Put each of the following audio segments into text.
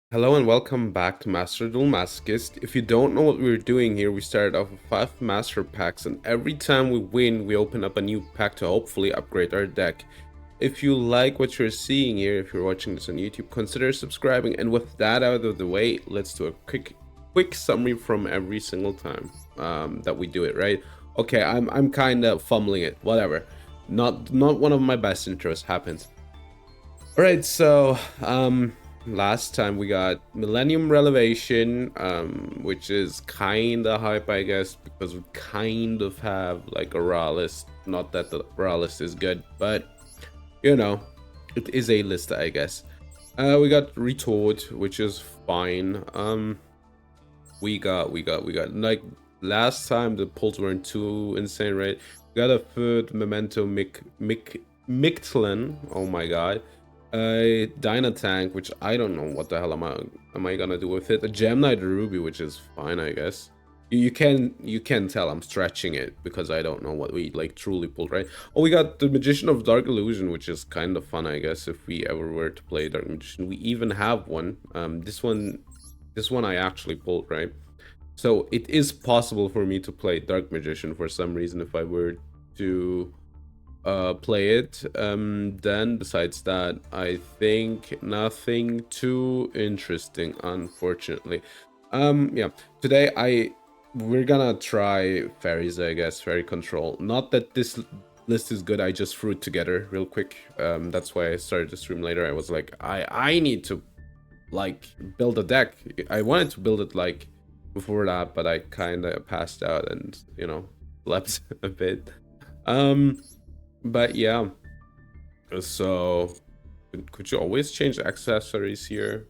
Hello and welcome back to Master Duel Masochist. If you don't know what we're doing here, we started off with 5 Master Packs, and every time we win, we open up a new pack to hopefully upgrade our deck. If you like what you're seeing here, if you're watching this on YouTube, consider subscribing. And with that out of the way, let's do a quick summary from every single time that we do it, right? Okay, I'm kind of fumbling it, whatever. Not one of my best intros happens. All right, so last time we got Millennium Revelation, which is kind of hype, I guess, because we kind of have like a raw list. Not that the raw list is good, but you know, it is a list, I guess. We got Retort, which is fine. We got like last time the pulls weren't too insane, right? We got a third Memento Mictlan. Oh my god. Dynatank, which I don't know what the hell am I gonna do with it. A Gem Knight Ruby, which is fine, I guess. You can tell I'm stretching it because I don't know what we like truly pulled, right? Oh, we got the Magician of Dark Illusion, which is kind of fun, I guess, if we ever were to play Dark Magician. We even have one. This one I actually pulled, right? So it is possible for me to play Dark Magician for some reason if I were to play it. Then besides that, I think nothing too interesting, unfortunately. Yeah, today we're gonna try fairies, I guess, fairy control. Not that this list is good, I just threw it together real quick. That's why I started the stream later. I was like, I need to like build a deck. I wanted to build it like before that, but I kind of passed out and slept a bit. But yeah, so could you always change accessories here?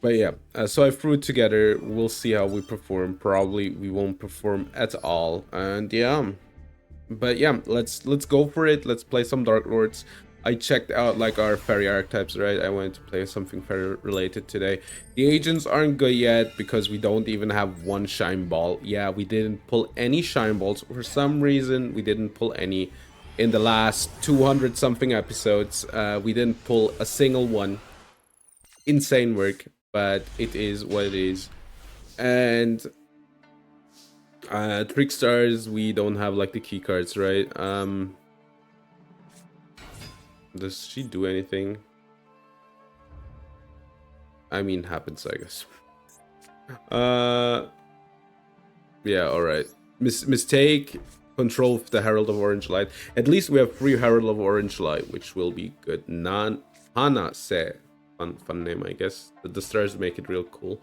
But yeah, so I threw it together. We'll see how we perform. Probably we won't perform at all. And yeah, but yeah, let's go for it. Let's play some Dark Lords. I checked out like our fairy archetypes, right? I wanted to play something fairy related today. The agents aren't good yet because we don't even have one shine ball. Yeah, we didn't pull any shine balls. For some reason, we didn't pull any in the last 200 something episodes. We didn't pull a single one. Insane work, but it is what it is. And trick stars, we don't have like the key cards, right? Does she do anything? I mean, happens, I guess. Yeah, alright. Mistake, control of the Herald of Orange Light. At least we have 3 Herald of Orange Light, which will be good. Hana Se. Fun name, I guess. The stars make it real cool.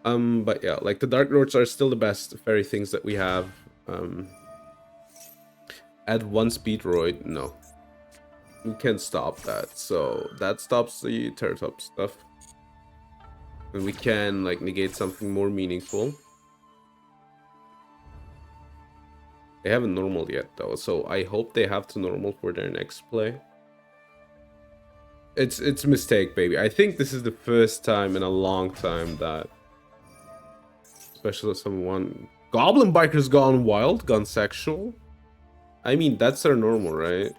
But yeah, like the Dark Lords are still the best fairy things that we have. Add 1 Speedroid, no. We can stop that, so that stops the Terratop stuff. And we can like negate something more meaningful. They haven't normal yet though, so I hope they have to normal for their next play. It's a mistake, baby. I think this is the first time in a long time that especially someone Goblin Biker's gone wild, gone sexual. I mean, that's their normal, right?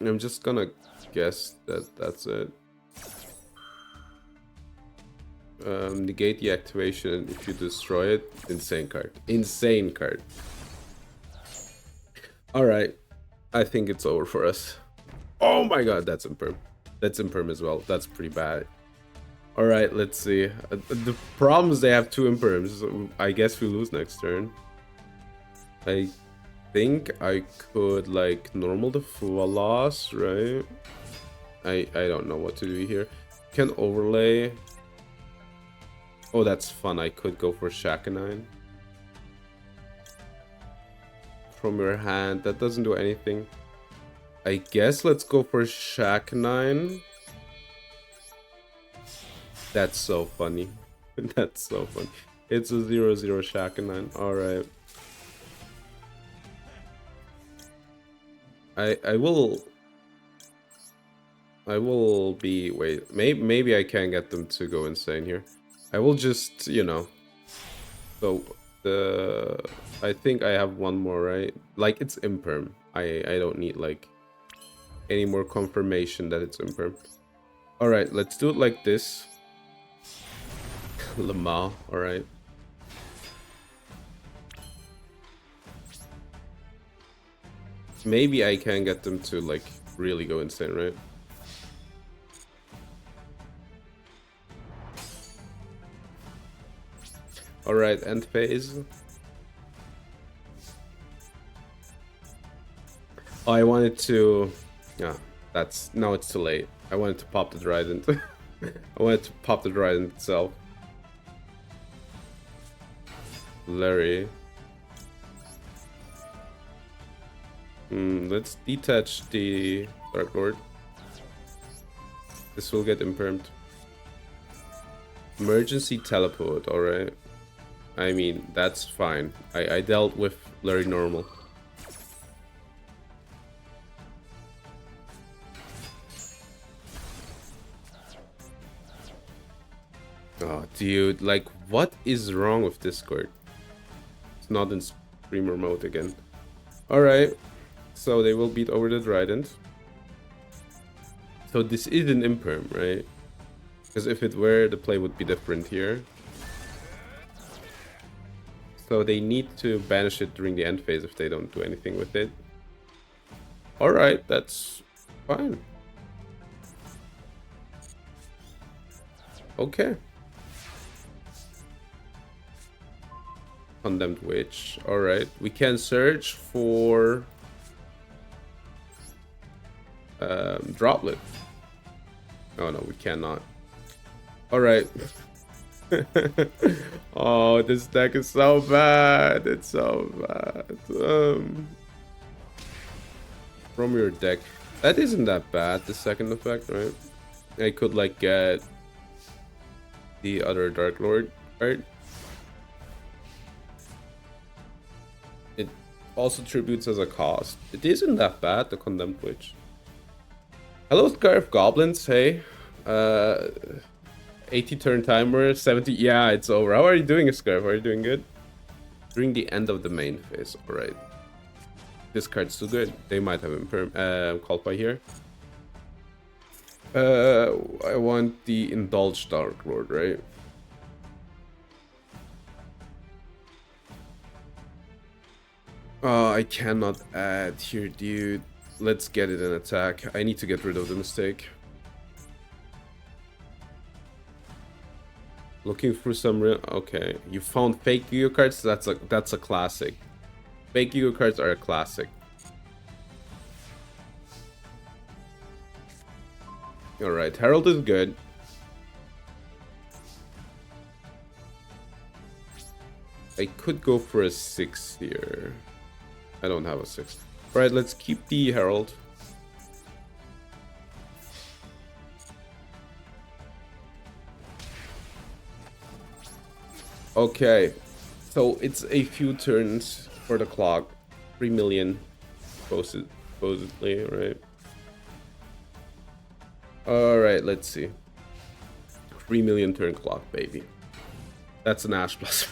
I'm just gonna guess that that's it. Negate the activation if you destroy it. Insane card. Insane card. Alright. I think it's over for us. Oh my god, that's imperm. That's imperm as well. That's pretty bad. Alright, let's see. The problem is they have 2 imperms. So I guess we lose next turn. I think I could like normal the loss, right? I don't know what to do here. Can overlay. Oh, that's fun. I could go for Shakanine. From your hand. That doesn't do anything. I guess let's go for Shakanine. That's so funny. That's so funny. It's a 0-0 Shakanine. Alright. I will be wait, maybe I can get them to go insane here. I will just, so I think I have one more, right? Like it's imperm. I don't need like any more confirmation that it's imperm. All right, let's do it like this. Lamar, alright. Maybe I can get them to, like, really go insane, right? Alright, end phase. Oh, I wanted to... Yeah, that's... Now it's too late. I wanted to pop the Trident. I wanted to pop the Trident itself. Larry. Let's detach the Dark Lord. This will get impermed. Emergency teleport, alright. I mean, that's fine. I dealt with Larry normal. Oh, dude, like, what is wrong with Discord? It's not in streamer mode again. Alright, so they will beat over the Trident. So this is an imperm, right? Because if it were, the play would be different here. So they need to banish it during the end phase if they don't do anything with it. Alright, that's fine. Okay. Condemned Witch. Alright. We can search for Droplet. Oh no, we cannot. Alright. Oh, this deck is so bad. It's so bad. From your deck. That isn't that bad, the second effect, right? I could like get the other Dark Lord, right? It also tributes as a cost. It isn't that bad, the Condemned Witch. Hello, Scarf Goblins. Hey. 80 turn timer, 70. Yeah, it's over. How are you doing, Scarf? Are you doing good? During the end of the main phase. Alright. This card's too good. They might have called by here. I want the Indulged Dark Lord, right? Oh, I cannot add here, dude. Let's get it in attack. I need to get rid of the mistake. Looking through some real... Okay, you found fake Yu-Gi-Oh cards? That's a classic. Fake Yu-Gi-Oh cards are a classic. Alright, Herald is good. I could go for a 6 here. I don't have a 6. Alright, let's keep the Herald. Okay, so it's a few turns for the clock. 3 million, supposedly, right? Alright, let's see. 3 million turn clock, baby. That's an Ash Blossom.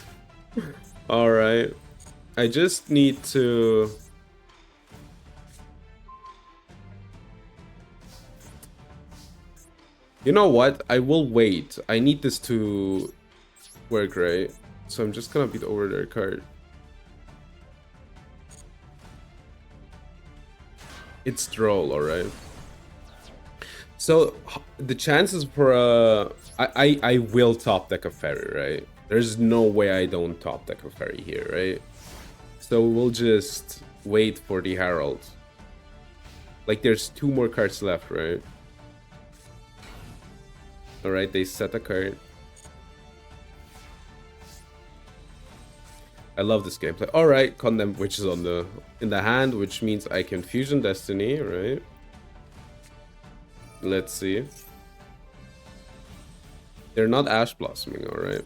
Alright. I just need to... You know what? I will wait. I need this to work, right? So I'm just gonna beat over their card. It's Droll, alright. So the chances for I will top deck a Fairy, right? There's no way I don't top deck a Fairy here, right? So we'll just wait for the Herald. Like there's 2 more cards left, right? Alright, they set a card. I love this gameplay. Alright, Condemned Witch is in the hand, which means I can Fusion Destiny, right? Let's see. They're not Ash Blossoming, alright.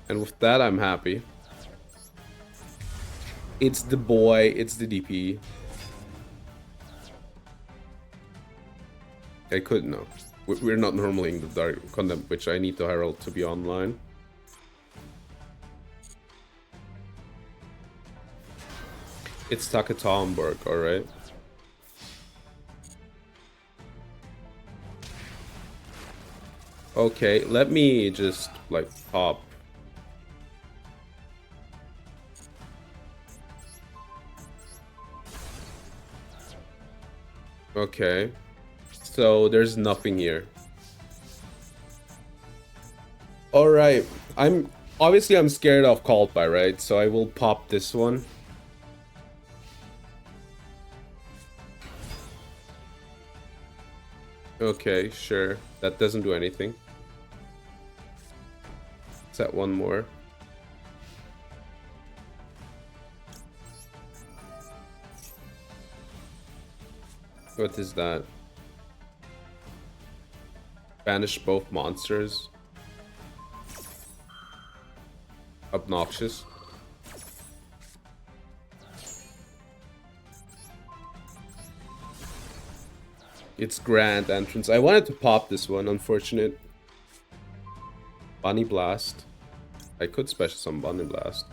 And with that, I'm happy. It's the boy, it's the DP. I could know. We're not normally in the Dark Condemned Witch. I need the Herald to be online. It's Takatomberg, alright. Okay, let me just like pop. Okay, so there's nothing here. All right, I'm scared of called by, right? So I will pop this one. Okay, sure. That doesn't do anything. Set one more. What is that? Banish both monsters. Obnoxious. It's grand entrance. I wanted to pop this one, unfortunate. Bunny Blast. I could special some Bunny Blast.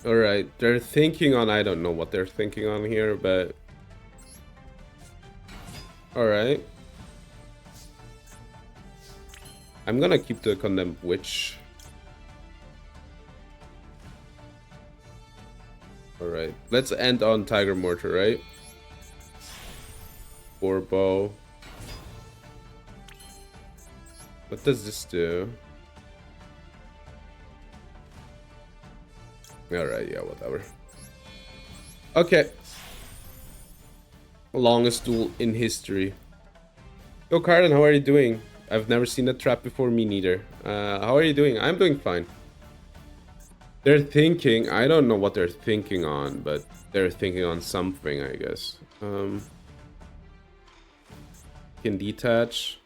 Alright, they're thinking on, I don't know what they're thinking on here, but... Alright. I'm gonna keep the Condemned Witch. Alright, let's end on Tiger Mortar, right? Bow. What does this do? Alright, yeah, whatever. Okay. Longest duel in history. Yo, Carden, how are you doing? I've never seen a trap before, me neither. How are you doing? I'm doing fine. They're thinking, I don't know what they're thinking on, but they're thinking on something, I guess. Can detach.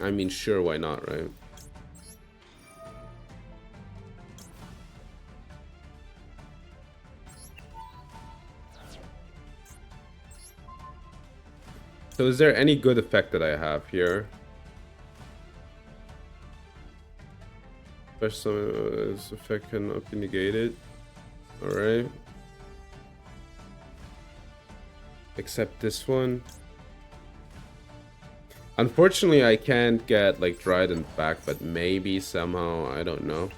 I mean, sure, why not, right? So is there any good effect that I have here? Special effect cannot be negated. Alright. Except this one. Unfortunately, I can't get like Trident back, but maybe somehow, I don't know.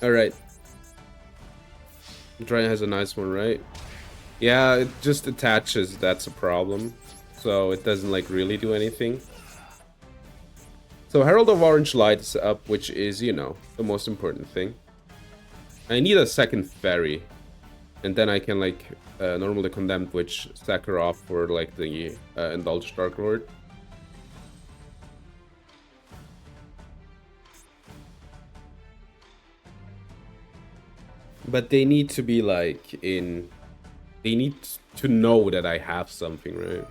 Alright. Trident has a nice one, right? Yeah, it just attaches, that's a problem. So it doesn't like really do anything. So Herald of Orange Light is up, which is, you know, the most important thing. I need a second fairy. And then I can like normally Condemned Witch stack her off for like the Indulged Dark Lord. But they need to be like in... They need to know that I have something, right?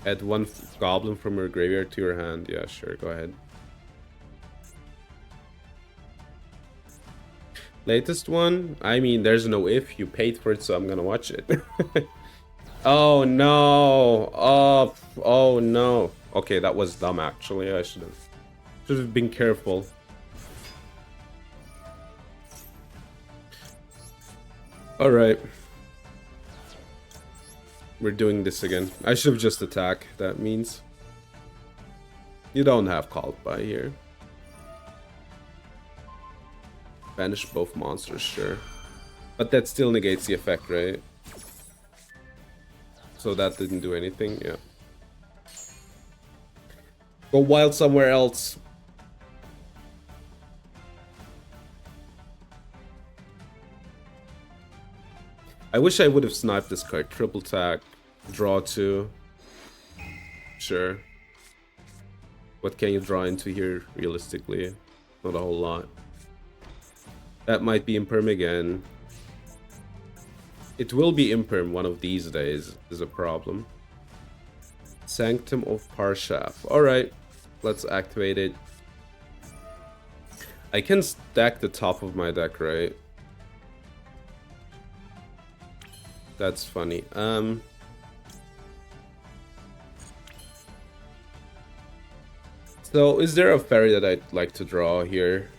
Add one goblin from your graveyard to your hand. Yeah, sure, go ahead. Latest one? I mean, there's no if. You paid for it, so I'm gonna watch it. Oh, no. Oh, no. Okay, that was dumb, actually. I should have been careful. Alright. We're doing this again. I should have just attacked, that means. You don't have called by here. Banish both monsters, sure. But that still negates the effect, right? So that didn't do anything, yeah. Go wild somewhere else. I wish I would have sniped this card. Triple attack, draw 2. Sure. What can you draw into here, realistically? Not a whole lot. That might be Imperm again. It will be Imperm one of these days, is a problem. Sanctum of Parshaf. Alright, let's activate it. I can stack the top of my deck, right? That's funny. So, is there a fairy that I'd like to draw here?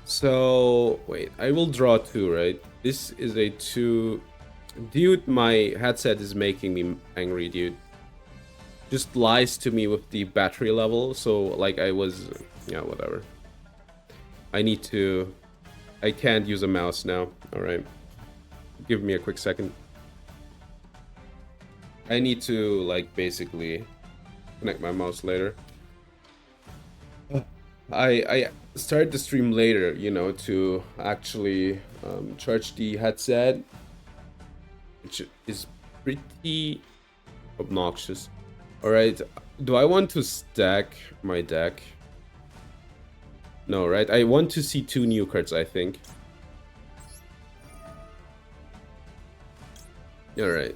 So, wait, I will draw 2, right? This is a 2. Dude, my headset is making me angry, dude. Just lies to me with the battery level, so, like, yeah, whatever. I can't use a mouse now. Alright. Give me a quick second. I need to, like, basically connect my mouse later. I started the stream later, you know, to actually charge the headset, which is pretty obnoxious. Alright, do I want to stack my deck? No, right? I want to see 2 new cards, I think. Alright.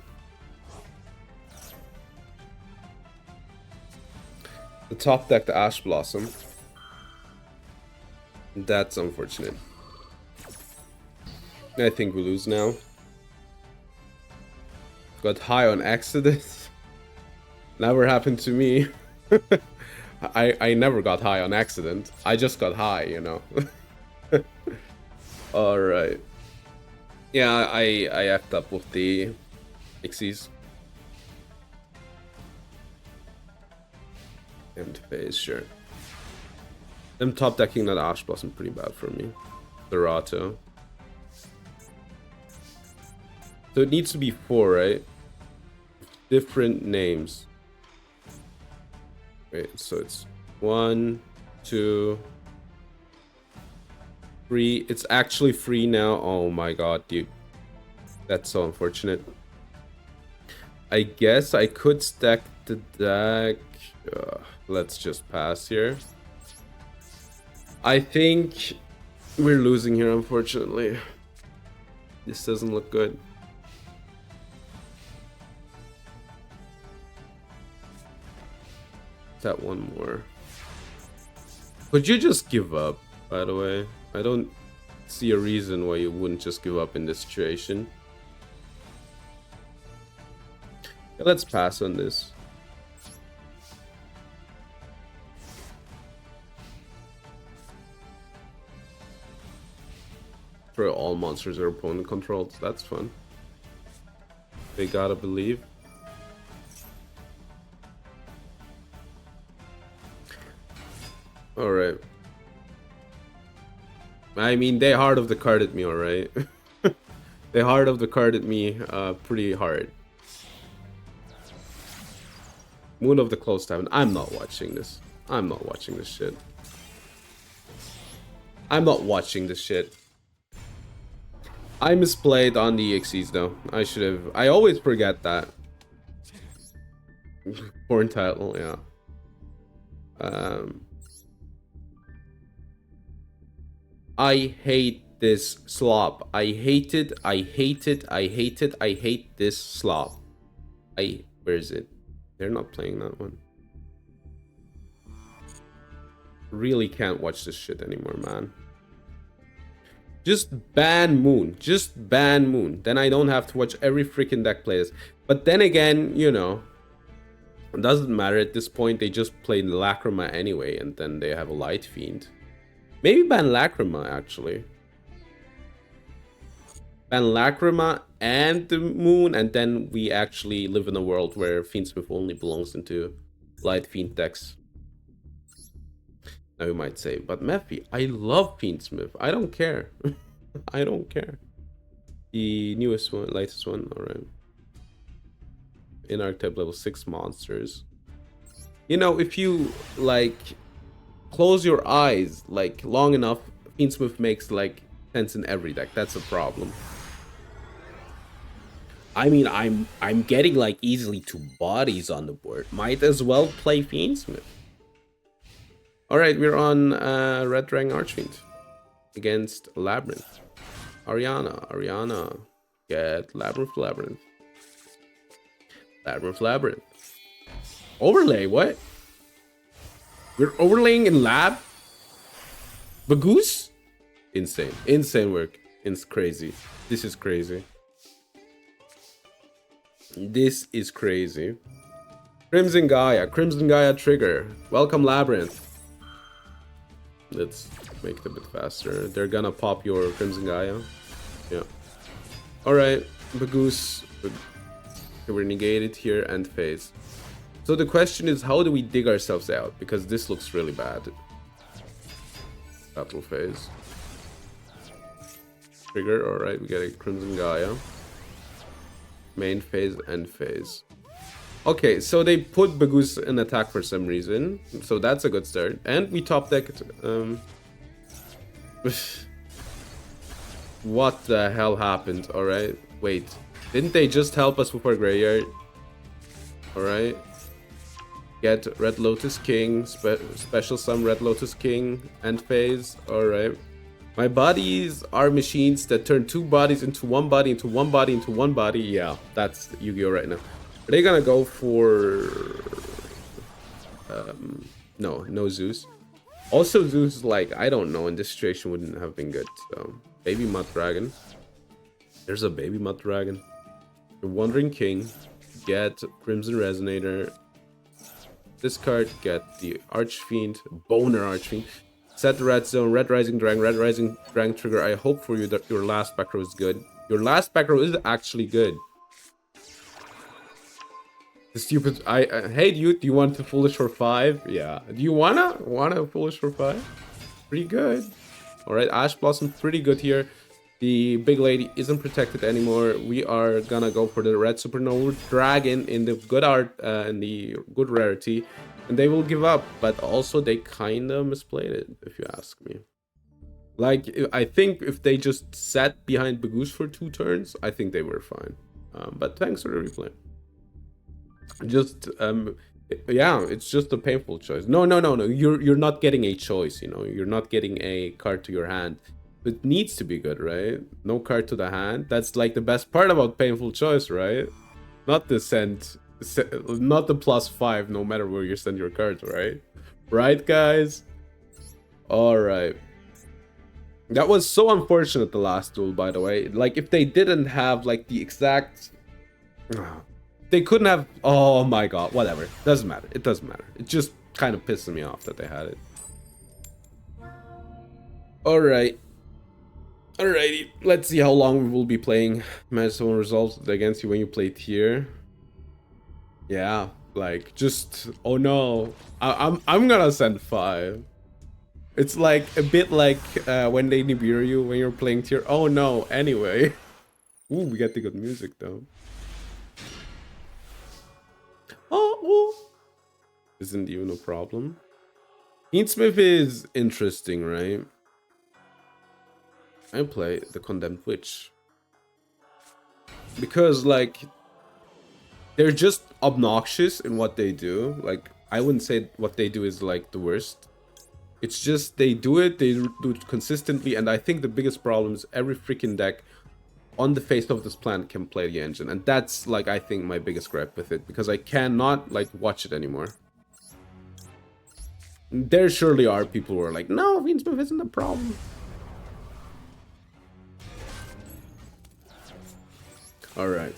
The top deck, the Ash Blossom. That's unfortunate. I think we lose now. Got high on accident. Never happened to me. I never got high on accident. I just got high, you know. Alright. Yeah, I effed up with the Pixies. End phase, sure. Them top decking that Ash Blossom pretty bad for me. Dorato. So it needs to be 4, right? Different names. Wait, so it's 1, 2, 3. It's actually free now. Oh my god, dude. That's so unfortunate. I guess I could stack the deck. Let's just pass here. I think we're losing here, unfortunately. This doesn't look good. That one more. Could you just give up, by the way? I don't see a reason why you wouldn't just give up in this situation. Yeah, let's pass on this. For all monsters are opponent controlled, that's fun. They gotta believe. Alright. I mean, they hard of the carded me, alright? They hard of the carded me pretty hard. Moon of the Closed Heaven. I'm not watching this. I'm not watching this shit. I'm not watching this shit. I misplayed on the EXEs though. I should have. I always forget that. Porn title, yeah. I hate this slop. I hate it. I hate it. I hate it. I hate this slop. Where is it? They're not playing that one. Really can't watch this shit anymore, man. Just ban Moon. Just ban Moon. Then I don't have to watch every freaking deck play this. But then again, you know, it doesn't matter at this point. They just played Lacrima anyway, and then they have a Light Fiend. Maybe ban Lacrima, actually. Ban Lacrima and the Moon, and then we actually live in a world where Fiendsmith only belongs into Light Fiend decks. Now you might say, but Mephi, I love Fiendsmith. I don't care. I don't care. The newest one, latest one, alright. In archetype level 6 monsters. You know, if you like close your eyes like long enough, Fiendsmith makes like sense in every deck. That's a problem. I mean, I'm getting like easily 2 bodies on the board. Might as well play Fiendsmith. Alright, we're on Red Dragon Archfiend against Labyrinth. Ariana, get Labyrinth. Labyrinth. Overlay, what? We're overlaying in Lab? Bagoose? Insane work. It's crazy. This is crazy. This is crazy. Crimson Gaia trigger. Welcome Labyrinth. Let's make it a bit faster. They're gonna pop your Crimson Gaia. Yeah. Alright, Bagoose. We're negated here and phase. So the question is, how do we dig ourselves out? Because this looks really bad. Battle phase. Trigger, alright, we get a Crimson Gaia. Main phase, end phase. Okay, so they put Bagoose in attack for some reason. So that's a good start. And we top decked. What the hell happened? Alright, wait. Didn't they just help us with our graveyard? Alright. Get Red Lotus King, special summon Red Lotus King, end phase. Alright. My bodies are machines that turn two bodies into one body, into one body, into one body. Yeah, that's Yu-Gi-Oh! Right now. Are they gonna go for... No Zeus. Also, Zeus, like, I don't know, in this situation wouldn't have been good. So, Baby Mud Dragon. There's a Baby Mud Dragon. The Wandering King. Get Crimson Resonator. Discard, get the Archfiend, Boner Archfiend. Set the Red Zone, Red Rising Dragon trigger. I hope for you that your last back row is good. Your last back row is actually good. The stupid, hey dude, do you want to Foolish for 5? Yeah. Do you wanna Foolish for 5? Pretty good. Alright, Ash Blossom, pretty good here. The big lady isn't protected anymore. We are gonna go for the Red Supernova Dragon in the good art and the good rarity. And they will give up, but also they kind of misplayed it, if you ask me. Like, I think if they just sat behind Bagoose for 2 turns, I think they were fine. But thanks for the replay. Just, yeah, it's just a painful choice. No. You're not getting a choice, you know. You're not getting a card to your hand. It needs to be good, right? No card to the hand. That's like the best part about painful choice, right? Not the not the +5 no matter where you send your cards, right? Right, guys? Alright. That was so unfortunate, the last duel, by the way. Like, if they didn't have, like, the exact... They couldn't have... Oh my god, whatever. Doesn't matter. It doesn't matter. It just kind of pisses me off that they had it. Alright. Alrighty, let's see how long we will be playing. Match someone resolves against you when you play tier. Yeah, like, just... Oh no. I'm gonna send 5. It's like a bit like when they Nibiru you when you're playing tier. Oh no, anyway. Ooh, we get the good music though. Oh, isn't even a problem. Heatsmith is interesting, right? I play the Condemned Witch. Because, like, they're just obnoxious in what they do. Like, I wouldn't say what they do is, like, the worst. It's just, they do it consistently, and I think the biggest problem is every freaking deck on the face of this planet can play the engine. And that's, like, I think my biggest gripe with it, because I cannot, like, watch it anymore. There surely are people who are like, no, Heatsmith isn't a problem. Alright.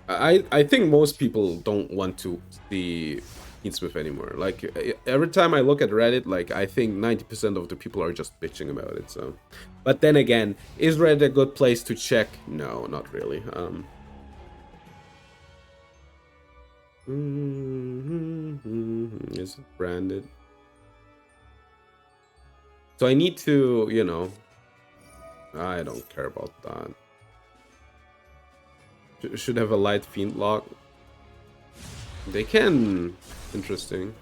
I think most people don't want to see Heatsmith anymore. Like, every time I look at Reddit, like, I think 90% of the people are just bitching about it, so... But then again, is Reddit a good place to check? No, not really. Is it branded? So I need to, you know... I don't care about that. Should have a light fiend lock. They can. Interesting.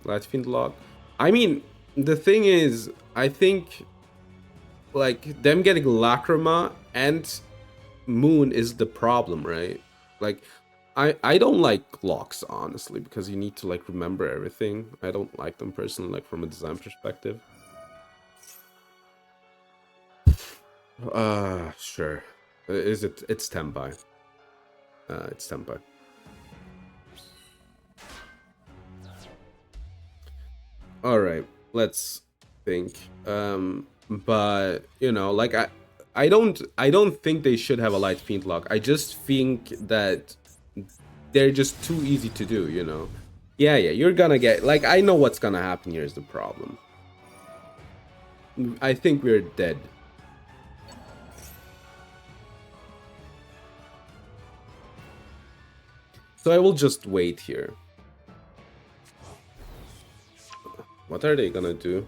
Light fiend lock. I mean, the thing is, I think, like, them getting Lacrima and Moon is the problem, right? Like, I don't like locks, honestly, because you need to, like, remember everything. I don't like them personally, like, from a design perspective. Sure. Is it? It's Tenpai. It's Tenpai. All right, let's think. But you know, like I don't think they should have a light fiend lock. I just think that they're just too easy to do, you know. Yeah, you're gonna get, like, I know what's gonna happen here is the problem. I think we're dead. So I will just wait here. What are they gonna do?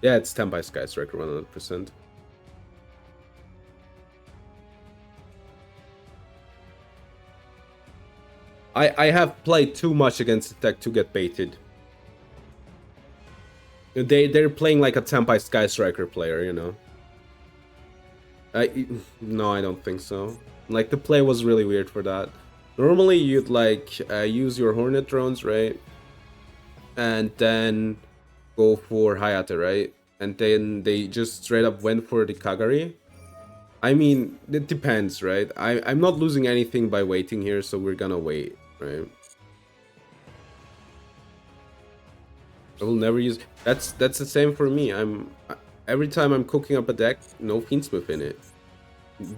Yeah, it's 10 by Sky Striker 100%. I have played too much against the deck to get baited. They're playing like a 10 by Sky Striker player, you know. No, I don't think so. Like, the play was really weird for that. Normally you'd like use your Hornet drones, right? And then go for Hayate, right? And then they just straight up went for the Kagari. I mean, it depends, right? I'm not losing anything by waiting here, so we're gonna wait, right? I will never use. That's the same for me. Every time I'm cooking up a deck, no Fiendsmith in it.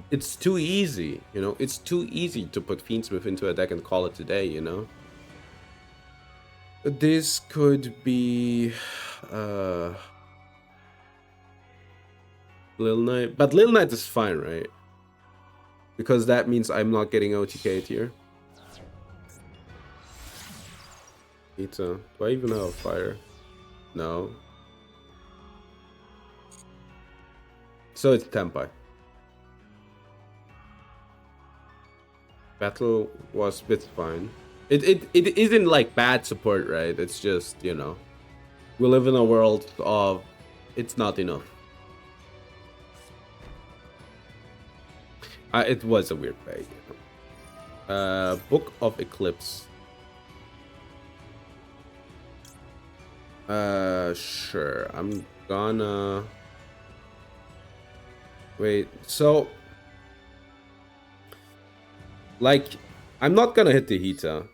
It's too easy, you know. It's too easy to put Fiendsmith into a deck and call it a day, you know. This could be Lil Knight, but Lil Knight is fine, right? Because that means I'm not getting OTK'd here. Pizza. Do I even have fire? No. So it's Tempai. Battle was bit fine. It isn't like bad support, right? It's just, you know, we live in a world of it's not enough. It was a weird bag. Book of Eclipse. Sure. I'm gonna wait. So, like, I'm not gonna hit the Hita.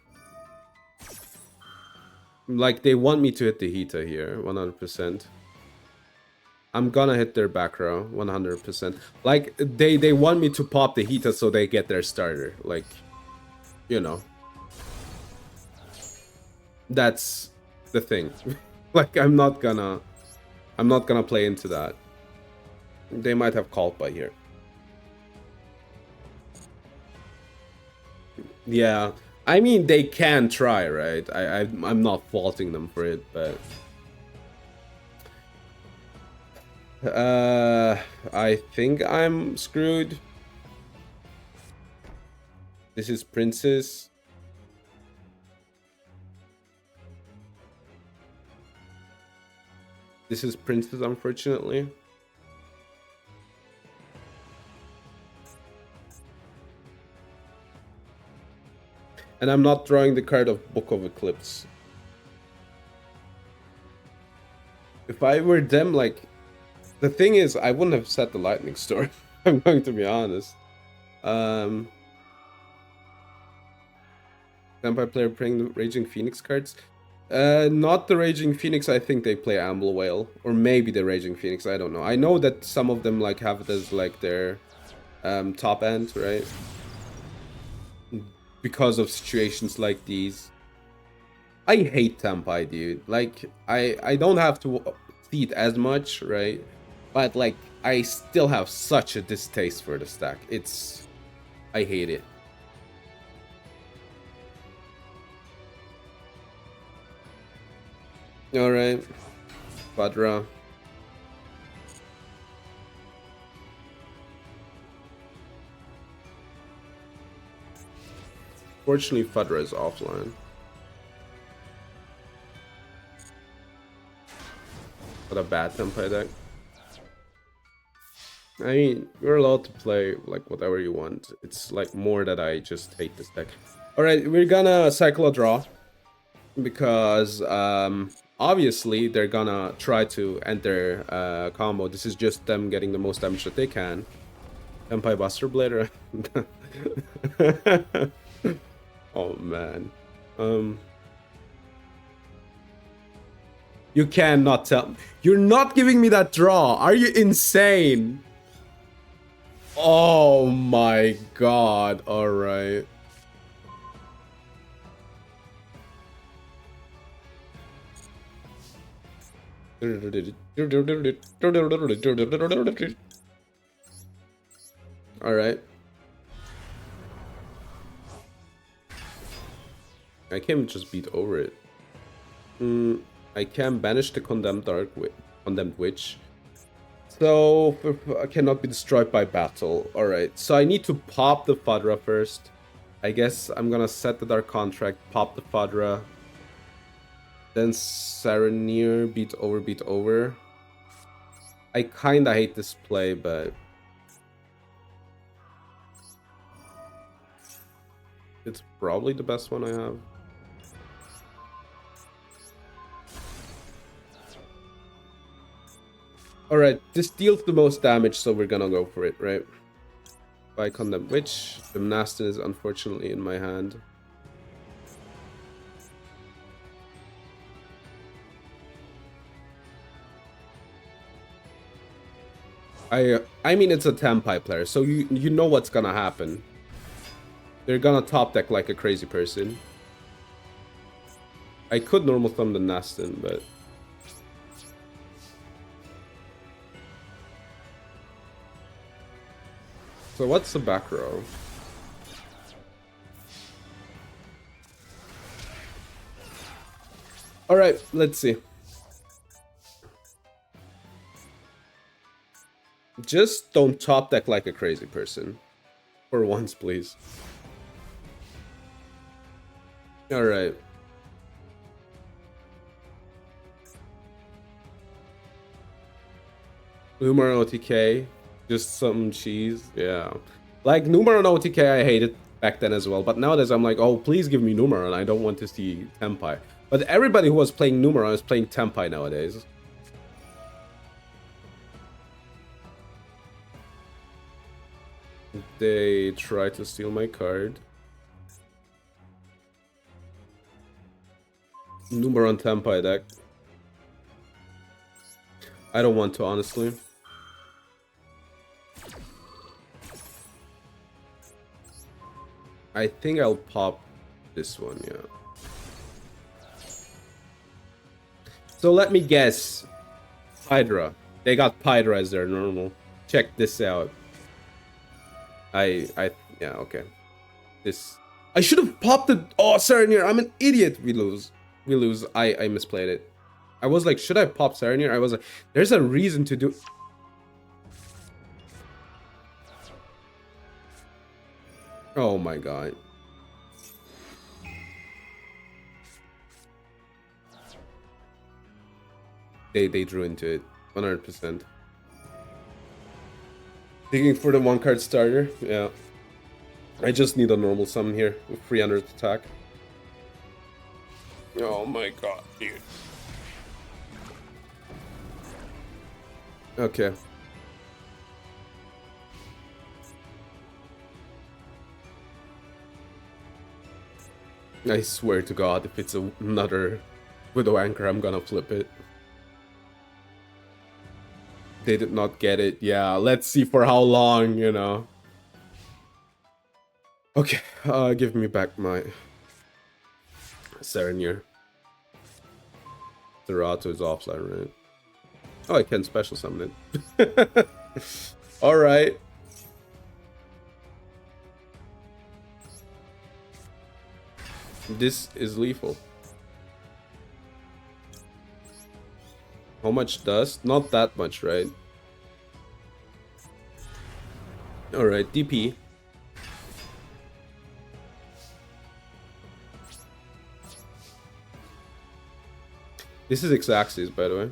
Like, they want me to hit the Hita here, 100%. I'm gonna hit their back row, 100%. Like, they want me to pop the Hita so they get their starter. Like, you know. That's the thing. Like, I'm not gonna play into that. They might have called by here. Yeah. I mean, they can try, right? I'm not faulting them for it, but I think I'm screwed. This is Princess. This is Princess, unfortunately. And I'm not drawing the card of Book of Eclipse. If I were them, like, the thing is, I wouldn't have set the Lightning Storm. I'm going to be honest. Vampire player playing the Raging Phoenix cards. Not the Raging Phoenix. I think they play Amble Whale, or maybe the Raging Phoenix. I don't know. I know that some of them like have it as like their top end, right? Because of situations like these. I hate Tempai, dude. Like, I don't have to see it as much, right? But like, I still have such a distaste for the stack. I hate it. All right, Fadra. Fortunately, Fadra is offline. What a bad Tempai deck. I mean, you're allowed to play like whatever you want. It's like more that I just hate this deck. All right, we're gonna cycle a draw because obviously they're gonna try to end their combo. This is just them getting the most damage that they can. Tempai Buster Blader. Oh man. You cannot tell. You're not giving me that draw. Are you insane? Oh my god. Alright. Alright. I can't just beat over it. I can banish the condemned witch. So I cannot be destroyed by battle. Alright, so I need to pop the Fadra first. I guess I'm gonna set the Dark Contract, pop the Fadra. Then Saranir, beat over. I kinda hate this play, but it's probably the best one I have. Alright, this deals the most damage, so we're gonna go for it, right? By Condemned Witch. The Nastin is unfortunately in my hand. I mean, it's a Tempai player, so you know what's gonna happen. They're gonna top deck like a crazy person. I could normal thumb the Nastin, but so what's the back row? Alright, let's see. Just don't top deck like a crazy person. For once, please. Alright. Numeron OTK. Just some cheese. Yeah. Like, Numeron OTK I hated back then as well. But nowadays I'm like, oh, please give me Numeron. I don't want to see Tempai. But everybody who was playing Numeron is playing Tempai nowadays. They try to steal my card. Numeron Tempai deck. I don't want to, honestly. I think I'll pop this one, yeah. So let me guess. Hydra. They got Hydra as their normal. Check this out. Yeah, okay. This. I should have popped it. Oh, Saranir, I'm an idiot. We lose. I misplayed it. I was like, should I pop Saranir? I was like, there's a reason to do. Oh my god. They drew into it. 100%. Digging for the one card starter. Yeah. I just need a normal summon here with 300 attack. Oh my god, dude. Okay. I swear to god, if it's another Widow Anchor, I'm gonna flip it. They did not get it. Yeah, let's see for how long, you know. Okay, give me back my Saranir. Zerato is offline, right? Oh, I can special summon it. Alright. This is lethal. How much dust? Not that much, right? Alright, DP. This is X-axis, by the way.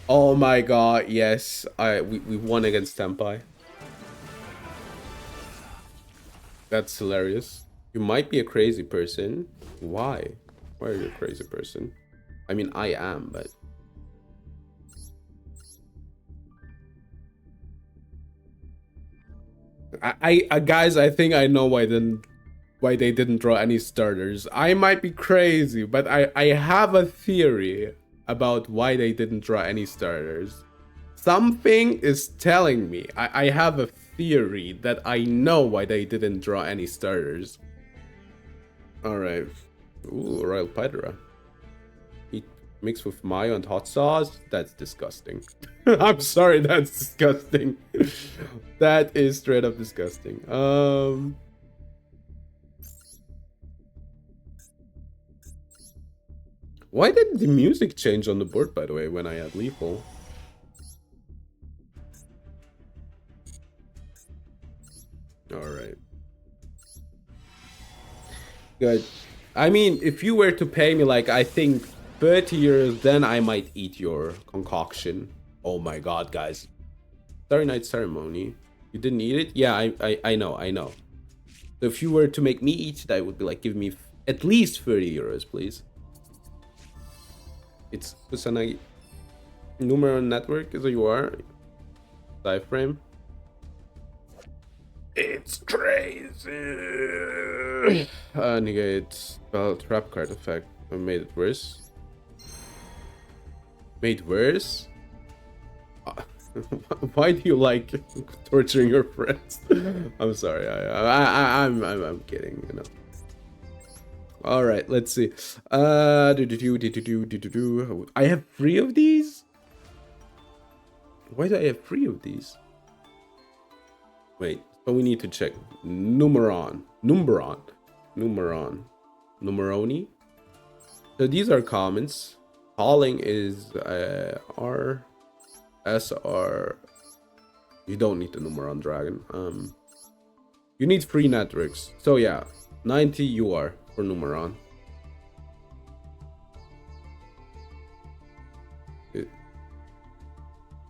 Oh my god, yes. We won against Tempai. That's hilarious. You might be a crazy person. Why? Why are you a crazy person? I mean, I am, but... Guys, I think I know why they didn't draw any starters. I might be crazy, but I have a theory about why they didn't draw any starters. Something is telling me. I have a theory that I know why they didn't draw any starters. Alright. Ooh, Royal Pydra. He mixed with mayo and hot sauce? That's disgusting. I'm sorry, that's disgusting. That is straight up disgusting. Why did the music change on the board, by the way, when I had lethal? Alright. Good. I mean, if you were to pay me, like, I think 30 euros, then I might eat your concoction. Oh my god, guys. Starry Night Ceremony. You didn't eat it? Yeah, I know. So if you were to make me eat it, I would be like, give me at least 30 euros, please. It's Kusanagi Numeron Network, is you are. Dive frame. It's crazy. Negate spell trap card effect. I made it worse. Made worse? Why do you like torturing your friends? I'm sorry. I'm kidding. You know. All right. Let's see. I have 3 of these. Why do I have 3 of these? Wait. So we need to check. Numeroni. So these are commons. Calling is R. SR. You don't need the Numeron Dragon. You need 3 networks. So yeah, 90 UR for Numeron.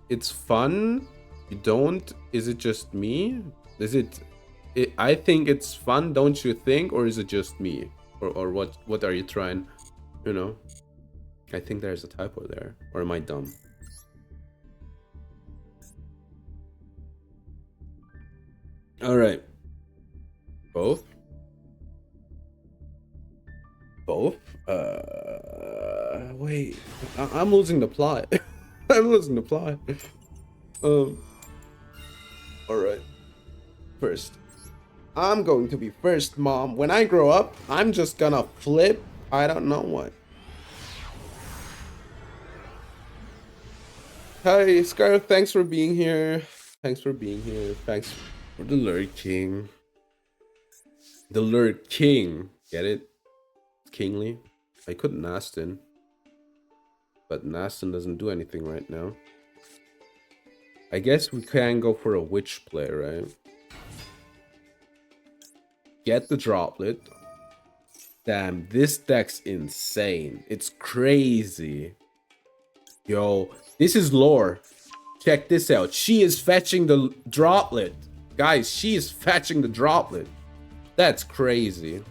It's fun. You don't. Is it just me? Is it? I think it's fun, don't you think? Or is it just me? Or what are you trying? You know? I think there's a typo there. Or am I dumb? All right. Both. Wait. I'm losing the plot. I'm losing the plot. All right. First. I'm going to be first, Mom. When I grow up, I'm just gonna flip. I don't know what. Hi, Scarlet. Thanks for being here. Thanks for being here. Thanks for the lurking. The lurking. Get it? Kingly. I could Nastin. But Nastin doesn't do anything right now. I guess we can go for a witch play, right? Get the droplet. Damn, this deck's insane. It's crazy. Yo, this is lore. Check this out. She is fetching the droplet. Guys, she is fetching the droplet. That's crazy.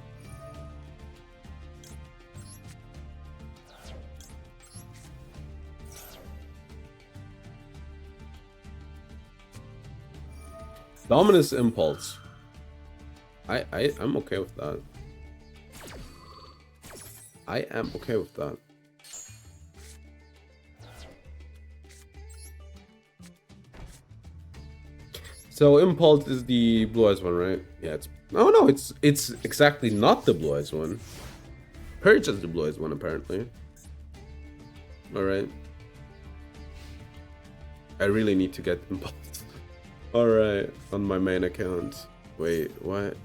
Dominus Impulse. I'm okay with that. I am okay with that. So Impulse is the blue eyes one, right? Yeah, it's no, it's exactly not the blue eyes one. Purge is the blue eyes one, apparently. Alright. I really need to get Impulse. Alright, on my main account. Wait, what?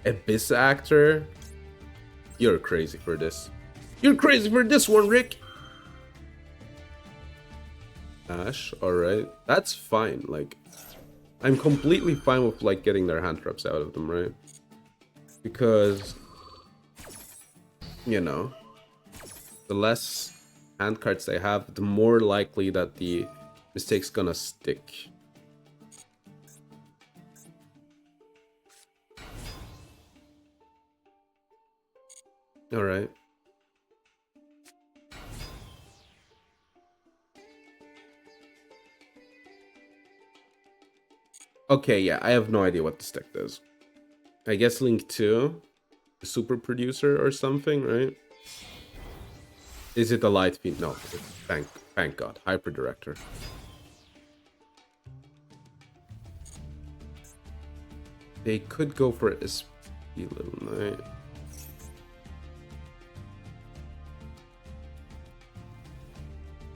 Abyss Actor? You're crazy for this. You're crazy for this one, Rick! Ash, alright. That's fine, like... I'm completely fine with, like, getting their hand traps out of them, right? Because... You know... The less hand cards they have, the more likely that the mistake's gonna stick. Alright. Okay, yeah, I have no idea what this deck does. I guess Link 2, the super producer or something, right? Is it a light feed? No, thank God, hyper director. They could go for a Little Knight.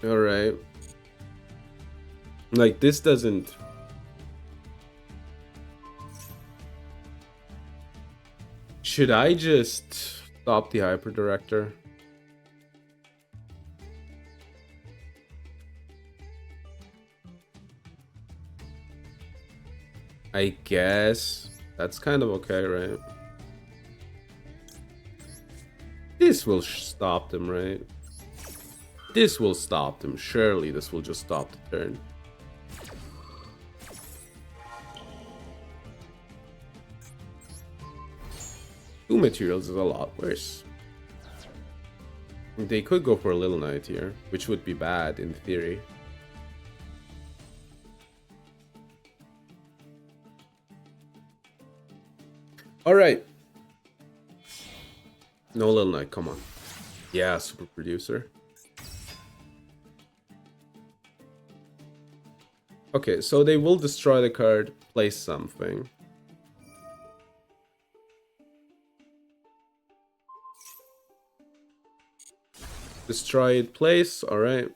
All right. Like this doesn't. Should I just stop the hyper director? I guess that's kind of okay, right? This will stop them, right? This will stop them. Surely this will just stop the turn. Two materials is a lot worse. They could go for a Little Knight here, which would be bad in theory. Alright. No Little Knight, come on. Yeah, super producer. Okay, so they will destroy the card, play something. Destroy it, place, alright.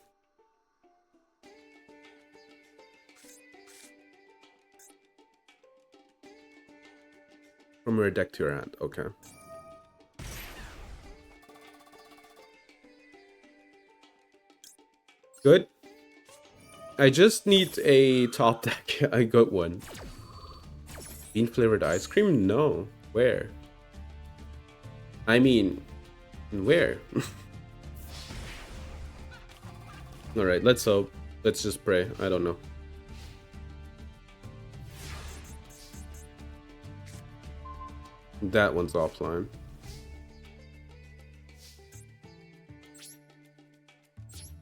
From your deck to your hand, okay. Good. I just need a top deck. I got one. Bean flavored ice cream? No. Where? I mean, where? Alright, let's hope. Let's just pray. I don't know. That one's offline.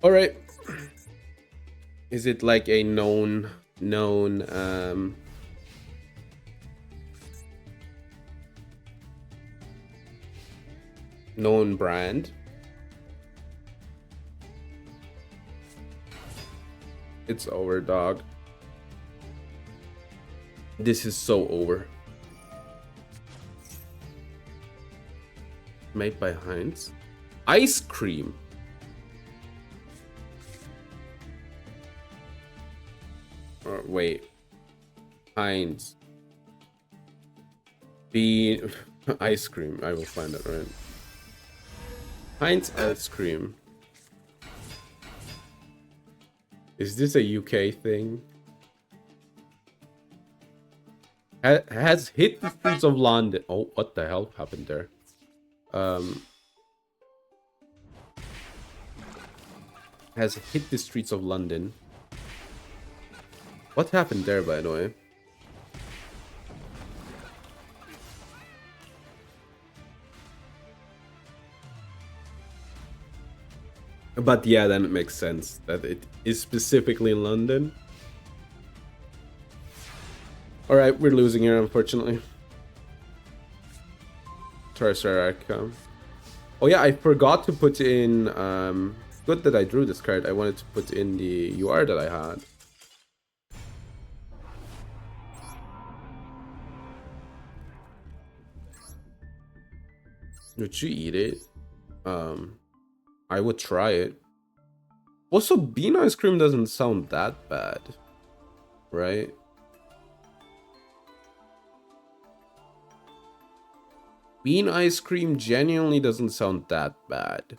Alright. Is it like a known known brand? It's over, dog. This is so over. Made by Heinz. Ice cream. Wait. Heinz. Bean ice cream. I will find it, right? Heinz ice cream. Is this a UK thing? Has hit the streets of London. Oh, what the hell happened there? Has hit the streets of London. What happened there, by the way? But yeah, then it makes sense that it is specifically in London. Alright, we're losing here, unfortunately. Tarsarak. Oh yeah, I forgot to put in... good that I drew this card. I wanted to put in the UR that I had. Would you eat it? I would try it. Also, bean ice cream doesn't sound that bad, right? Bean ice cream genuinely doesn't sound that bad.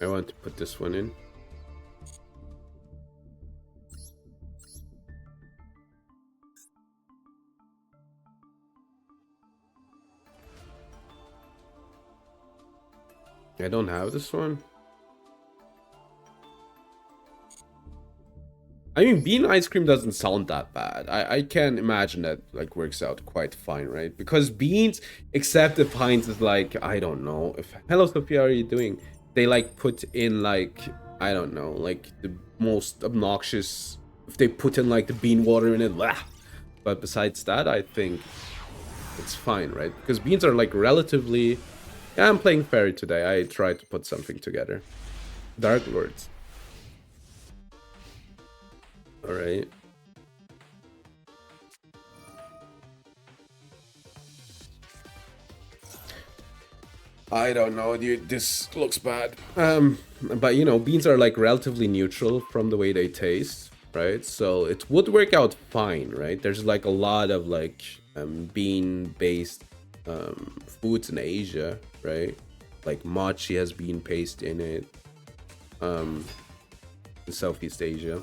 I want to put this one in. I don't have this one. I mean, bean ice cream doesn't sound that bad. I can imagine that like works out quite fine, right? Because beans, except if Heinz is like, I don't know, if Hello Sophia, how are you doing? They like put in like, I don't know, like the most obnoxious, if they put in like the bean water in it, blah. But besides that, I think it's fine, right? Because beans are like relatively, yeah, I'm playing fairy today. I tried to put something together. Dark Lords. All right. I don't know, dude. This looks bad. But you know, beans are like relatively neutral from the way they taste, right? So it would work out fine, right? There's like a lot of like bean-based foods in Asia, right? Like mochi has bean paste in it. In Southeast Asia.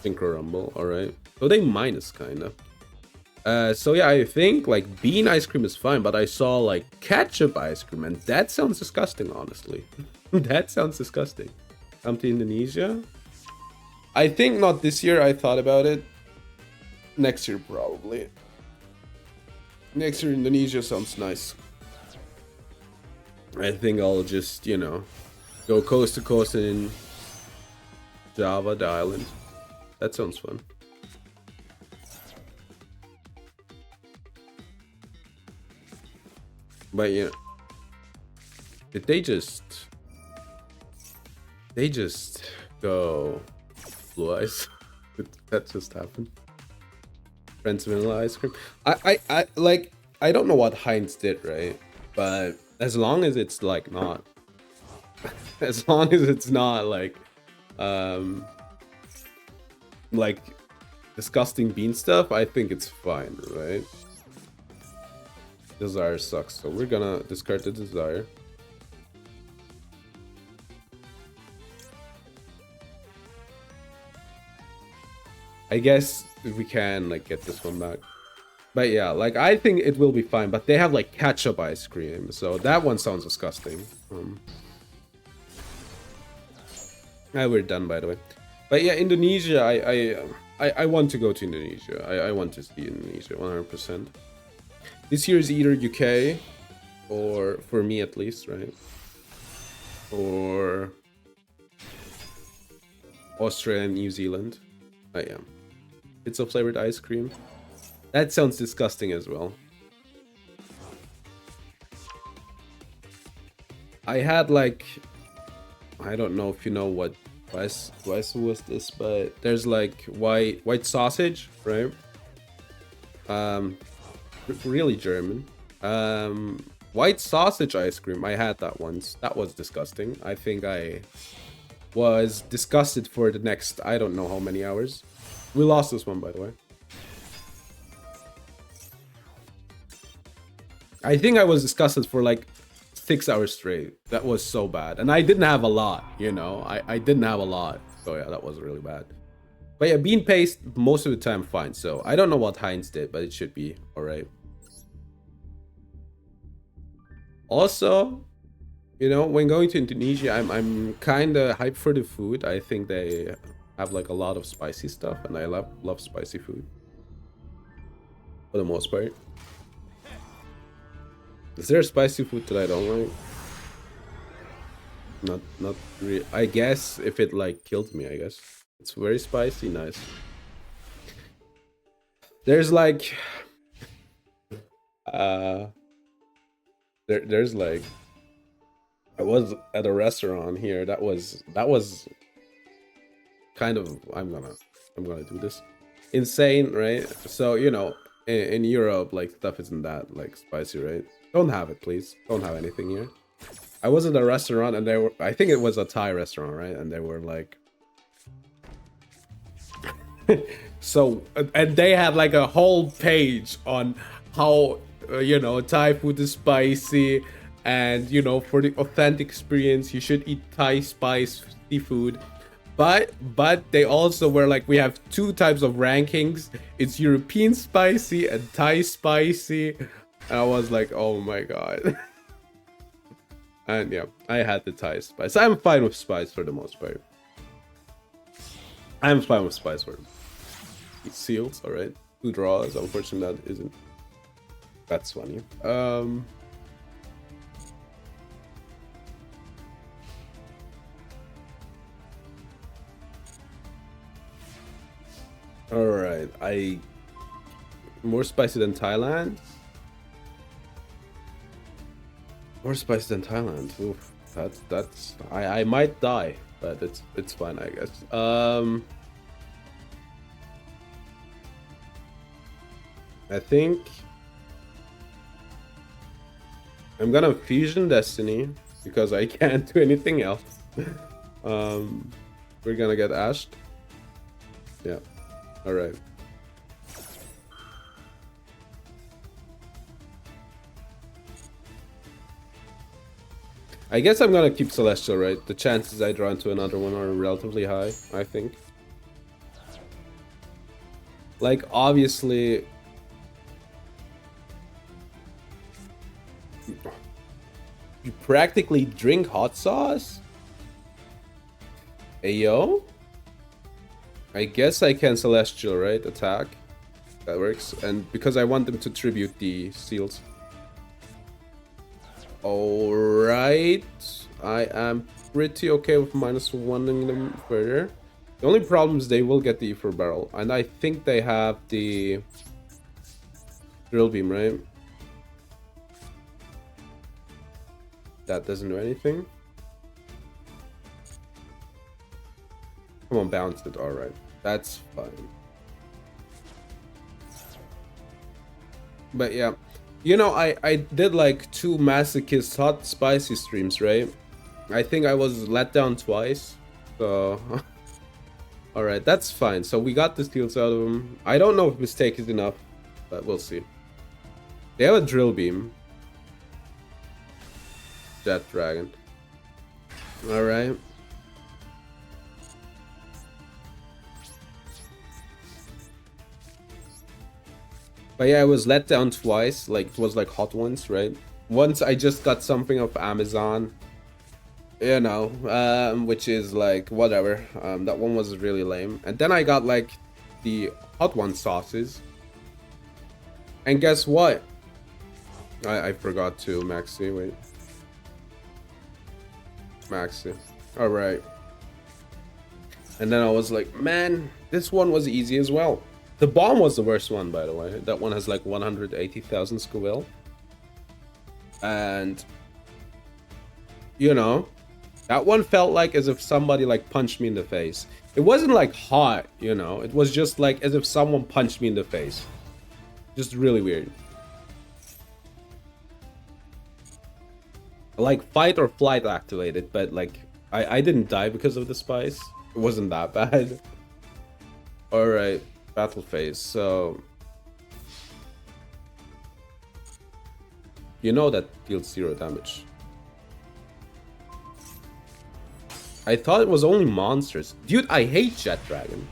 Synchro Rumble, alright. So they minus kinda. So yeah, I think like bean ice cream is fine, but I saw like ketchup ice cream, and that sounds disgusting, honestly. That sounds disgusting. Come to Indonesia? I think not this year. I thought about it. Next year, probably. Next year, Indonesia sounds nice. I think I'll just, you know, go coast to coast in Java, the island. That sounds fun. But yeah, did they just go blue ice? Did that just happened? Friends vanilla ice cream. I like, I don't know what Heinz did, right? But as long as it's like not, as long as it's not like disgusting bean stuff, I think it's fine, right? Desire sucks, so we're gonna discard the desire. I guess we can like get this one back. But yeah, like I think it will be fine, but they have like ketchup ice cream, so that one sounds disgusting. We're done, by the way. But yeah, Indonesia, I want to go to Indonesia. I want to see Indonesia 100%. This year is either UK, or for me at least, right? Or Australia and New Zealand. I am. Pizza flavored ice cream. That sounds disgusting as well. I had like, I don't know if you know what Weiss was this, but there's like white sausage, right? Really German. White sausage ice cream. I had that once. That was disgusting. I think I was disgusted for the next, I don't know how many hours. We lost this one, by the way. I think I was disgusted for like 6 hours straight. That was so bad. And I didn't have a lot, you know. I didn't have a lot. So yeah, that was really bad. But yeah, bean paste, most of the time fine. So I don't know what Heinz did, but it should be alright. Also, you know, when going to Indonesia, I'm kind of hyped for the food. I think they have like a lot of spicy stuff, and I love spicy food for the most part. Is there spicy food that I don't like? Not really. I guess if it like killed me, I guess it's very spicy. Nice. There's like, there's like, I was at a restaurant here that was kind of, I'm gonna do this, insane, right? So you know, in Europe, like stuff isn't that like spicy, right? Don't have it, please. Don't have anything here. I was at a restaurant and they were, I think it was a Thai restaurant, right? And they were like, so, and they had like a whole page on how you know, Thai food is spicy, and you know, for the authentic experience you should eat Thai spicy food. But they also were like, we have 2 types of rankings. It's European spicy and Thai spicy. And I was like, oh my god. And yeah, I had the tie spice. I'm fine with spice for the most part. I'm fine with spice for seals, alright. 2 draws, unfortunately that isn't. That's funny. Alright, more spicy than Thailand? More spicy than Thailand. Oof, that's I might die, but it's fine, I guess. I think I'm gonna fusion Destiny because I can't do anything else. We're gonna get ashed. Yeah. Alright. I guess I'm gonna keep Celestial, right? The chances I draw into another one are relatively high, I think. Like, obviously... You practically drink hot sauce? Ayo? I guess I can Celestial, right? Attack. That works. And because I want them to tribute the seals. Alright. I am pretty okay with -1ing them further. The only problem is they will get the Ether Barrel. And I think they have the Drill Beam, right? That doesn't do anything. Come on, bounce it. Alright. That's fine. But yeah. You know, I did like 2 Masochist hot spicy streams, right? I think I was let down twice. So... Alright, that's fine. So we got the steals out of them. I don't know if mistake is enough, but we'll see. They have a Drill Beam. Jet Dragon. Alright. But yeah, I was let down twice. Like, it was like hot ones, right? Once I just got something off Amazon. You know, which is like, whatever. That one was really lame. And then I got like the hot one sauces. And guess what? I forgot to Maxi, wait. Maxi. Alright. And then I was like, man, this one was easy as well. The bomb was the worst one, by the way. That one has like 180,000 Scoville. And, you know, that one felt like as if somebody like punched me in the face. It wasn't like hot, you know. It was just like as if someone punched me in the face. Just really weird. Like fight or flight activated, but like I didn't die because of the spice. It wasn't that bad. Alright. Battle phase, so you know that deals 0 damage. I thought it was only monsters. Dude, I hate Jet Dragon.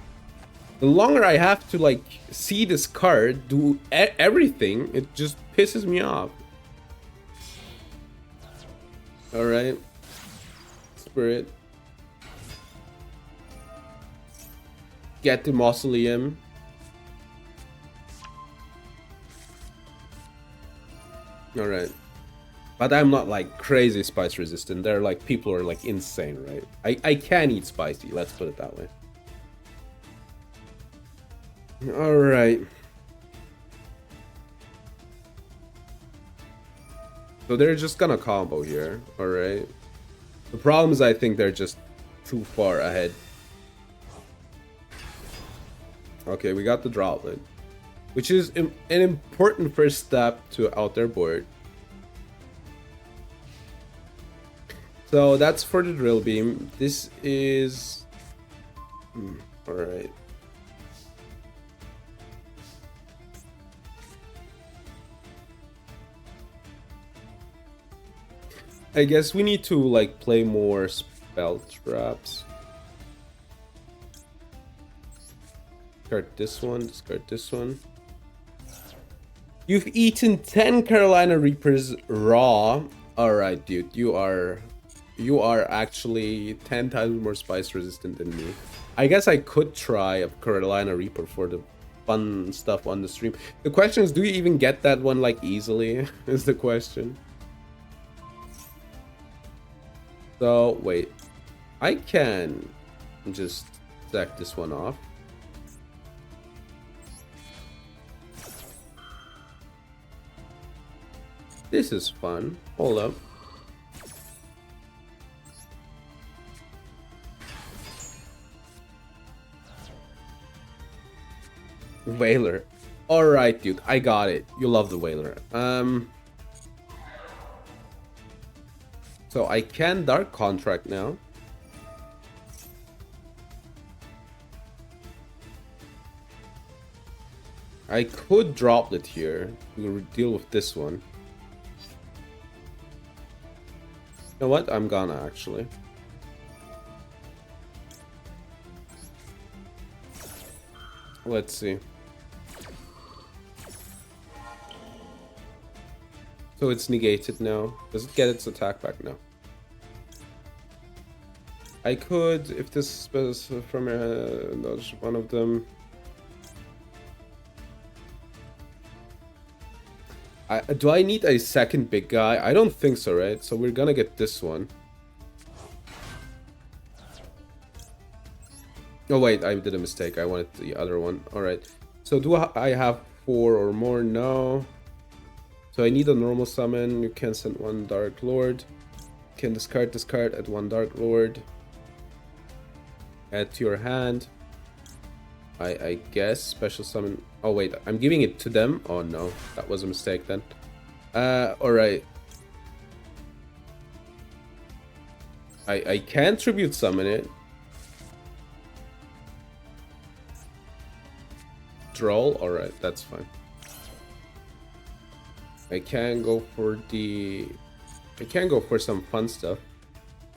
The longer I have to like see this card do everything, it just pisses me off. Alright. Spirit. Get the Mausoleum. Alright. But I'm not like crazy spice resistant. They're like, people are like insane, right? I can eat spicy, let's put it that way. Alright. So they're just gonna combo here, alright? The problem is I think they're just too far ahead. Okay, we got the Droplet, which is an important first step to out their board. So that's for the Drill Beam. This is... alright. I guess we need to like play more spell traps. Discard this one, discard this one. You've eaten 10 Carolina Reapers raw Alright, dude, you are actually 10 times more spice resistant than me. I guess I could try a Carolina Reaper for the fun stuff on the stream. The question is, do you even get that one like easily? Is the question. So wait, I can just sack this one off. This is fun. Hold up. Whaler. Alright, dude. I got it. You love the Whaler. So I can Dark Contract now. I could drop it here to deal with this one. You know what? I'm gonna actually. Let's see. So it's negated now. Does it get its attack back now? I could, if this is from one of them. Do I need a second big guy? I don't think so, right? So we're gonna get this one. Oh wait, I did a mistake. I wanted the other one. Alright. So do I have 4 or more? No. So I need a normal summon. You can send one Dark Lord. You can discard, add one Dark Lord. Add to your hand. I guess special summon. Oh wait, I'm giving it to them. Oh no, that was a mistake then. Alright. I can tribute summon it. Droll. Alright, that's fine. I can go for the. I can go for some fun stuff.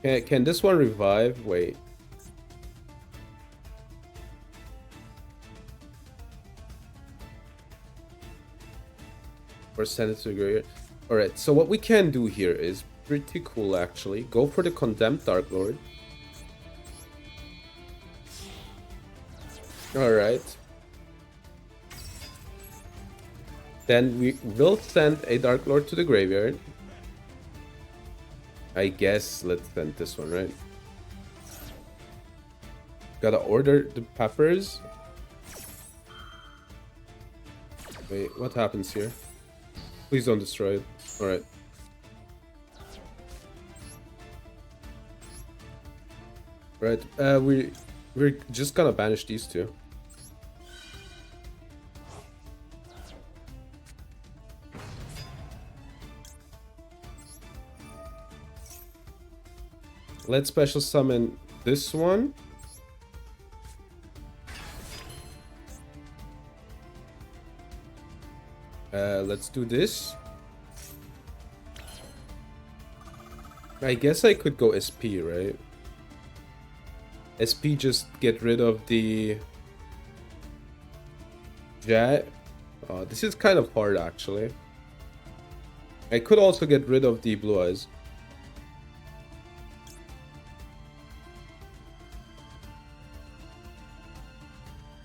Can this one revive? Wait. Or send it to the graveyard. Alright, so what we can do here is pretty cool actually. Go for the Condemned Dark Lord. Alright. Then we will send a Dark Lord to the graveyard. I guess let's send this one, right? Gotta order the peppers. Wait, what happens here? Please don't destroy it. Alright. Right, we're just gonna banish these two. Let's special summon this one. Let's do this. I guess I could go SP, right? SP just get rid of the jet. This is kind of hard actually. I could also get rid of the blue eyes.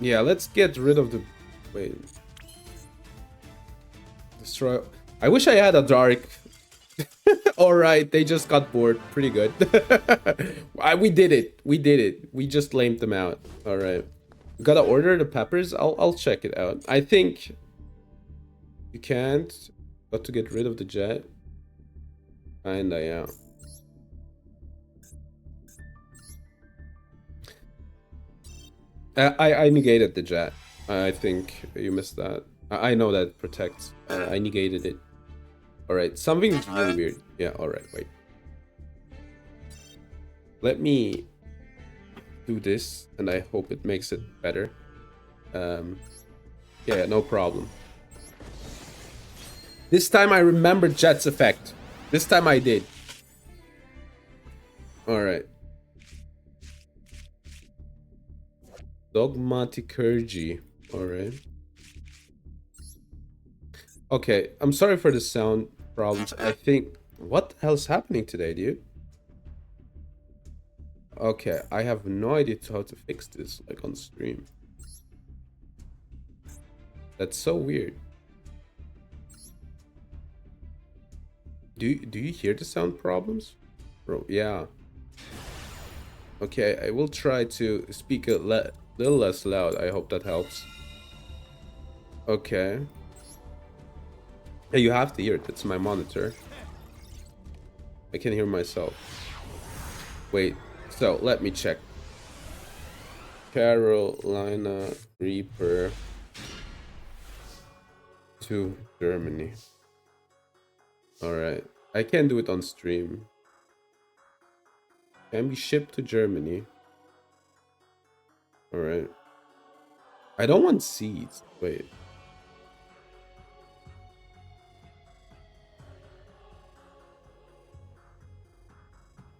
Yeah, let's get rid of the... Wait. Destroy... I wish I had a dark... Alright, they just got bored. Pretty good. We did it. We did it. We just lamed them out. Alright. Gotta order the peppers? I'll check it out. I think... You can't. Got to get rid of the jet. Kinda, yeah. I negated the jet. I think you missed that. I know that protects. I negated it. Alright, something's really weird. Yeah, alright, wait. Let me do this, and I hope it makes it better. Yeah, no problem. This time I remembered Jet's effect. This time I did. Alright. Dogmaticurgy. Alright. Okay, I'm sorry for the sound problems. I think What the hell's happening today, dude? Okay, I have no idea how to fix this, like, on stream. That's so weird. Do you hear the sound problems? Bro, yeah. Okay, I will try to speak a little less loud. I hope that helps. Okay. Yeah, you have to hear it. It's my monitor. I can hear myself. Wait, so let me check. Carolina Reaper to Germany. Alright. I can do it on stream. Can be shipped to Germany. Alright. I don't want seeds. Wait.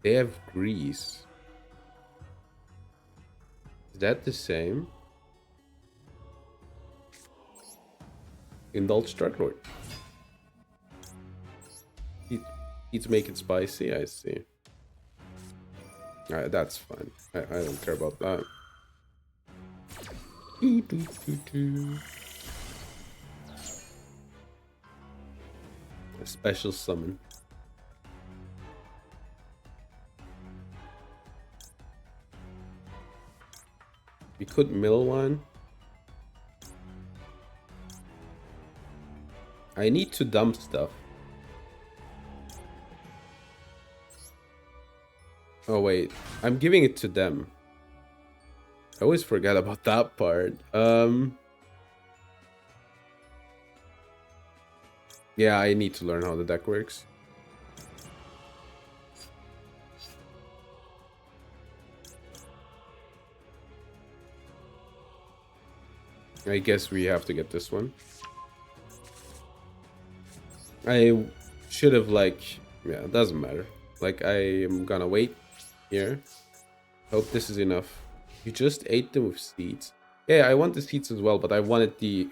They have Greece. Is that the same? Indulge drug lord. Need to make it spicy, I see. Alright, that's fine. I don't care about that. A special summon. We could mill one. I need to dump stuff. Oh wait, I'm giving it to them. I always forget about that part. Yeah, I need to learn how the deck works. I guess we have to get this one. I should have, like, yeah, it doesn't matter. Like, I am gonna wait here. Hope this is enough. You just ate them with seeds. Yeah, I want the seeds as well, but I wanted the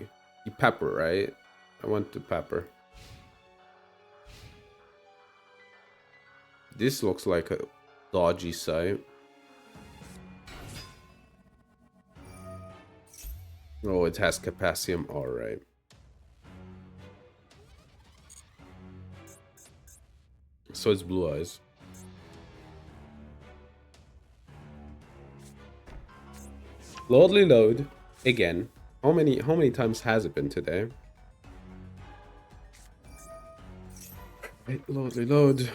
pepper, right? I want the pepper. This looks like a dodgy site. Oh, it has potassium. All right. So it's blue eyes. Loadly load again. How many times has it been today? Right, loadly load.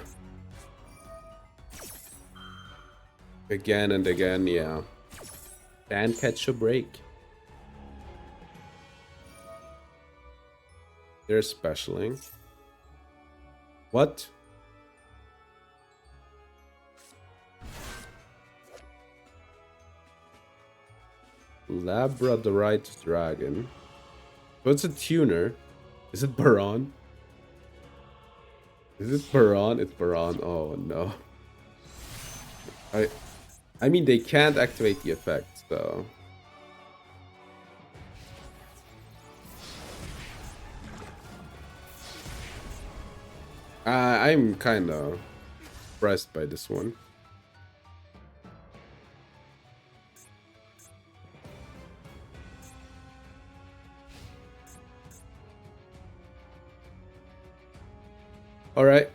Again and again, yeah. Can't catch a break. They're specialing. What? Labradorite dragon. So it's a tuner. Is it Baron? Is it Baron? It's Baron. Oh no. I mean, they can't activate the effect, so. I'm kind of impressed by this one. All right.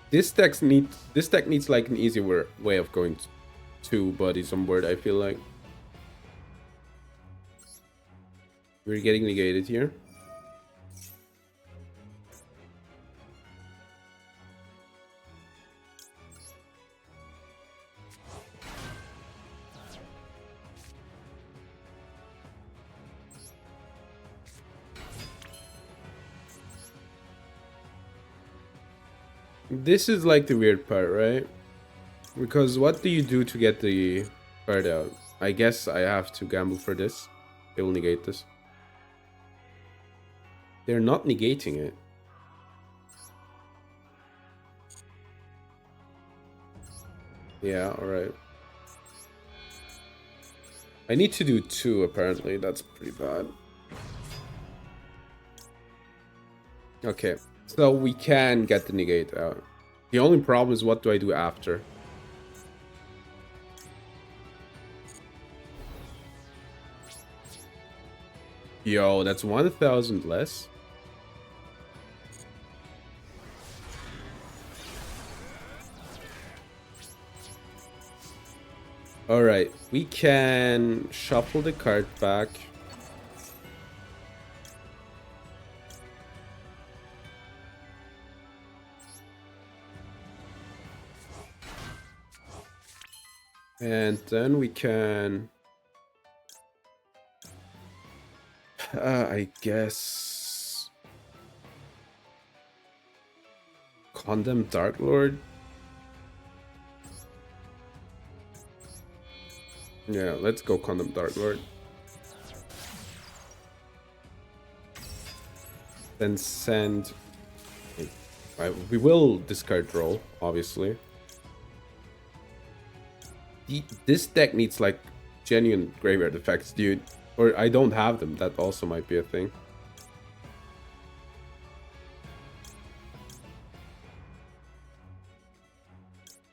This deck needs like an easier way of going two bodies on board, I feel like. We're getting negated here. This is like the weird part, right? Because what do you do to get the card out? I guess I have to gamble for this. They will negate this. They're not negating it. Yeah, alright. I need to do 2, apparently. That's pretty bad. Okay, so we can get the negate out. The only problem is, what do I do after? Yo, that's 1,000 less. Alright, we can shuffle the card back. And then we can... I guess... Condemn Dark Lord? Yeah, let's go Condemn Dark Lord. Then send... we will discard roll, obviously. This deck needs, like, genuine graveyard effects, dude. Or I don't have them. That also might be a thing.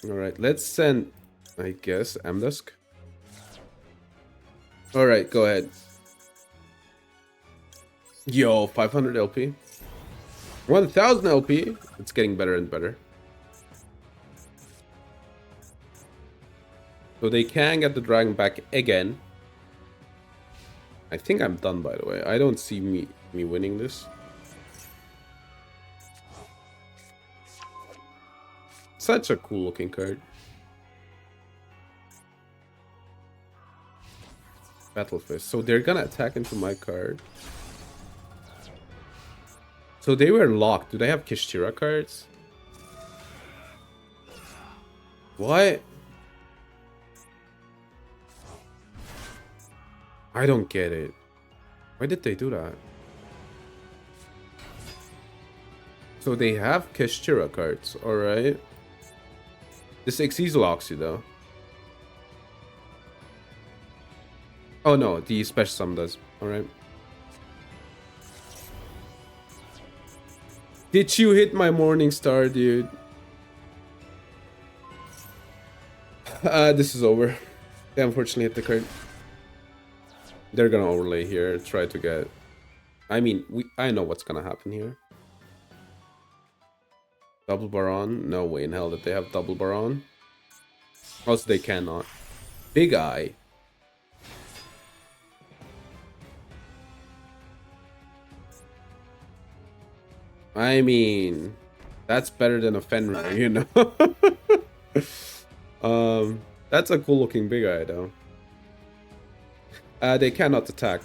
Alright, let's send, I guess, Amdusk. Alright, go ahead. Yo, 500 LP. 1,000 LP. It's getting better and better. So they can get the dragon back again. I think I'm done, by the way. I don't see me winning this. Such a cool looking card. Battle Fist. So they're gonna attack into my card. So they were locked. Do they have Kishtira cards? What? I don't get it. Why did they do that? So they have Kishtira cards, alright. This Xyz locks you though. Oh no, the special summon does. Alright. Did you hit my Morning Star, dude? This is over. They unfortunately hit the card. They're gonna overlay here, try to get... I mean, I know what's gonna happen here. Double Baron? No way in hell that they have Double Baron. Also, they cannot. Big Eye. I mean, that's better than a Fenrir, you know? That's a cool looking Big Eye, though. They cannot attack.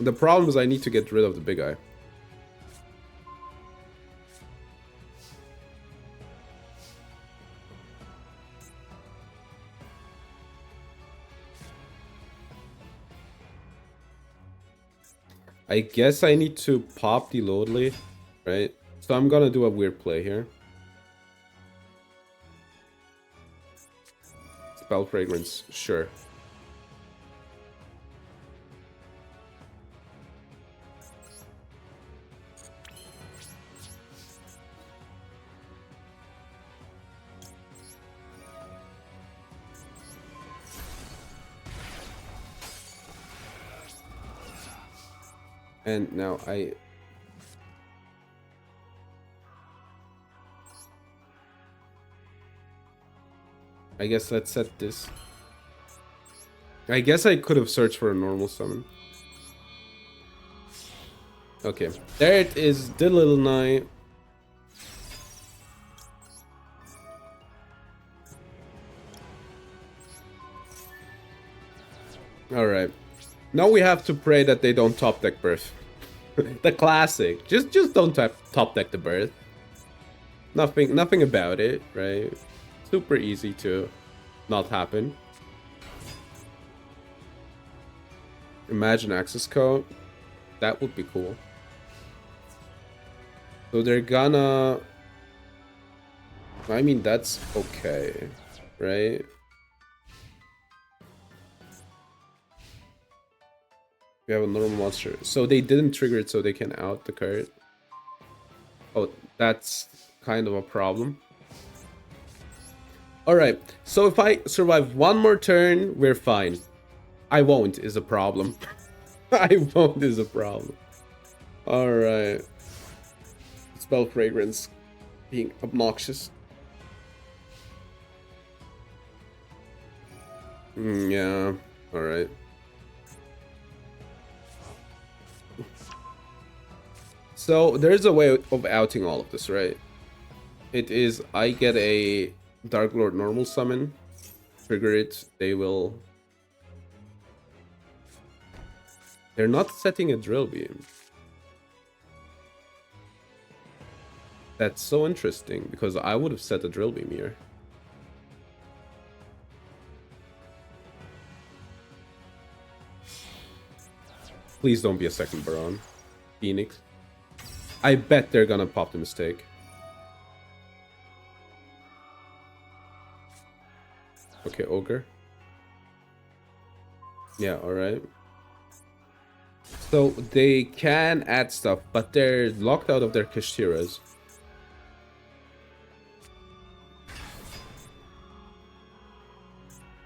The problem is I need to get rid of the Big Eye. I guess I need to pop the Lodley, right? So I'm gonna do a weird play here. Spell Fragrance, sure. And now I guess let's set this. I guess I could have searched for a normal summon. Okay, there it is, the little knight. Alright. Now we have to pray that they don't top deck Birth. The classic. Just don't top deck the Birth. Nothing about it, right? Super easy to not happen. Imagine access code. That would be cool. So they're gonna... I mean, that's okay. right? We have a normal monster. So they didn't trigger it so they can out the card. Oh, that's kind of a problem. Alright, so if I survive one more turn, we're fine. I won't is a problem. I won't is a problem. Alright. Spell fragrance being obnoxious. Yeah, alright. So there's a way of outing all of this, right? It is I get a Dark Lord normal summon, trigger it, they will... They're not setting a drill beam. That's so interesting, because I would have set a drill beam here. Please don't be a second Baron. Phoenix. I bet they're gonna pop the mistake. Okay, Ogre. Yeah, alright. So they can add stuff, but they're locked out of their Kashtiras.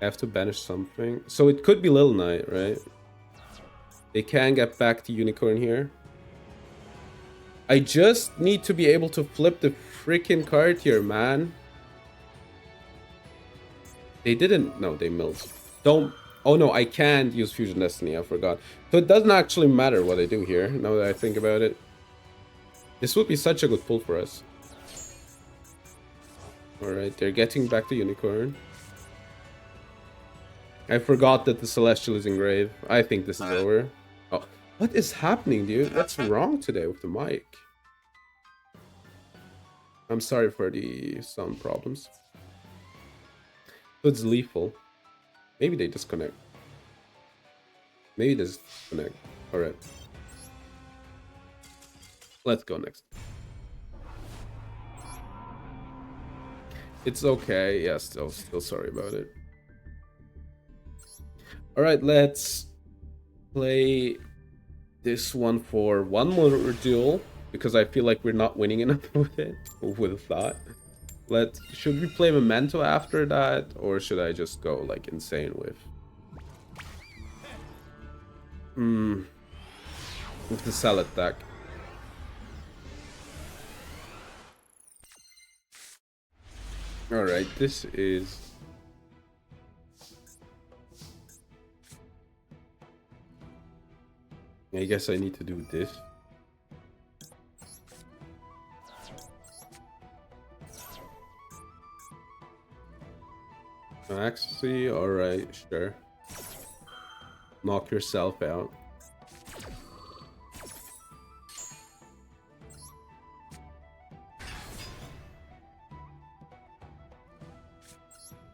I have to banish something. So it could be Little Knight, right? They can get back to Unicorn here. I just need to be able to flip the freaking card here, man. They didn't... No, they milled. Don't... Oh no, I can't use Fusion Destiny, I forgot. So it doesn't actually matter what I do here, now that I think about it. This would be such a good pull for us. Alright, they're getting back to Unicorn. I forgot that the Celestial is engraved. I think this is over. Oh, what is happening, dude? What's wrong today with the mic? I'm sorry for the sound problems. So it's lethal. Maybe they disconnect. Maybe they disconnect. Alright. Let's go next. It's okay. Yeah, still sorry about it. Alright, let's play this one for one more duel, because I feel like we're not winning enough with it. Who would have thought? Should we play Memento after that, or should I just go like insane with the salad deck? Alright, this is... I guess I need to do this. Actually, alright, sure. Knock yourself out.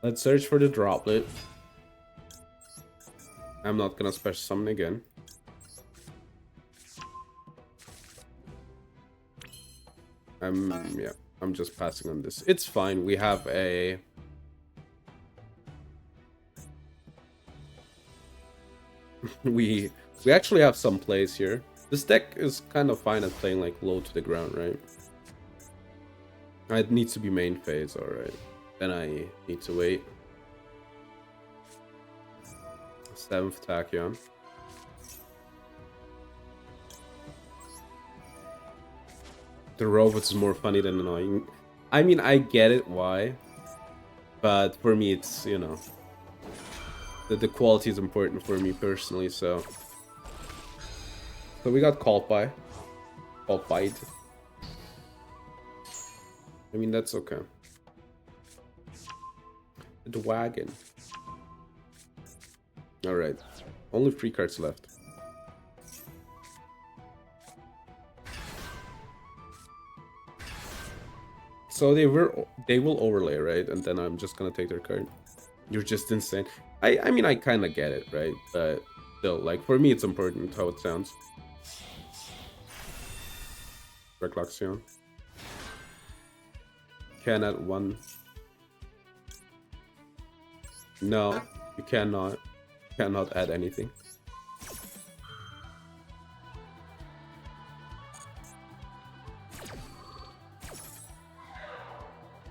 Let's search for the droplet. I'm not gonna special summon again. Yeah, I'm just passing on this. It's fine. We have a... we actually have some plays here. This deck is kind of fine at playing like low to the ground, right? It needs to be main phase, alright. Then I need to wait. 7th Tachyon. The robots is more funny than annoying. I mean, I get it why, but for me it's, you know, the quality is important for me personally, so we got called by. I mean, that's okay. The wagon. Alright. Only 3 cards left. So they will overlay, right? And then I'm just gonna take their card. You're just insane. I mean, I kind of get it, right? But still, like, for me, it's important how it sounds. Reclaxion. Can at 1. No, you cannot. Cannot add anything.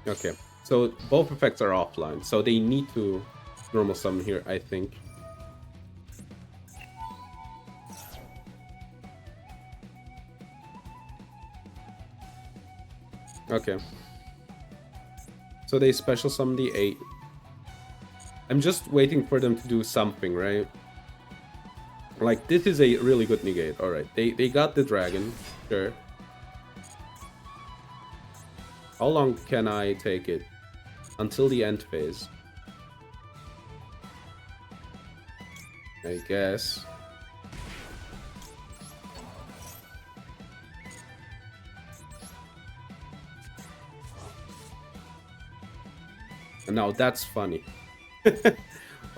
Okay, so both effects are offline, so they need to normal summon here, I think. Okay. So they special summon the 8. I'm just waiting for them to do something, right? Like, this is a really good negate. Alright, they got the dragon. Sure. How long can I take it? Until the end phase. I guess. Now that's funny.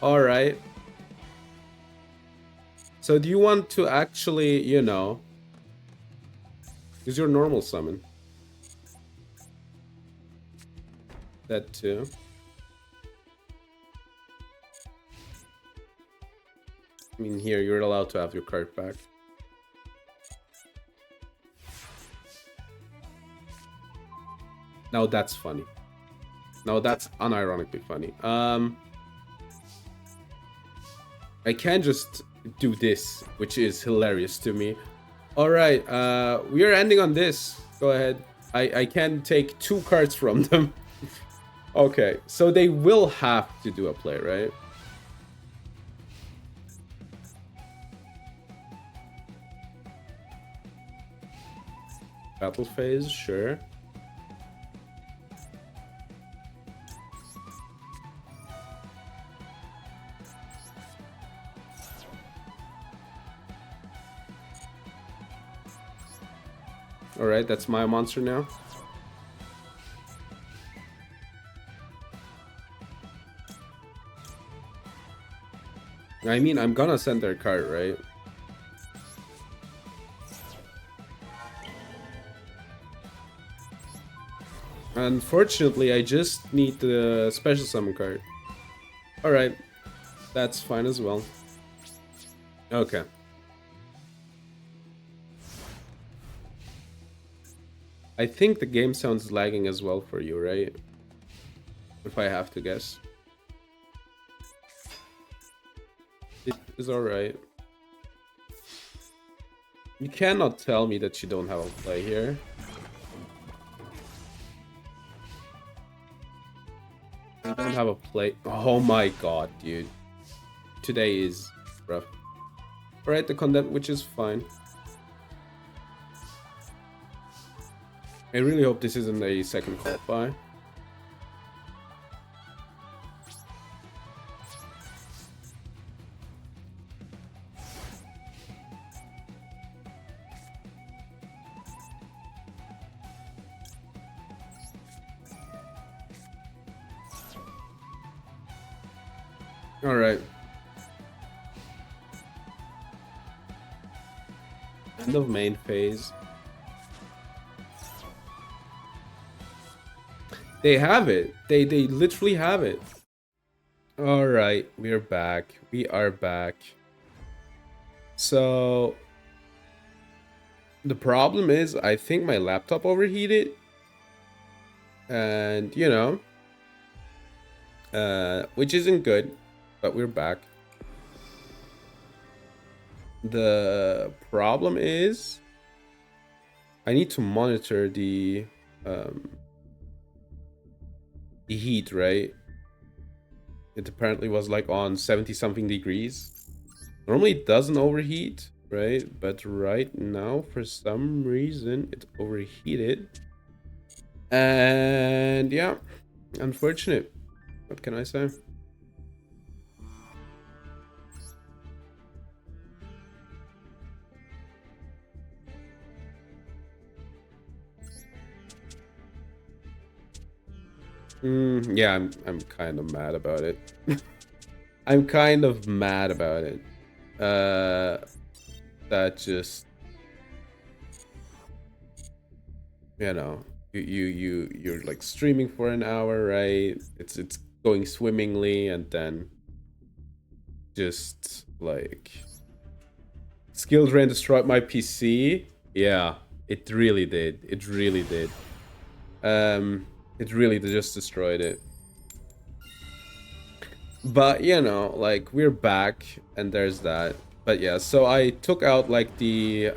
Alright. So do you want to actually, you know, use your normal summon? That too. I mean, here, you're allowed to have your card back. Now that's funny. Now that's unironically funny. I can just do this, which is hilarious to me. Alright, we are ending on this. Go ahead. I can take 2 cards from them. Okay, so they will have to do a play, right? Battle phase, sure. Alright, that's my monster now. I mean, I'm gonna send their card, right? Unfortunately, I just need the special summon card. Alright, that's fine as well. Okay. I think the game sounds lagging as well for you, right? If I have to guess. It is alright. You cannot tell me that you don't have a play here. I don't have a play. Oh my god, dude. Today is rough. Alright, the condemn, which is fine. I really hope this isn't a second call by. Alright. End of main phase. They have it. They literally have it. Alright, we're back. We are back. So the problem is I think my laptop overheated. And you know, which isn't good, but we're back. The problem is I need to monitor the heat, right? It apparently was like on 70 something degrees. Normally it doesn't overheat, right? But right now for some reason it overheated. And yeah, unfortunate. What can I say? Yeah, I'm kind of mad about it. I'm kind of mad about it. That just, you know, you're like streaming for an hour, right? It's going swimmingly, and then just like skill drain destroyed my PC. Yeah, it really did. It really did. It really just destroyed it. But you know, like we're back, and there's that. But yeah, so I took out like the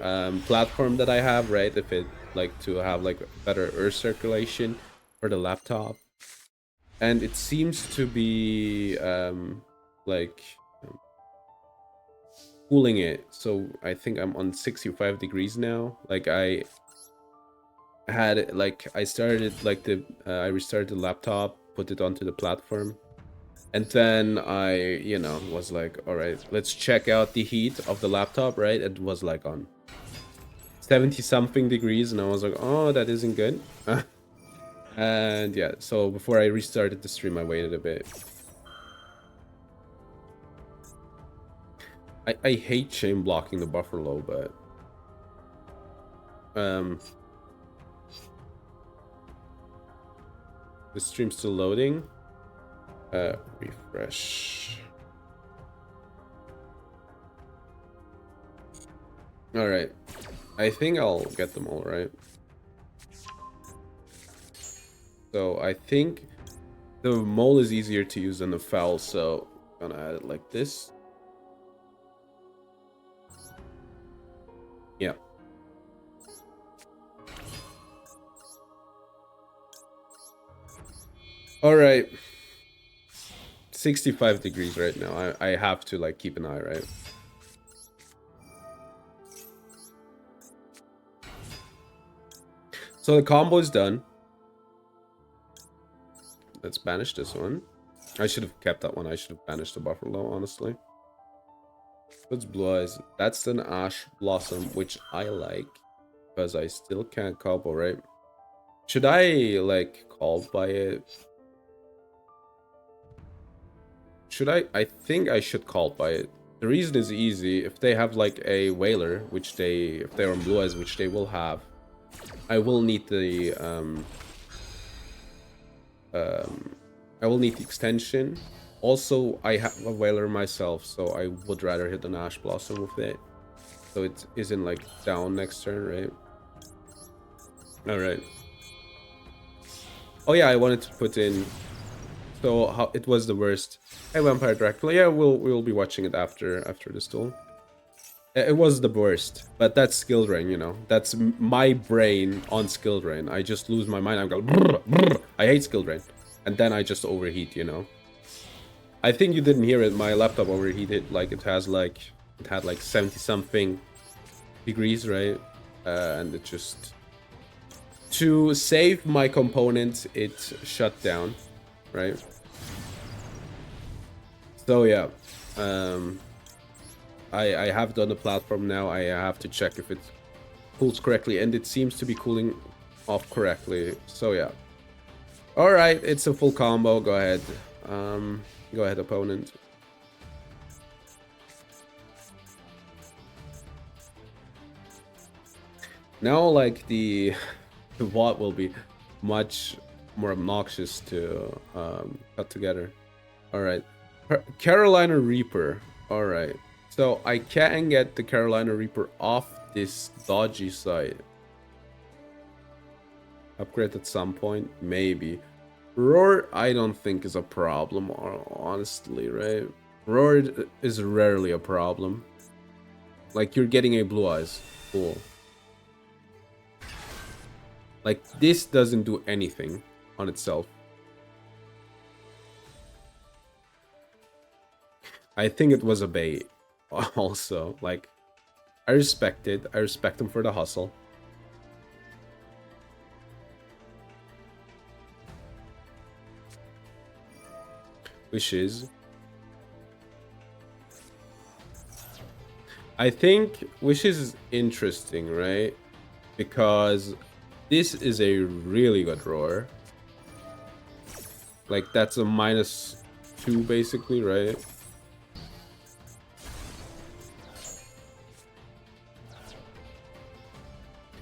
platform that I have, right? If it like to have like better air circulation for the laptop, and it seems to be like cooling it. So I think I'm on 65 degrees now. Like I had like I started like the I restarted the laptop, put it onto the platform. And then I, you know, was like, all right, let's check out the heat of the laptop, right? It was like on 70 something degrees, and I was like, oh, that isn't good. And yeah, so before I restarted the stream, I waited a bit. I hate chain blocking the buffer low, but the stream's still loading. Refresh. All right, I think I'll get them all right. So I think the mole is easier to use than the foul, so I'm gonna add it like this. Yeah. All right. 65 degrees right now. I have to like keep an eye, right? So the combo is done. Let's banish this one. I should have kept that one. I should have banished the buffalo, honestly. That's blue eyes. That's an ash blossom, which I like because I still can't combo, right? Should I like call by it? Should I think I should call by it. The reason is easy. If they have like a whaler, which if they're on blue eyes, which they will have, I will need the I will need the extension. Also, I have a whaler myself, so I would rather hit an ash blossom with it. So it isn't like down next turn, right? All right. Oh yeah, I wanted to put in. So how it was the worst. Hey, Vampire Dracula. Yeah, we'll be watching it after this duel. It was the worst, but that's skill drain, you know. That's my brain on skill drain. I just lose my mind. I'm going, brr, brr. I hate skill drain, and then I just overheat, you know. I think you didn't hear it. My laptop overheated. Like it had like 70 something degrees, right? And it just to save my component, it shut down, right? So yeah, I have done the platform now. I have to check if it cools correctly, and it seems to be cooling off correctly. So yeah. All right, it's a full combo. Go ahead. Go ahead, opponent. Now, like the bot will be much more obnoxious to cut together. All right, Carolina Reaper. All right, so I can get the Carolina Reaper off this dodgy side. Upgrade at some point, maybe. Roar, I don't think is a problem, honestly, right? Roar is rarely a problem. Like, you're getting a blue eyes. Cool. Like, this doesn't do anything on itself. I think it was a bait. Also, like, I respect it. I respect him for the hustle. Wishes. I think Wishes is interesting, right? Because this is a really good roar. Like, that's a -2, basically, right?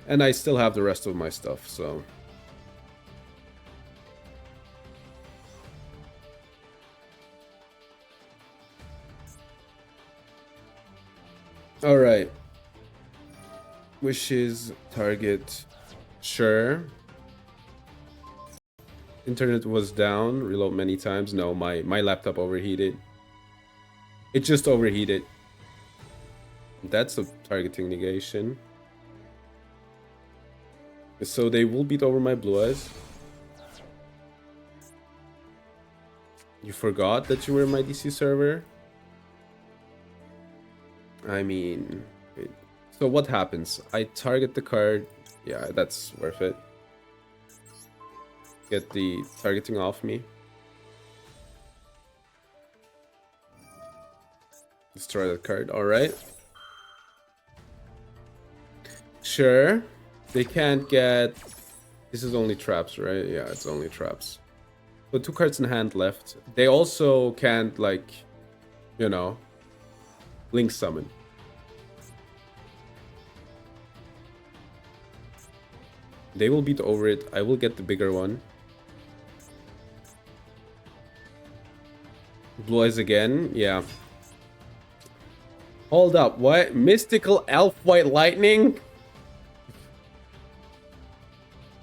And I still have the rest of my stuff, so... Alright. Wishes, target. Sure. Internet was down. Reload many times. No, my laptop overheated. It just overheated. That's a targeting negation. So they will beat over my blue eyes. You forgot that you were in my DC server? I mean... So what happens? I target the card. Yeah, that's worth it. Get the targeting off me. Destroy that card. Alright. Sure. They can't get... This is only traps, right? Yeah, it's only traps. So 2 cards in hand left. They also can't, like, you know, Link Summon. They will beat over it. I will get the bigger one. Blue eyes again. Yeah. Hold up. What? Mystical Elf White Lightning?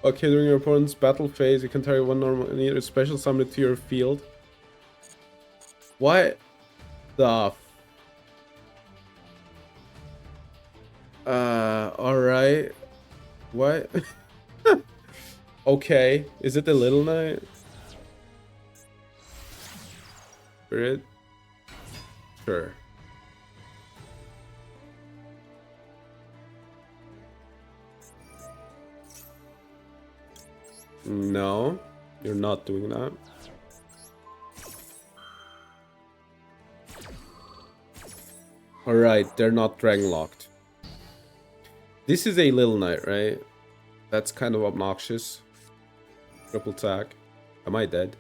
Okay, during your opponent's battle phase, you can target one normal and either special summon it to your field. What the alright. What? Okay. Is it the Little Knight? Spirit? Sure. No, you're not doing that. Alright, they're not dragon locked. This is a Little Knight, right? That's kind of obnoxious. Triple attack. Am I dead?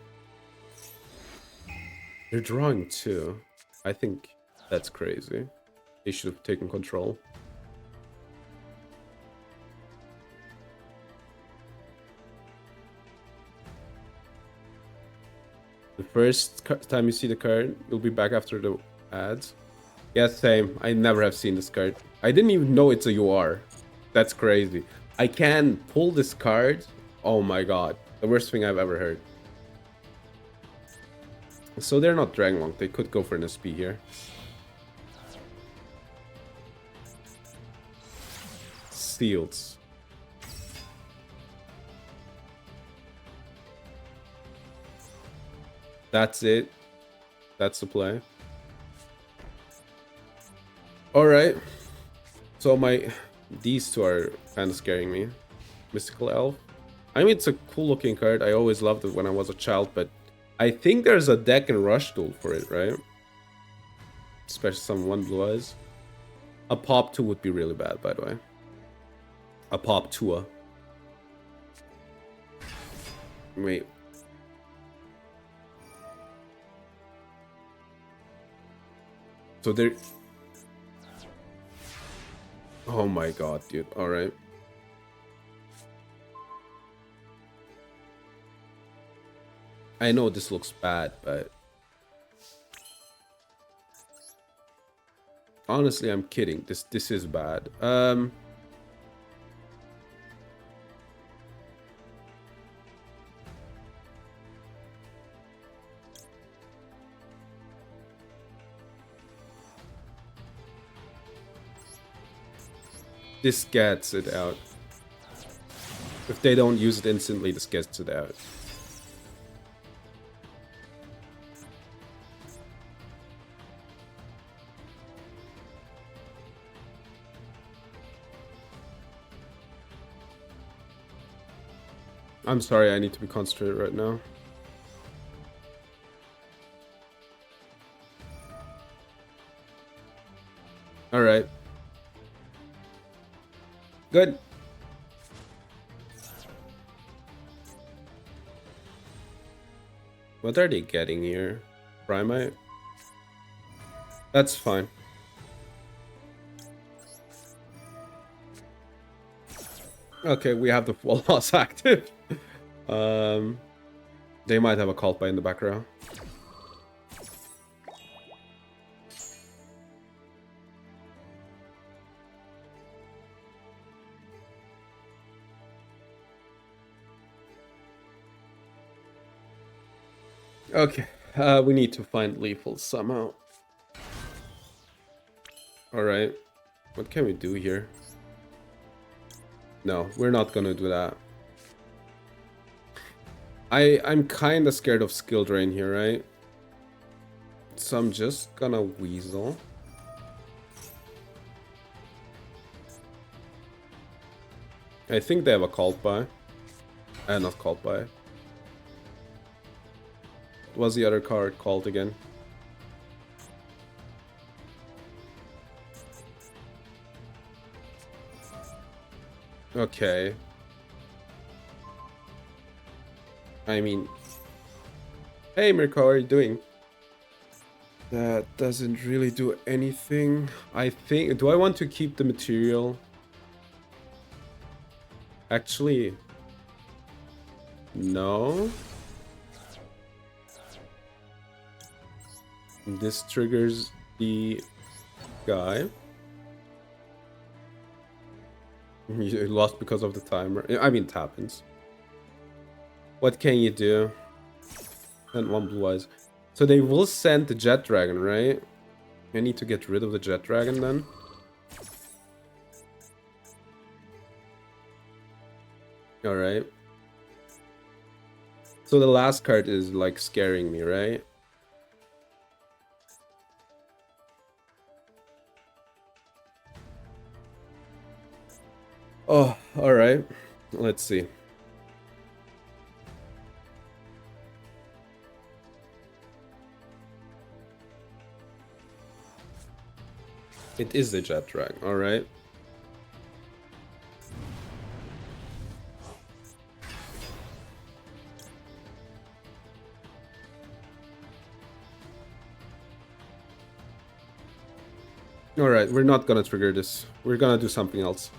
They're drawing 2. I think that's crazy. They should have taken control. The first time you see the card, you'll be back after the ads. Yeah, same. I never have seen this card. I didn't even know it's a UR. That's crazy. I can pull this card. Oh my god. The worst thing I've ever heard. So they're not Dragonlong. They could go for an SP here. Seals. That's it. That's the play. Alright. So these 2 are kind of scaring me. Mystical Elf. I mean, it's a cool looking card. I always loved it when I was a child, but I think there's a deck in Rush Duel for it, right? Especially some 1 blue eyes. A pop 2 would be really bad, by the way. A pop 2. Wait. So they're... Oh my god, dude. Alright. I know this looks bad, but... Honestly, I'm kidding. This is bad. This gets it out. If they don't use it instantly, this gets it out. I'm sorry, I need to be concentrated right now. Alright. Good. What are they getting here? Primite? That's fine. Okay, we have the full loss active. They might have a cult by in the back row. Okay, we need to find lethal somehow. Alright, what can we do here? No, we're not gonna do that. I'm kinda scared of skill drain here, right? So I'm just gonna weasel. I think they have a cult buy. Not cult buy. What was the other card called again? Okay. I mean... Hey Mirko, how are you doing? That doesn't really do anything. I think... Do I want to keep the material? Actually... No. This triggers the guy. You lost because of the timer. I mean, it happens. What can you do? And one blue eyes. So they will send the jet dragon, right? I need to get rid of the jet dragon then. Alright. So the last card is like scaring me, right? Oh, alright. Let's see. It is the jet dragon, alright. Alright, we're not gonna trigger this. We're gonna do something else.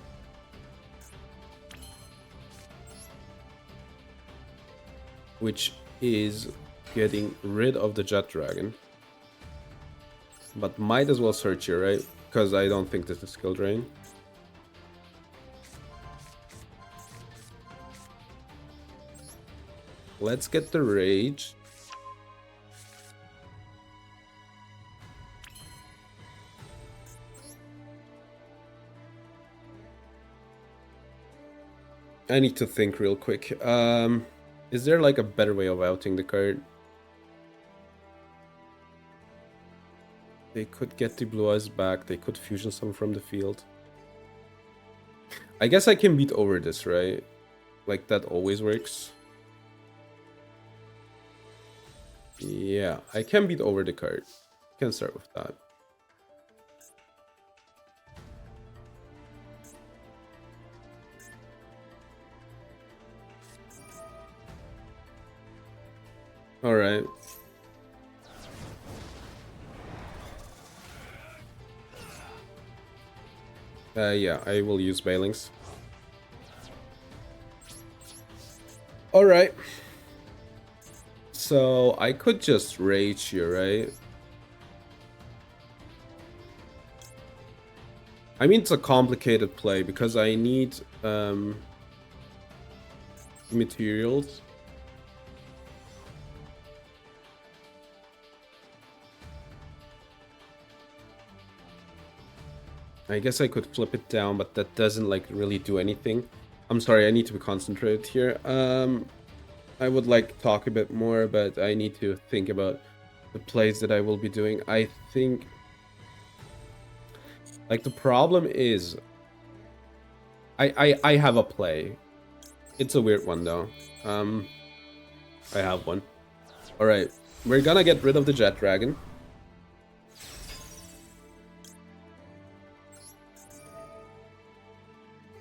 Which is getting rid of the jet dragon. But might as well search here, right? Because I don't think this is skill drain. Let's get the rage. I need to think real quick. Is there like a better way of outing the card? They could get the blue eyes back. They could fusion some from the field. I guess I can beat over this, right? Like that always works. Yeah, I can beat over the card. Can start with that. All right. Yeah, I will use Bailings. All right. So I could just rage here, right? I mean, it's a complicated play because I need materials. I guess I could flip it down, but that doesn't like really do anything. I'm sorry, I need to be concentrated here. I would like talk a bit more, but I need to think about the plays that I will be doing. I think like the problem is I have a play. It's a weird one though. I have one. All right, we're gonna get rid of the jet dragon.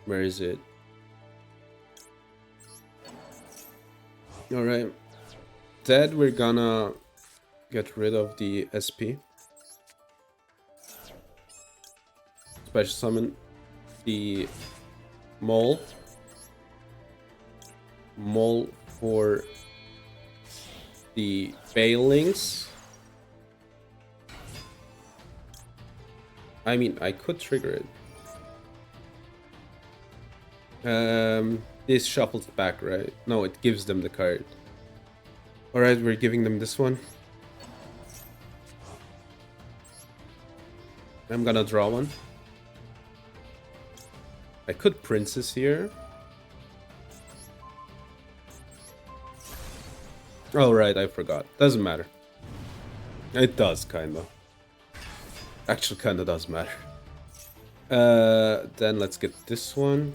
Where is it? Alright. Dead, we're gonna get rid of the SP. Special summon the mole. Mole for the Bailings. I mean, I could trigger it. This shuffles back, right? No, it gives them the card. Alright, we're giving them this one. I'm gonna draw one. I could Princess here. Oh, right, I forgot. Doesn't matter. It does, kinda. Actually, kinda does matter. Then let's get this one.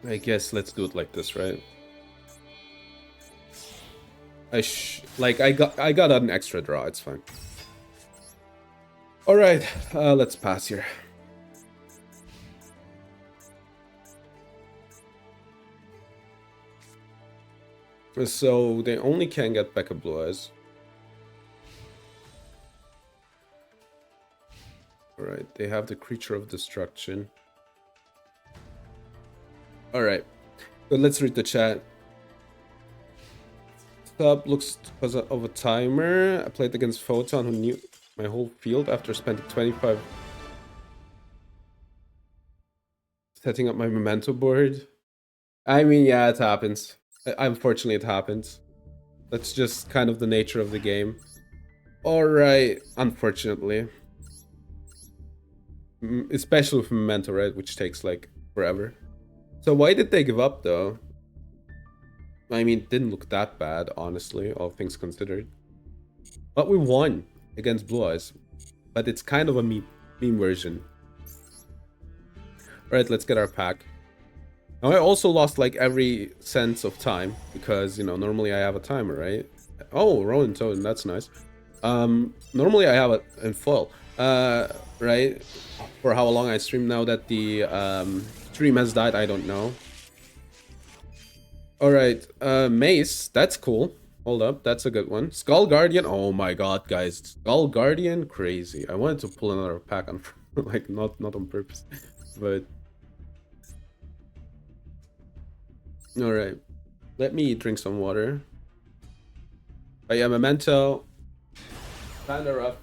I guess let's do it like this, right? I got an extra draw. It's fine. All right, let's pass here. So they only can get back a Blue Eyes. All right, they have the Creature of Destruction. All right, but let's read the chat. Sub looks because of a timer. I played against Photon, who knew my whole field after spending 25 setting up my memento board. I mean, yeah, it happens. Unfortunately, it happens. That's just kind of the nature of the game. Alright, unfortunately. Especially with memento, right? Which takes, like, forever. So why did they give up, though? I mean, it didn't look that bad, honestly, all things considered. But we won against Blue Eyes. But it's kind of a meme version. Alright, let's get our pack. Now, I also lost, like, every sense of time. Because, you know, normally I have a timer, right? Oh, Ronin Totem, that's nice. Normally I have it in foil. Right? For how long I stream now that the stream has died, I don't know. Alright, Mace, that's cool. Hold up, that's a good one. Skull Guardian, oh my god, guys. Skull Guardian, crazy. I wanted to pull another pack on, like, not on purpose, but... Alright, let me drink some water. But yeah, Memento. Kinda rough.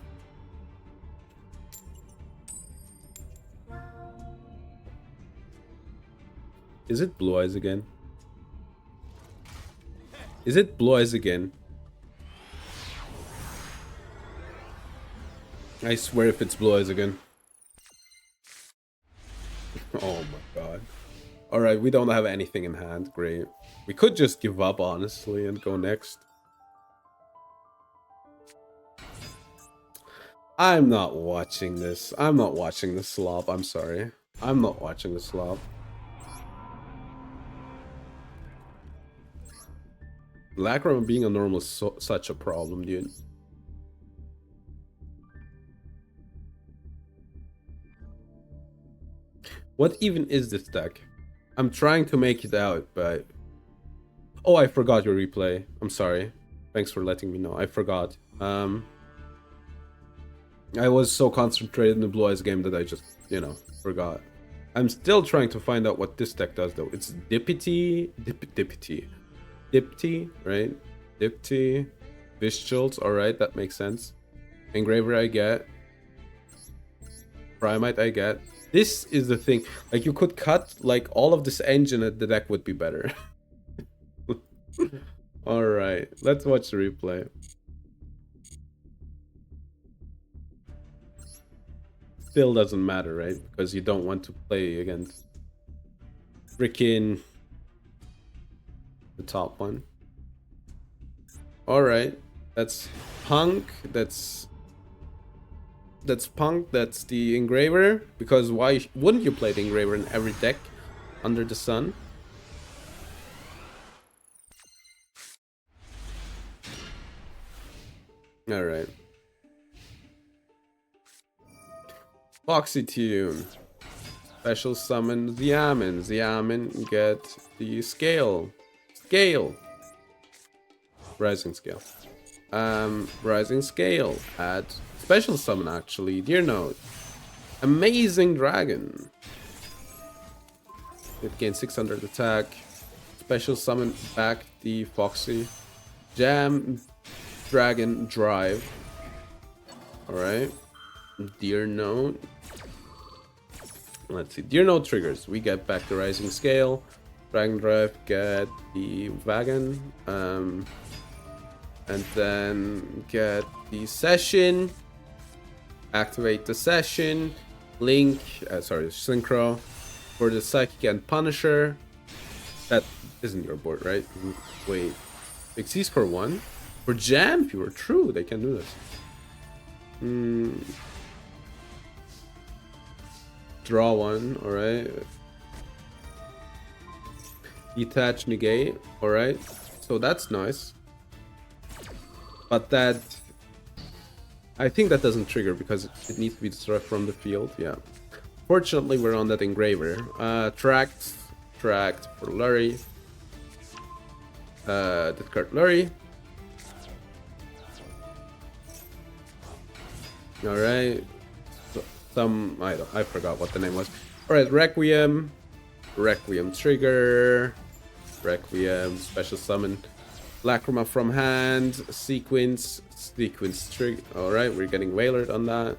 Is it Blue Eyes again? Is it Blue Eyes again? I swear if it's Blue Eyes again. Oh my god. Alright, we don't have anything in hand. Great. We could just give up, honestly, and go next. I'm not watching this. I'm not watching the slop. I'm sorry. I'm not watching the slop. Lacrum being a normal is such a problem, dude. What even is this deck? I'm trying to make it out, but... Oh, I forgot your replay. I'm sorry. Thanks for letting me know. I forgot. I was so concentrated in the Blue Eyes game that I just, you know, forgot. I'm still trying to find out what this deck does, though. It's Dipty, right? Dipty, Visuals, alright, that makes sense. Engraver I get. Primite I get. This is the thing. Like, you could cut, like, all of this engine and the deck would be better. Alright, let's watch the replay. Still doesn't matter, right? Because you don't want to play against freaking the top one. Alright, that's Punk, that's Punk, that's the Engraver. Because why wouldn't you play the Engraver in every deck under the sun? Alright. Foxy Tune. Special summon Xiamen. Xiamen get the scale. Rising scale. Rising scale. Add special summon actually. Dear Note. Amazing Dragon. It gains 600 attack. Special summon back the Foxy. Jam Dragon Drive. Alright. Deer Note. Let's see. Deer Note triggers. We get back the Rising Scale. Dragon Drive, get the Wagon. And then get the Session. Activate the Session. Link. Synchro. For the Psychic and Punisher. That isn't your board, right? Wait. Xyz score 1? For Jam, if you were true, they can do this. Draw 1, alright. Detach, negate, alright. So that's nice. But that... I think that doesn't trigger because it needs to be destroyed from the field, yeah. Fortunately, we're on that Engraver. Tracked for Lurie. Discard Lurie. Alright. I forgot what the name was. Alright, Requiem. Requiem trigger. Requiem special summon. Lacrima from hand. Sequence trigger. Alright, we're getting Wailered on that.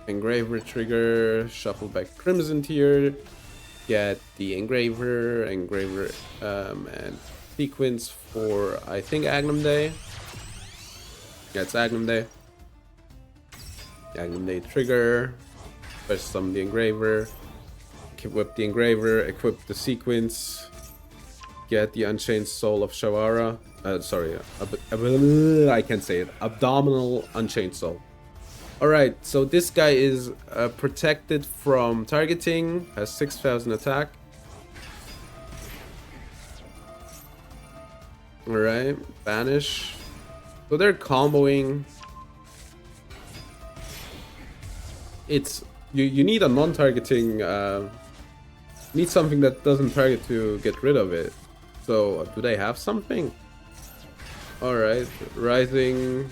Engraver trigger. Shuffle back Crimson Tier. Get the Engraver, and Sequence for, I think, Agnum Day. Yeah, it's Agnum Day. Agnum Day trigger. Special summon the Engraver. Equip the Engraver, equip the Sequence. Get the Unchained Soul of Shawara. I can't say it. Abdominal Unchained Soul. Alright, so this guy is protected from targeting, has 6,000 attack. Alright, banish. So they're comboing. It's you need a non-targeting need something that doesn't target to get rid of it. So do they have something? Alright, Rising.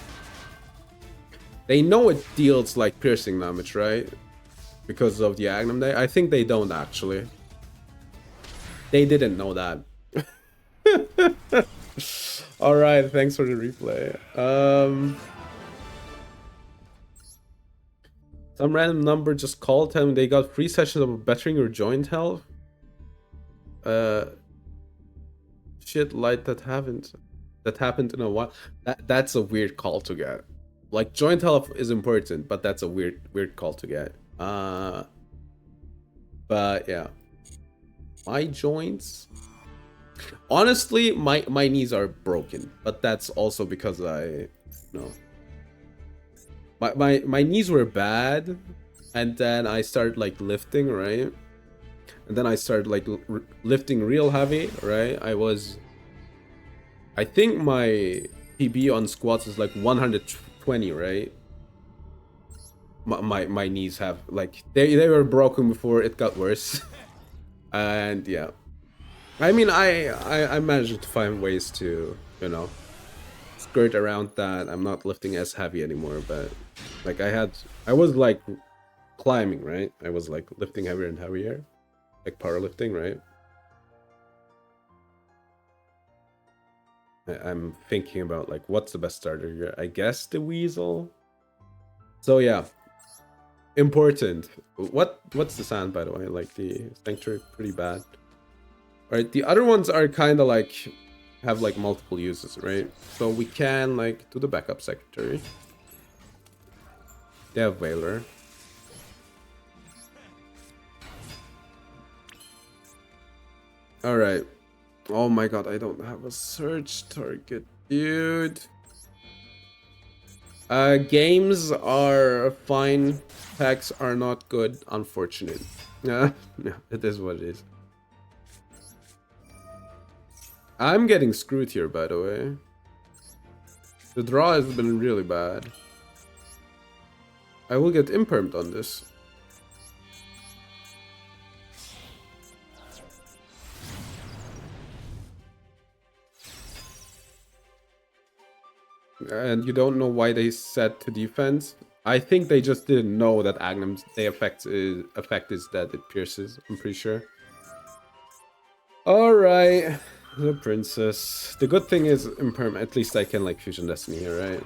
They know it deals like piercing damage, right? Because of the Agnum Day. I think they don't actually. They didn't know that. Alright, thanks for the replay. Some random number just called them. They got 3 sessions of bettering your joint health. Shit like that happened in a while. That's a weird call to get. Like, joint health is important, but that's a weird call to get. But yeah. My joints... Honestly, my knees are broken, but that's also because my knees were bad, and then I started like lifting, right? And then I started like lifting real heavy, right? I think my PB on squats is like 120, right? My knees have like they were broken before it got worse. And yeah, I mean I managed to find ways to, you know, skirt around that. I'm not lifting as heavy anymore, but like I was like climbing, right? I was like lifting heavier and heavier, like powerlifting, right? I'm thinking about like what's the best starter here. I guess the Weasel. So yeah, important. What's the sound, by the way? Like the Sanctuary, pretty bad. All right, the other ones are kind of like have like multiple uses, right? So we can like do the backup Secretary. They have Wailer. All right. Oh my god, I don't have a search target, dude. Games are fine. Packs are not good, unfortunate. Yeah, it is what it is. I'm getting screwed here, by the way. The draw has been really bad. I will get impermed on this. And you don't know why they set to defense. I think they just didn't know that Agnum's effect is that it pierces. I'm pretty sure. All right, the princess. The good thing is imperm. At least I can like fusion destiny here, right?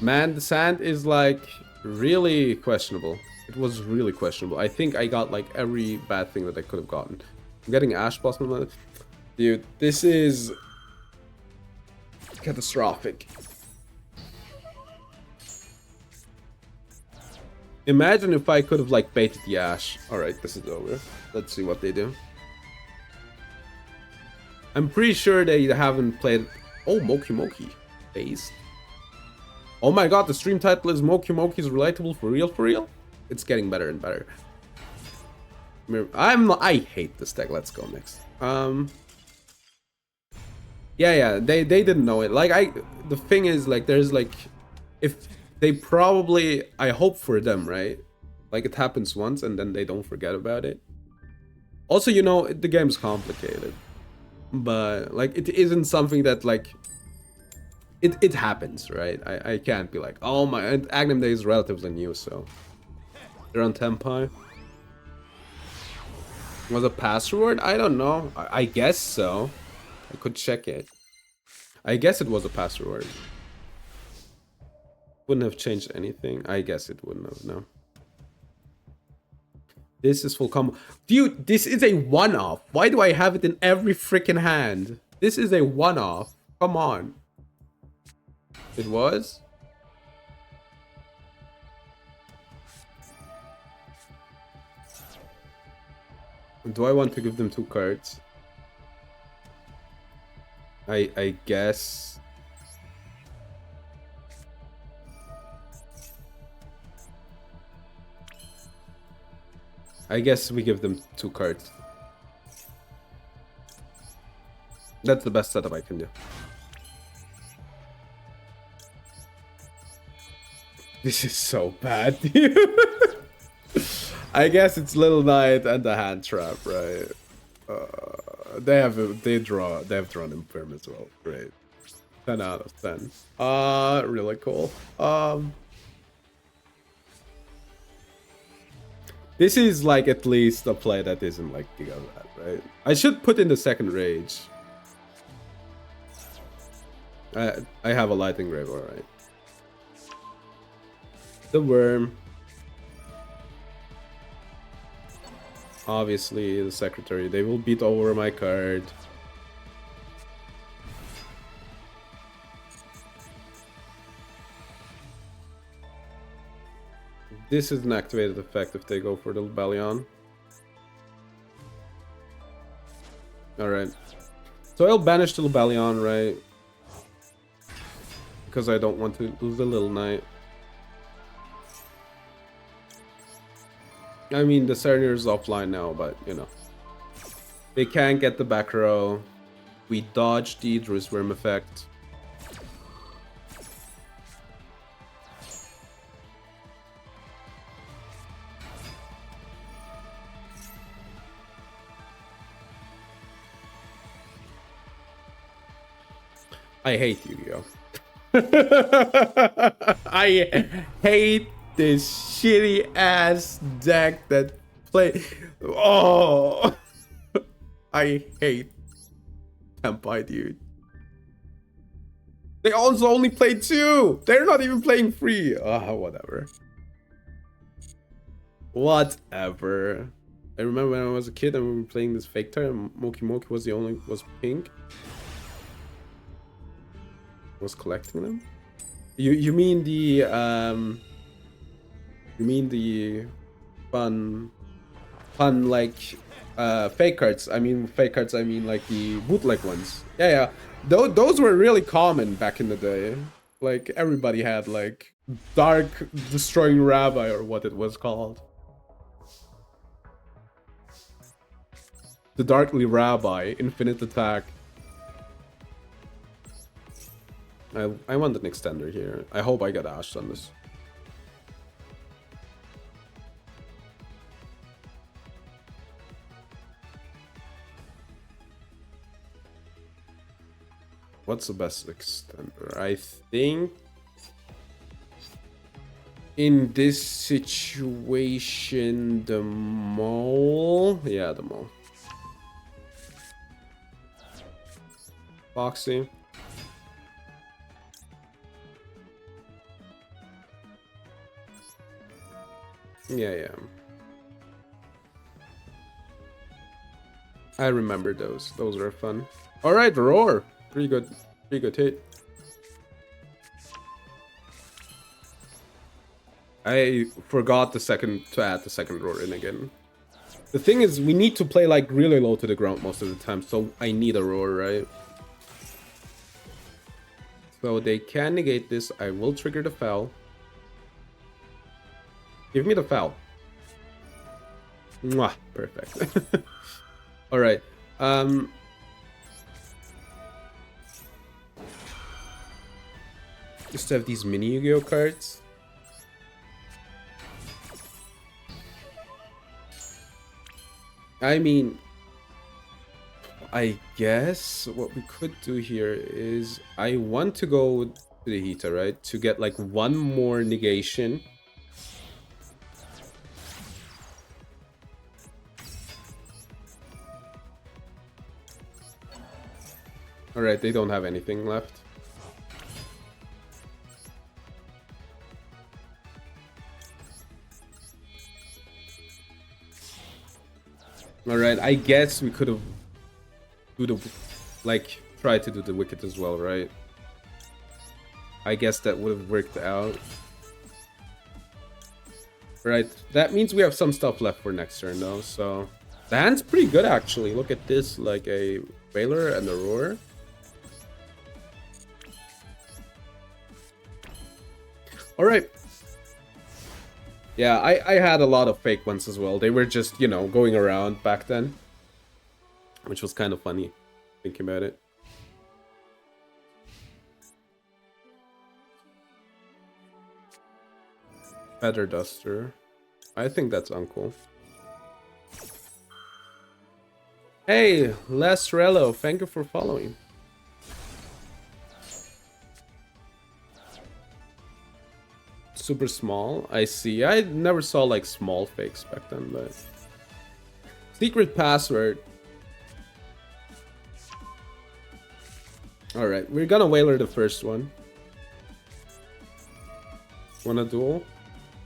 Man, the sand is like really questionable. It was really questionable. I think I got like every bad thing that I could have gotten. I'm getting Ash Blossom. Dude, this is catastrophic. Imagine if I could have like baited the Ash. Alright, this is over. Let's see what they do. I'm pretty sure they haven't played... Oh, Moki Moki. Based. Oh my god, the stream title is Moki Moki is relatable for real, for real? It's getting better and better. I hate this deck. Let's go next. Yeah, they didn't know it. Like, the thing is, like, there's, like... If they probably... I hope for them, right? Like, it happens once and then they don't forget about it. Also, you know, the game's complicated. But, like, it isn't something that, like... It happens, right? I can't be like, oh my... And Agnum Day is relatively new, so... They're on Tempai. Was a password? I don't know. I guess so. I could check it. I guess it was a password. Wouldn't have changed anything. I guess it wouldn't have, no. This is full combo. Dude, this is a one-off. Why do I have it in every freaking hand? This is a one-off. Come on. It was? Do I want to give them 2 cards? I guess... I guess we give them 2 cards. That's the best setup I can do. This is so bad, dude. I guess it's Little Knight and the hand trap, right? They have drawn Infirm as well. Great. 10 out of 10. Really cool. This is like at least a play that isn't like Giga Rat, right? I should put in the second rage. I have a Lightning Grave, alright. The Worm. Obviously, the Secretary. They will beat over my card. This is an activated effect if they go for the Lebellion. Alright. So I'll banish the Lebellion, right? Because I don't want to lose the Little Knight. I mean, the Serenator is offline now, but, you know. They can't get the back row. We dodge the Druisworm effect. I hate Yu-Gi-Oh! I hate this shitty ass deck that play. Oh, I hate Tempai, dude. They also only play 2. They're not even playing 3. Whatever. Whatever. I remember when I was a kid and we were playing this fake toy and Moki Moki was pink. Was collecting them. You mean the fun like fake cards. I mean fake cards, I mean like the bootleg ones. Yeah. Those were really common back in the day. Like everybody had like Dark Destroying Rabbi or what it was called. The Darkly Rabbi, Infinite Attack. I want an extender here. I hope I get Ashed on this. What's the best extender? I think in this situation, the mole. Yeah, the mole. Foxy. Yeah. I remember those. Those were fun. All right, roar. Pretty good hit. I forgot to add the second roar in again. The thing is, we need to play like really low to the ground most of the time, so I need a roar, right? So they can negate this. I will trigger the foul. Give me the foul. Mwah, perfect. All right. Just have these mini Yu-Gi-Oh cards. I mean, I guess what we could do here is I want to go to the Hita, right? To get like one more negation. Alright, they don't have anything left. Alright, I guess we could have tried to do the Wicked as well, right? I guess that would have worked out. Right, that means we have some stuff left for next turn though, so... The hand's pretty good actually, look at this, like a Wailer and a Roar. Alright. Yeah, I had a lot of fake ones as well. They were just, you know, going around back then. Which was kind of funny, thinking about it. Feather Duster. I think that's uncool. Hey, Lesrello, thank you for following. Super small, I see. I never saw like small fakes back then, but... Secret password. Alright, we're gonna Wailer the first one. Wanna duel?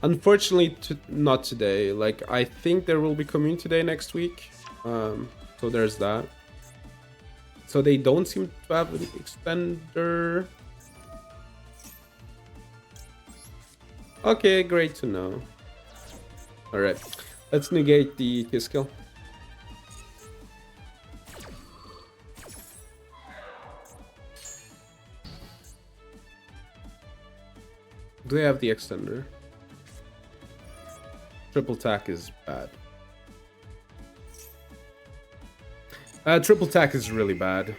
Unfortunately, not today. Like, I think there will be Community Day next week. So there's that. So they don't seem to have an extender. Okay, great to know. Alright, let's negate the kiss kill. Do they have the extender? Triple tack is bad. Triple tack is really bad.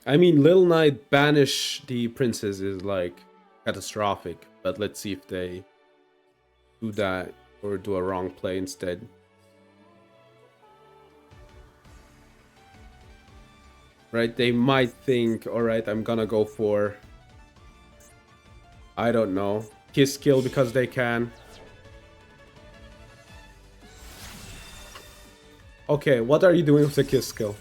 I mean, Little Knight banish the princess is like catastrophic, but let's see if they do that or do a wrong play instead. Right, they might think, alright, I'm gonna go for, I don't know, kiss kill because they can. Okay, what are you doing with the kiss kill?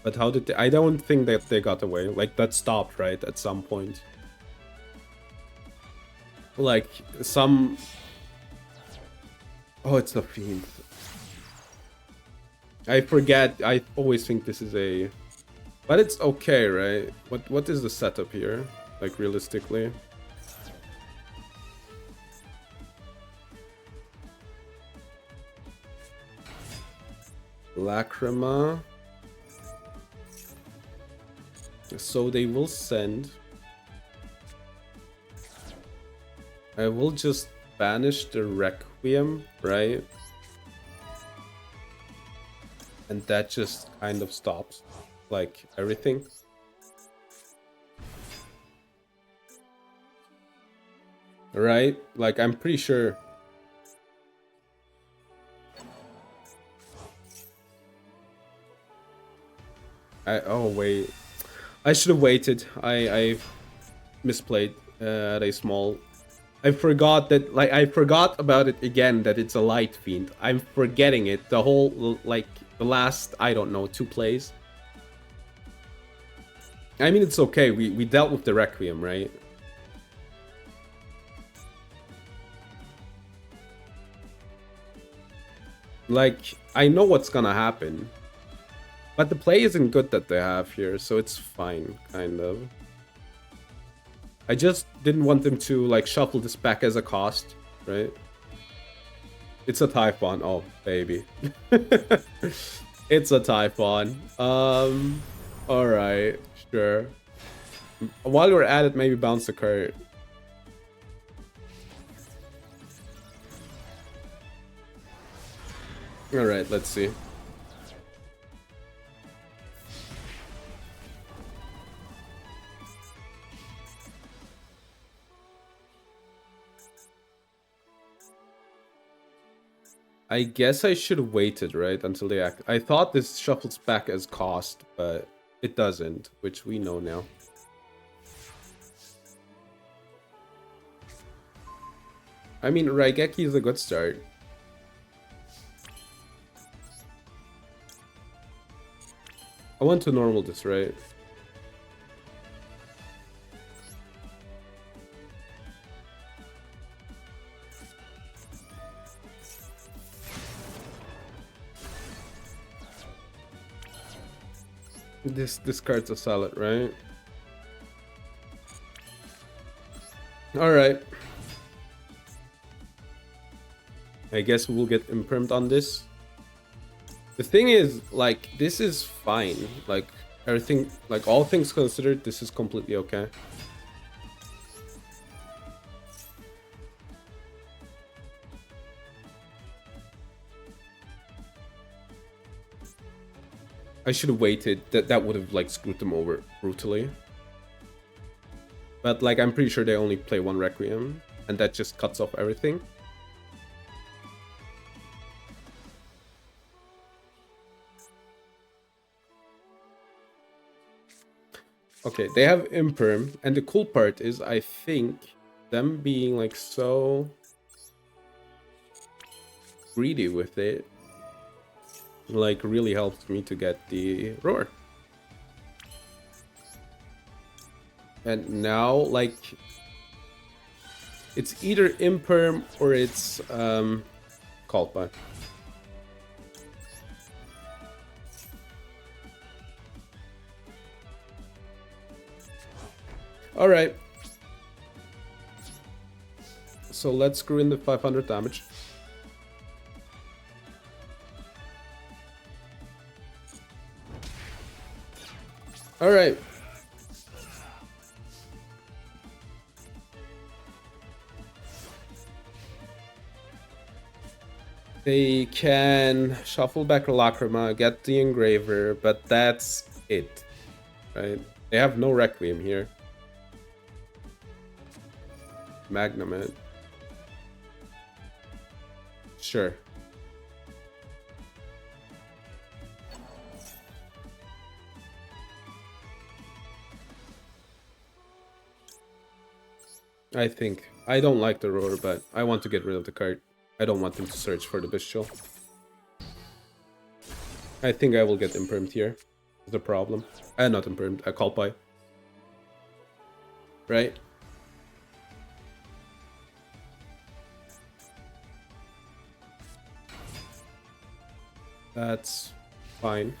But how did they... I don't think that they got away. Like, that stopped, right? At some point. Like, some... Oh, it's the Fiend. I forget. I always think this is a... But it's okay, right? What is the setup here? Like, realistically? Lacrima. So they will send. I will just banish the Requiem, right? And that just kind of stops, like, everything. Right? Like, I'm pretty sure. Oh, wait. I should have waited. I misplayed at I forgot that, like, I forgot about it again, that it's a light fiend. I'm forgetting it the whole, like, the last, I don't know, 2 plays. I mean, it's okay. We dealt with the Requiem, right? Like, I know what's gonna happen. But the play isn't good that they have here, so it's fine, kind of. I just didn't want them to, like, shuffle this back as a cost, right? It's a Typhon. Oh, baby. It's a Typhon. Alright, sure. While we're at it, maybe bounce the card. Alright, let's see. I guess I should have waited, right, until they act. I thought this shuffles back as cost, but it doesn't, which we know now. I mean, Raigeki is a good start. I want to normal this, right? This card's a solid, right? Alright. I guess we'll get impermed on this. The thing is, like, this is fine. Like, everything, like, all things considered, this is completely okay. I should have waited. That would have, like, screwed them over brutally. But, like, I'm pretty sure they only play 1 Requiem, and that just cuts off everything. Okay, they have Imperm, and the cool part is, I think, them being, like, so greedy with it, like, really helped me to get the Roar. And now, like, it's either Imperm or it's called by. Alright. So let's screw in the 500 damage. Alright. They can shuffle back Lacrima, get the Engraver, but that's it. Right? They have no Requiem here. Magnum. Sure. I think. I don't like the Roar, but I want to get rid of the card. I don't want them to search for the Bestial. I think I will get Impermed here. The problem. Not Impermed, I call by. Right? That's fine.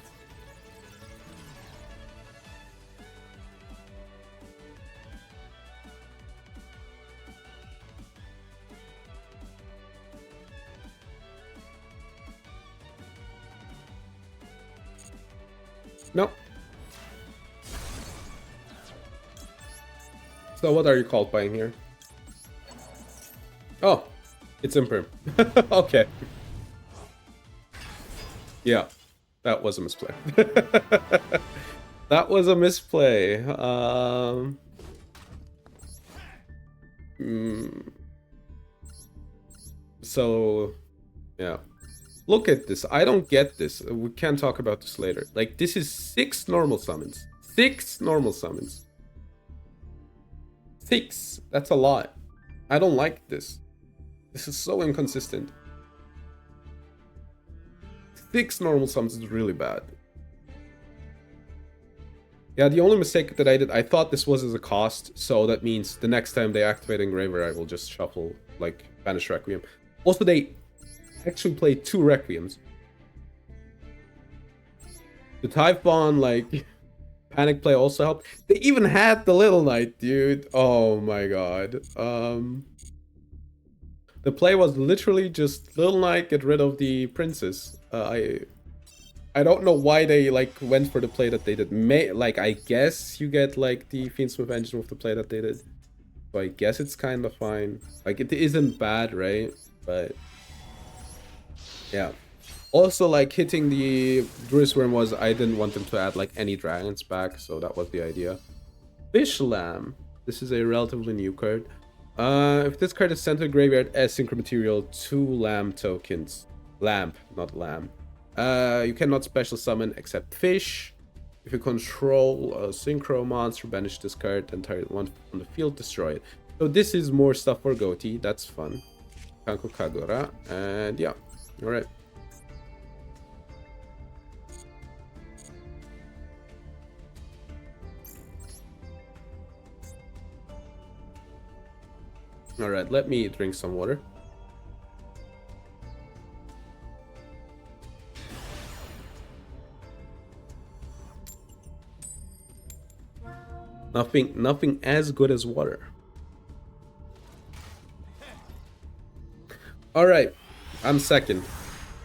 No. So what are you called by in here? Oh, it's Imperm. Okay. Yeah, that was a misplay. That was a misplay. So, yeah. Look at this. I don't get this. We can talk about this later. Like, this is 6 normal summons. 6 normal summons. 6. That's a lot. I don't like this. This is so inconsistent. 6 normal summons is really bad. Yeah, the only mistake that I did, I thought this was as a cost, so that means the next time they activate Engraver, I will just shuffle, like, Banish Requiem. Also, they actually play 2 Requiems. The Typhon, like, Panic Play also helped. They even had the Little Knight, dude. Oh my god. The play was literally just Little Knight, get rid of the Princess. I don't know why they like went for the play that they did. Like I guess you get like the Fiendsmith engine with the play that they did. So I guess it's kind of fine. Like it isn't bad, right? But yeah. Also like hitting the Druid's Worm was I didn't want them to add like any dragons back, so that was the idea. Fish Lamb. This is a relatively new card. If this card is sent to the graveyard as synchro material, 2 lamb tokens. Lamp, not lamb. You cannot special summon except fish. If you control a synchro monster, banish this card and target one on the field, destroy it. So this is more stuff for Goatee. That's fun. Kanko Kagura. And yeah. Alright. Alright, let me drink some water. Nothing as good as water. Alright, I'm second.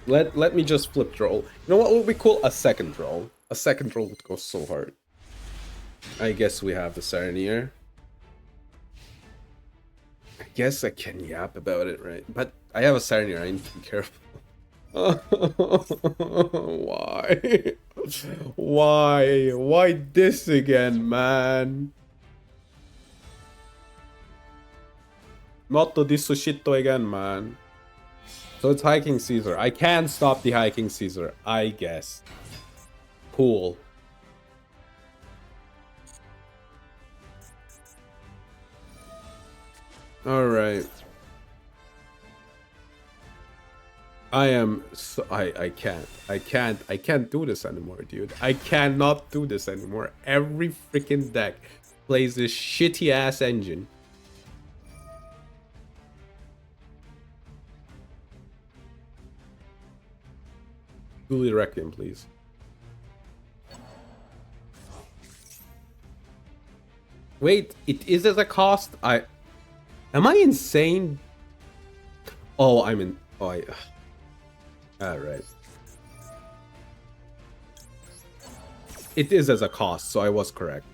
Let me just flip roll. You know what would be cool? A second roll. A second roll would go so hard. I guess we have the Serenir. I guess I can yap about it, right? But I have a Serenir, I need to be careful. Why? Why? Why this again, man? Not to this shito again, man. So it's Hiking Caesar. I can't stop the Hiking Caesar, I guess. Cool. Alright. I can't do this anymore, dude. I cannot do this anymore. Every freaking deck plays this shitty ass engine. Duly Requiem, please. Wait, it is as a cost? Am I insane? Oh, I'm in. Oh, alright. It is as a cost, so I was correct.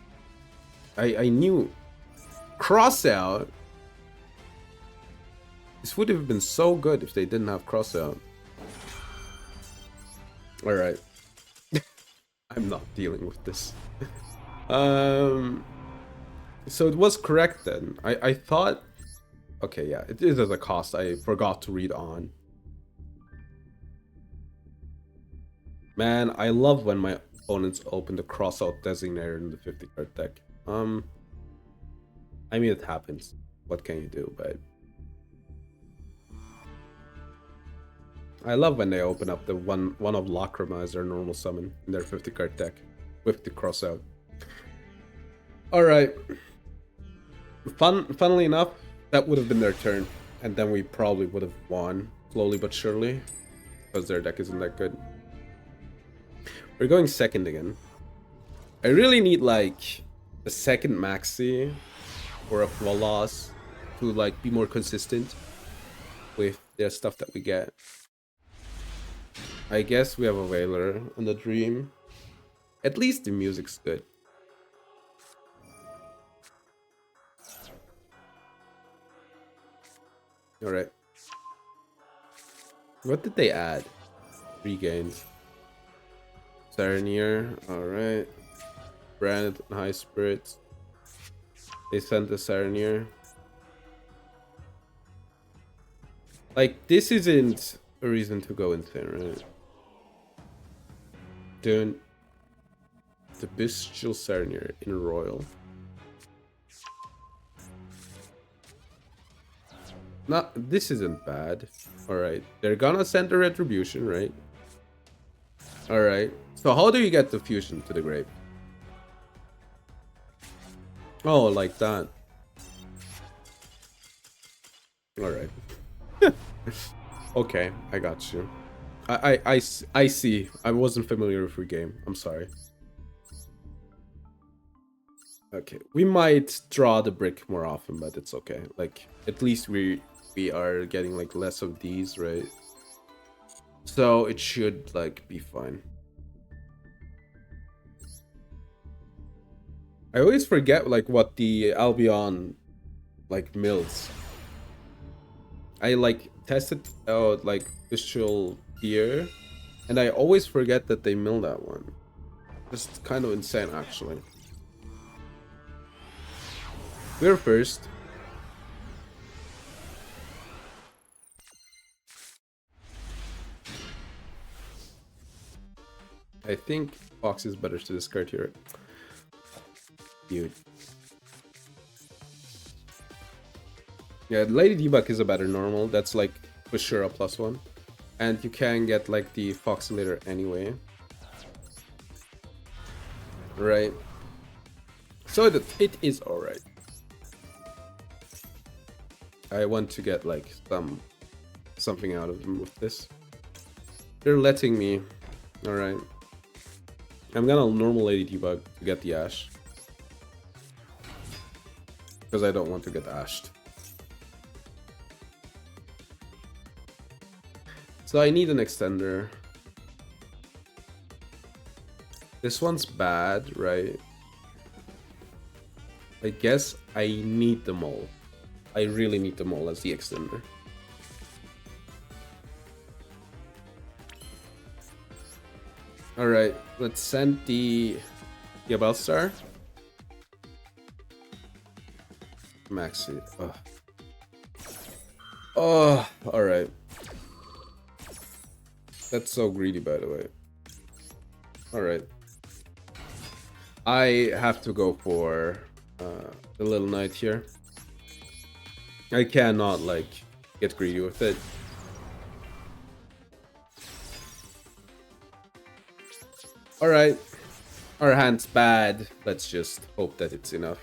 I knew. Crossout? This would have been so good if they didn't have Crossout. Alright. I'm not dealing with this. So it was correct then. I thought... Okay, yeah, it is as a cost. I forgot to read on. Man, I love when my opponents open the Crossout Designator in the 50 card deck. I mean, it happens. What can you do, but... I love when they open up the one of Lacrima as their normal summon in their 50 card deck with the Crossout. Alright. Funnily enough, that would have been their turn. And then we probably would have won, slowly but surely. Because their deck isn't that good. We're going second again. I really need, like, a second Maxi or a Flawless to, like, be more consistent with the stuff that we get. I guess we have a Veiler on the Dream. At least the music's good. Alright. What did they add? 3 gains. Serenir, alright. Branded High Spirits. They sent the Serenir. Like, this isn't a reason to go insane, right? Doing the Bestial Serenir in Royal. Not, this isn't bad. Alright, they're gonna send the retribution, right? Alright, so how do you get the fusion to the grave? Oh, like that. Alright. Okay, I got you. I see. I wasn't familiar with your game. I'm sorry. Okay, we might draw the brick more often, but it's okay. Like, at least we are getting like less of these, right? So it should like be fine. I always forget like what the Albion like mills. I like tested out like visual here, and I always forget that they mill that one. Just kind of insane, actually. We're first. I think Fox is better to discard here. Dude. Yeah, Lady Debug is a better normal. That's like for sure a +1. And you can get like the Fox later anyway. Right. So it is alright. I want to get like something out of them with this. They're letting me. Alright. I'm gonna normal Lady Debug to get the Ash. Because I don't want to get ashed. So I need an extender. This one's bad, right? I guess I need the mole. I really need the mole as the extender. Alright, let's send the Bellstar. Maxi. Oh, alright. That's so greedy, by the way. Alright. I have to go for the little knight here. I cannot, like, get greedy with it. Alright. Our hand's bad. Let's just hope that it's enough.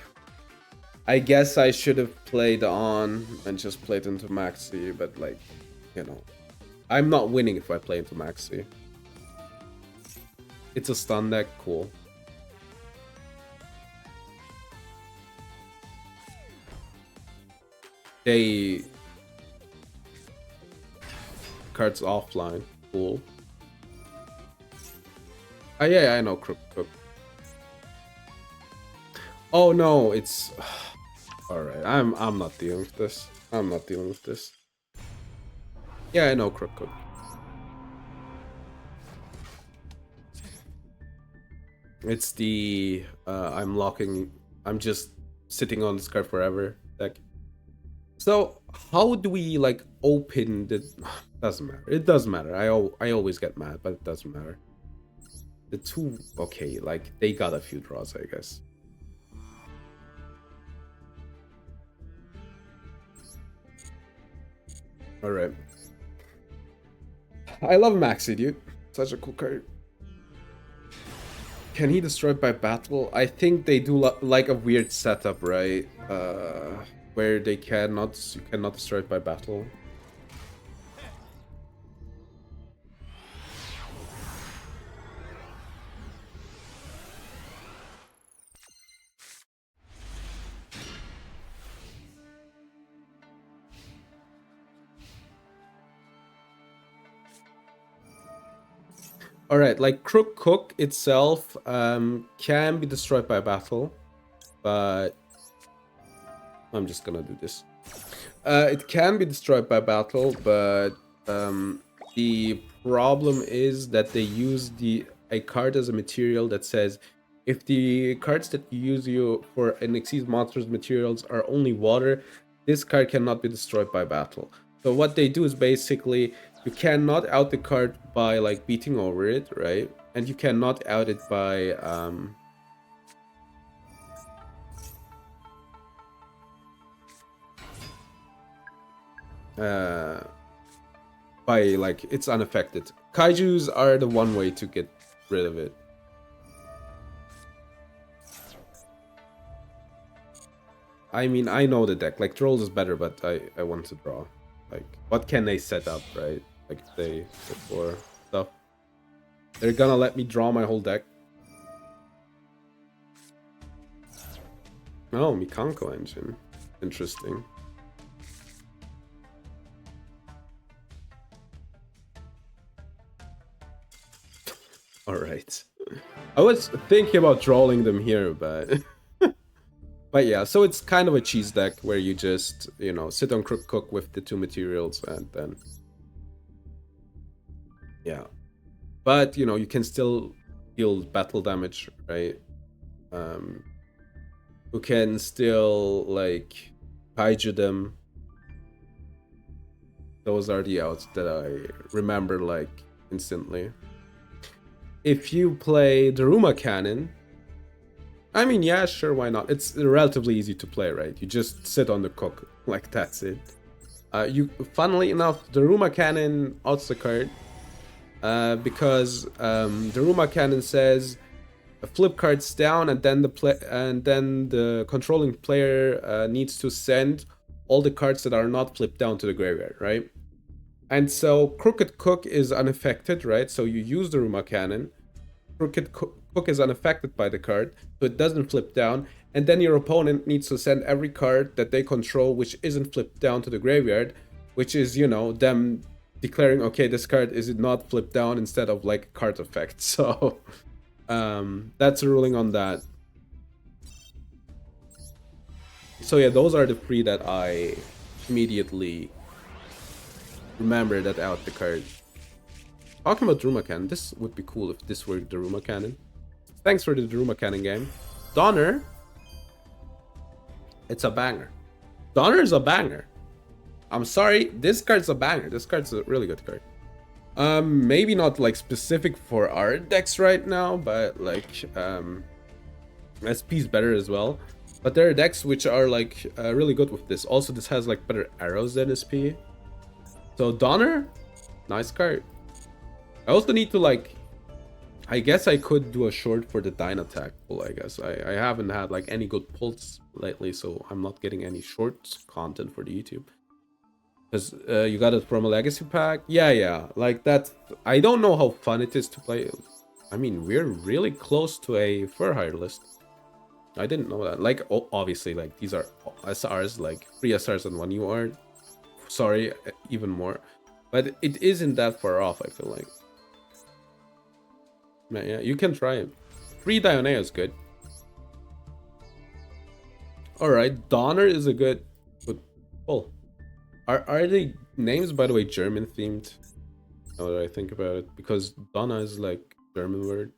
I guess I should have played on and just played into Maxi, but, like, you know. I'm not winning if I play into Maxi. It's a stun deck, cool. They... Cards offline, cool. Oh yeah, I know Crook. Oh no, it's... Alright, I'm not dealing with this. I'm not dealing with this. Yeah, I know Crook. It's the I'm just sitting on this card forever deck. So how do we like open the? Doesn't matter. It does matter. I always get mad, but it doesn't matter. The two, okay, like they got a few draws, I guess. All right. I love Maxi, dude. Such a cool card. Can he destroy by battle? I think they do like a weird setup, right? Where you cannot destroy it by battle. Alright, like Crook Cook itself can be destroyed by battle, but I'm just gonna do this. It can be destroyed by battle, but the problem is that they use a card as a material that says if the cards that you use for an Exceed monsters materials are only water, this card cannot be destroyed by battle. So what they do is basically you cannot out the card by like beating over it, right? And you cannot out it by uh, by like it's unaffected. Kaijus are the one way to get rid of it. I mean, I know the deck. Like trolls is better, but I want to draw. Like, what can they set up, right? Like if they before stuff. They're gonna let me draw my whole deck. Oh, Mikanko engine. Interesting. Alright. I was thinking about drawing them here, but... but yeah, so it's kind of a cheese deck where you just, you know, sit on Crook Cook with the 2 materials and then... yeah. But, you know, you can still deal battle damage, right? You can still, like, kaiju them. Those are the outs that I remember, like, instantly. If you play the Daruma Cannon, I mean, yeah, sure, why not? It's relatively easy to play, right? You just sit on the cook, like, that's it. Funnily enough, the Daruma Cannon outs the card. Because the Daruma Cannon says flip cards down, and then the controlling player needs to send all the cards that are not flipped down to the graveyard, right? And so Crooked Cook is unaffected, right? So you use the Daruma Cannon. Crooked Cook is unaffected by the card, so it doesn't flip down. And then your opponent needs to send every card that they control which isn't flipped down to the graveyard, which is, you know, them declaring, okay, this card is not flipped down instead of like card effect. So that's a ruling on that. So yeah, those are the 3 that I immediately remember that out the card. Talking about Daruma Cannon, this would be cool if this were the Daruma Cannon. Thanks for the Daruma Cannon game. Donner, it's a banger. Donner is a banger. I'm sorry, this card's a banger. This card's a really good card. Maybe not like specific for our decks right now, but like SP's better as well. But there are decks which are like really good with this. Also, this has like better arrows than SP. So Donner, nice card. I also need to like, I guess I could do a short for the Dynattack pull, I guess. I haven't had like any good pulls lately, so I'm not getting any short content for the YouTube. Because you got it from a legacy pack? Yeah, like that. I don't know how fun it is to play. I mean, we're really close to a fur hire list. I didn't know that. Like, obviously, like these are SRs, like 3 SRs and 1 UR. Sorry, even more. But it isn't that far off, I feel like. Yeah, you can try it. 3 Dionea is good. Alright, Donner is a good pull. Are the names, by the way, German themed? Now that I think about it, because Donna is like German word.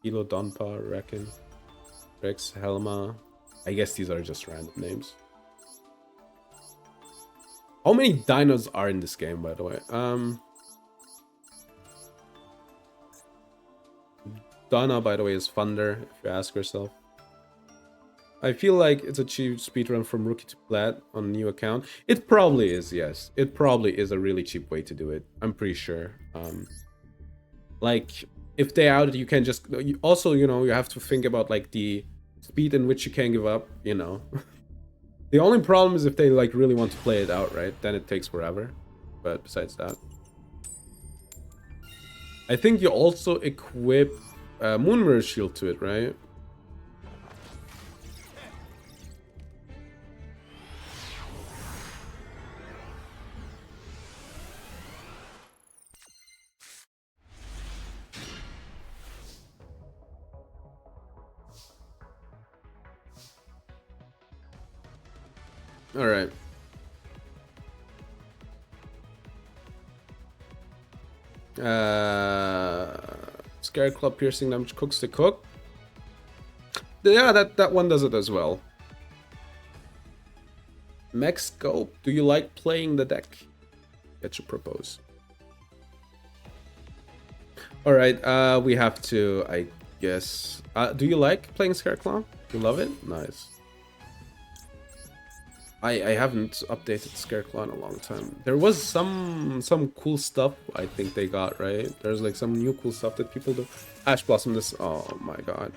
Kilo, Donpa, Reckon, Rex, Helma. I guess these are just random names. How many dinos are in this game, by the way? Donna, by the way, is Thunder, if you ask yourself. I feel like it's a cheap speedrun from rookie to plat on a new account. It probably is, yes. It probably is a really cheap way to do it. I'm pretty sure. Like, if they out, you can just... Also, you know, you have to think about, like, the speed in which you can give up, you know. The only problem is if they, like, really want to play it out, right? Then it takes forever. But besides that... I think you also equip Moon Mirror Shield to it, right? All right. Scare Club piercing damage cooks the cook. Yeah, that one does it as well. Max Scope, do you like playing the deck? That you propose. All right, we have to, I guess. Do you like playing Scare Club? You love it? Nice. I haven't updated Scareclaw in a long time. There was some cool stuff I think they got, right? There's like some new cool stuff that people do. Ash Blossom, this, oh my god.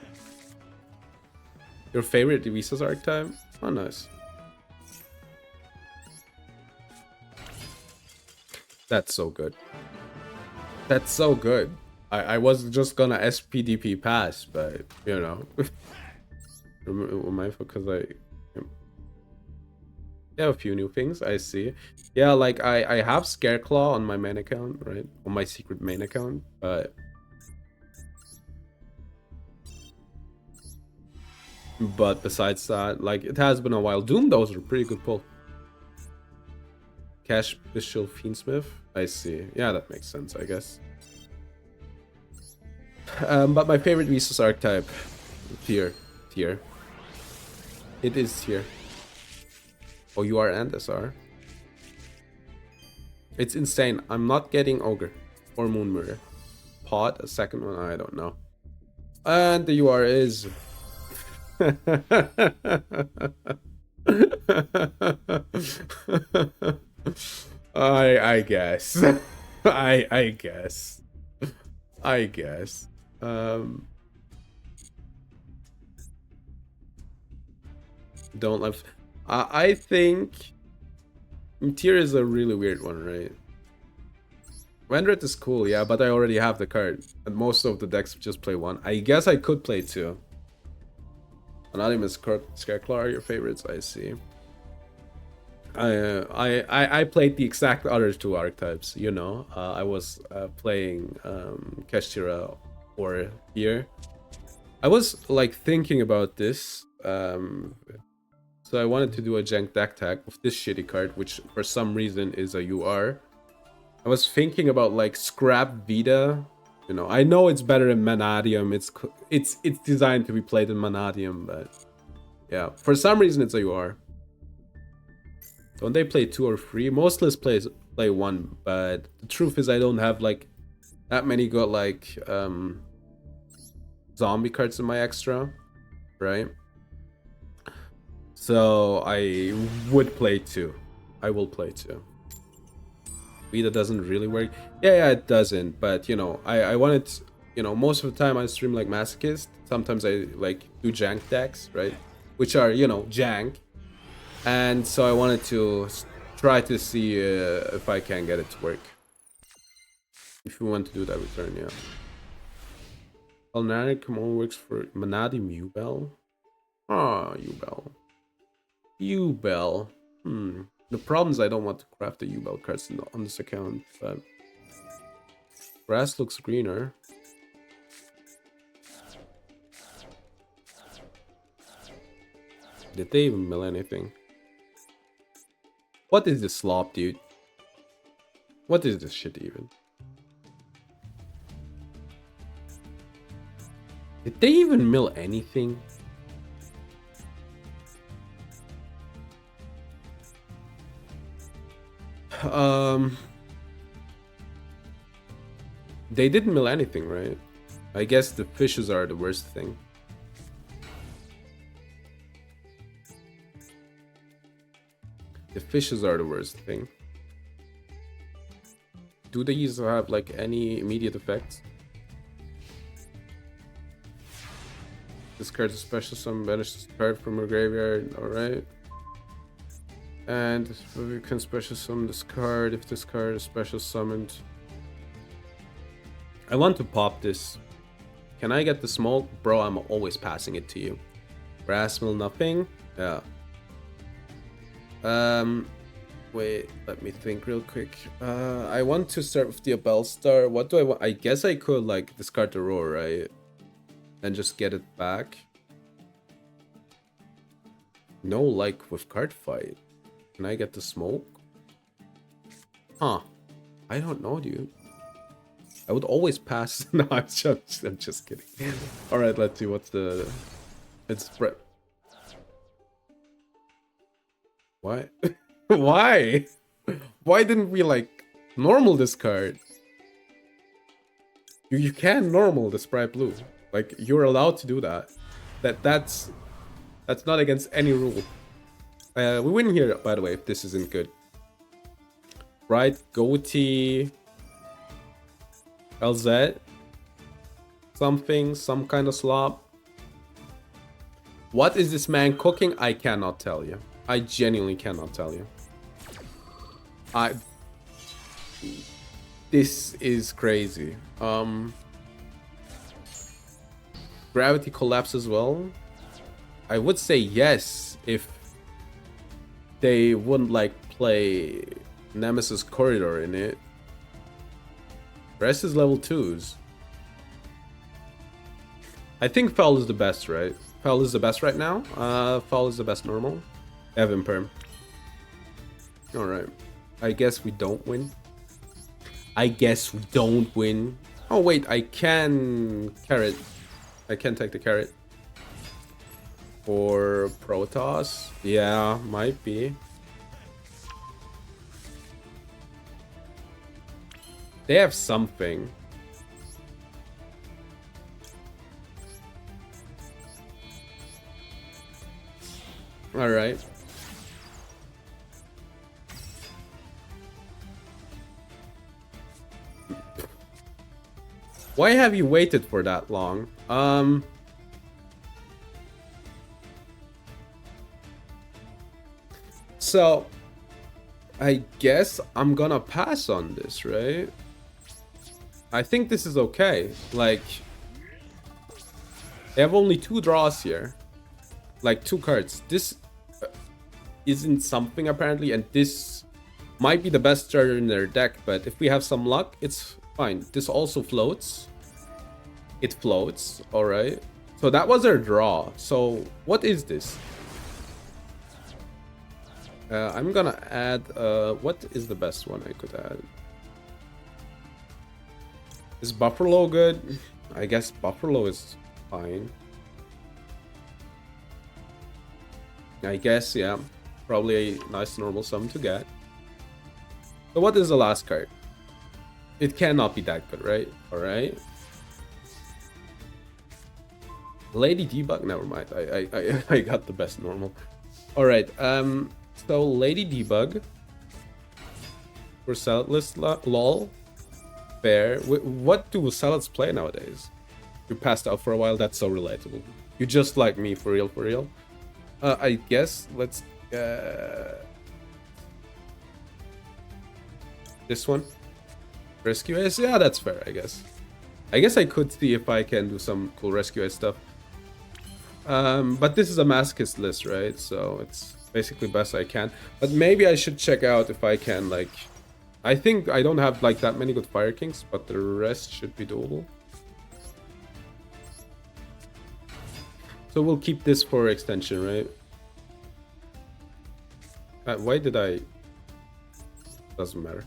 Your favorite Divisa's archetype? Oh, nice. That's so good. That's so good. I was just gonna SPDP pass, but you know. Because I have a few new things, I see. Yeah, like I have Scareclaw on my main account, right? On my secret main account, but besides that, like it has been a while. Doom, those are pretty good pull. Cash Bishop Fiendsmith, I see. Yeah, that makes sense, I guess. But my favorite Visus archetype, tier. It is tier. Oh, you are and SR. It's insane. I'm not getting Ogre or Moon Mirror. Pod, a second one, I don't know. And the UR is. I guess. I guess. I guess. Don't left. I think tier is a really weird one, right? Rendred is cool, yeah, but I already have the card, and most of the decks just play one. I guess I could play two. Anonymous, Scareclaw are your favorites, I see. I played the exact other two archetypes, you know. I was playing Kashtira or here. I was like thinking about this. So I wanted to do a jank deck tag with this shitty card, which for some reason is a UR. I was thinking about like scrap Vita. You know, I know it's better in Manadium. It's designed to be played in Manadium, but yeah, for some reason it's a UR. Don't they play 2 or 3? Most lists play 1, but the truth is I don't have like that many good like zombie cards in my extra, right? So I would play 2. I will play 2. Vita doesn't really work. Yeah, it doesn't. But you know, I wanted, you know, most of the time I stream like Masochist. Sometimes I like do jank decks, right? Which are, you know, jank. And so I wanted to try to see if I can get it to work. If you want to do that return, yeah. Alnaric come on works for Manadium Ubel. Ah, Ubel. Ubel. The problem is I don't want to craft the Ubel cards on this account, but grass looks greener. Did they even mill anything? What is this slop, dude? What is this shit even? Did they even mill anything? They didn't mill anything, right? I guess the fishes are the worst thing. The fishes are the worst thing. Do these have like any immediate effects? Discard a special summon, banish this card from your graveyard, alright. And we can special summon this card if this card is special summoned. I want to pop this. Can I get the smoke? Bro, I'm always passing it to you. Grass mill, nothing? Yeah. Wait, let me think real quick. I want to start with the Abel Star. What do I want? I guess I could like discard the roar, right? And just get it back. No, like with card fight. Can I get the smoke? Huh. I don't know, dude. I would always pass. No, I'm just kidding. Alright, let's see what's the... It's spread. Why? Why? Why didn't we like normal this card? You can normal the Sprite Blue. Like you're allowed to do that. That's not against any rule. We win here, by the way, if this isn't good. Right, goatee. LZ. Something, some kind of slop. What is this man cooking? I cannot tell you. I genuinely cannot tell you. This is crazy. Gravity collapse as well. I would say yes if they wouldn't like play Nemesis Corridor in it. Rest is level 2s. I think Foul is the best, right? Foul is the best right now. Foul is the best normal. Evan Perm. Alright. I guess we don't win. I guess we don't win. Oh wait, I can carrot. I can take the carrot. For Protoss? Yeah, might be. They have something. Alright. Why have you waited for that long? So, I guess I'm gonna pass on this, right? I think this is okay. Like, they have only 2 draws here. Like, 2 cards. This isn't something, apparently, and this might be the best starter in their deck, but if we have some luck, it's fine. This also floats. It floats, alright. So that was our draw. So, what is this? I'm gonna add, what is the best one I could add? Is Buffalo good? I guess Buffalo is fine. I guess, yeah. Probably a nice normal sum to get. So what is the last card? It cannot be that good, right? Alright. Lady Debug? Never mind. I got the best normal. Alright, so Lady Debug. For salad list, lol. Fair. What do salads play nowadays? You passed out for a while, that's so relatable. You just like me, for real, for real. I guess, let's... this one? Rescue Ace? Yeah, that's fair, I guess. I guess I could see if I can do some cool Rescue Ace stuff. But this is a Masochist list, right? So it's basically best I can. But maybe I should check out if I can, like... I think I don't have, like, that many good Fire Kings, but the rest should be doable. So we'll keep this for extension, right? Why did I... Doesn't matter.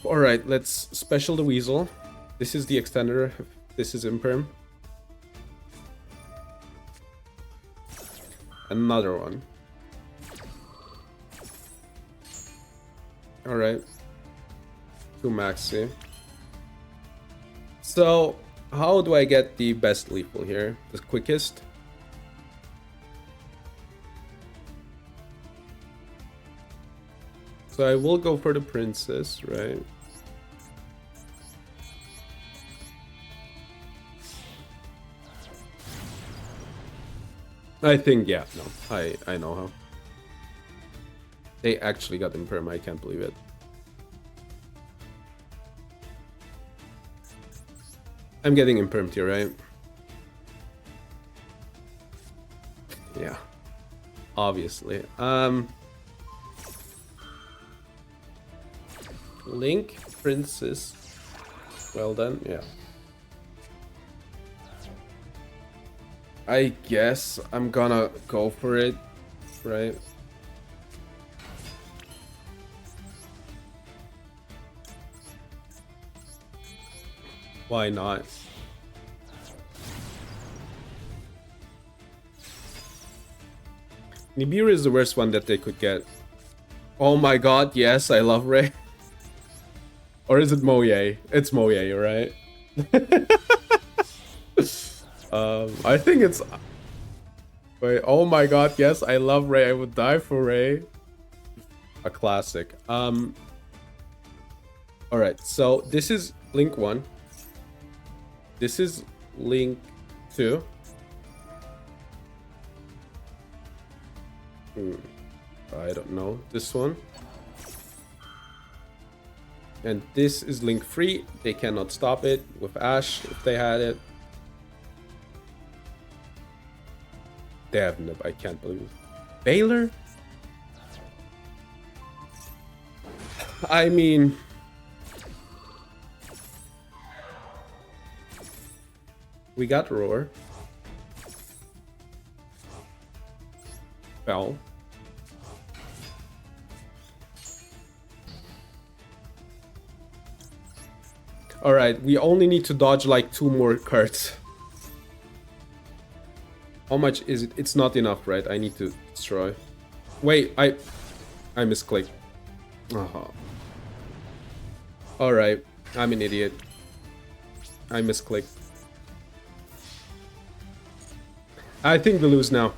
Alright, let's special the Weasel. This is the extender. This is Imperm. Another one. Alright. 2 maxi. So, how do I get the best lethal here? The quickest? So I will go for the princess, right? I think, yeah, no, I know how. They actually got Imperm, I can't believe it. I'm getting Impermed here, right? Yeah. Obviously. Link, Princess. Well done, yeah. I guess I'm gonna go for it, right? Why not? Nibiru is the worst one that they could get. Oh my god, yes, I love Ray. Or is it Moye? It's Moye, right? I think it's... Wait, oh my god, yes, I love Ray. I would die for Ray. A classic. Alright, so this is Link 1. This is Link 2. I don't know. This one. And this is Link 3. They cannot stop it with Ash if they had it. They have no, I can't believe it. Baylor? I mean... We got Roar. Bell. Alright, we only need to dodge like 2 more cards. How much is it? It's not enough, right? I need to destroy. Wait, I misclicked. Oh. Alright, I'm an idiot. I misclicked. I think we lose now.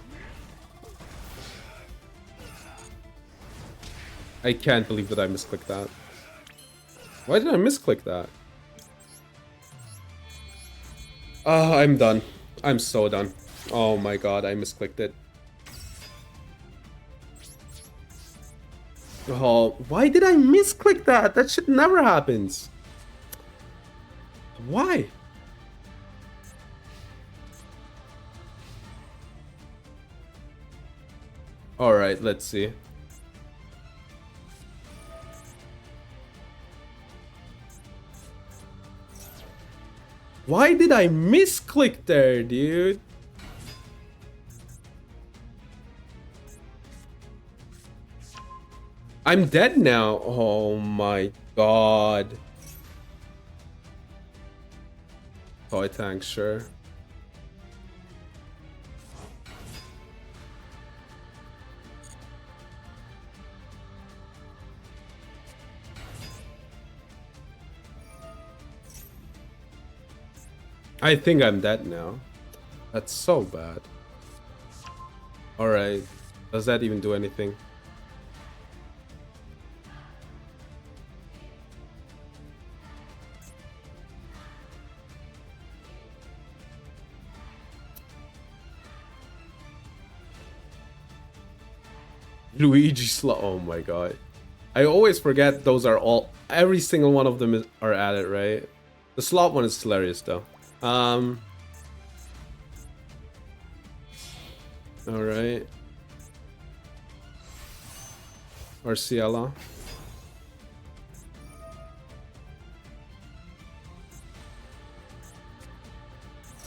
I can't believe that I misclicked that. Why did I misclick that? Oh, I'm done. I'm so done. Oh my god, I misclicked it. Oh, why did I misclick that? That shit never happens. Why? Alright, let's see. Why did I misclick there, dude? I'm dead now. Oh my god. Toy tank, sure. I think I'm dead now. That's so bad. Alright. Does that even do anything? Luigi slot. Oh my god. I always forget those are all. Every single one of them are added, right? The slot one is hilarious though. Alright. Arciela.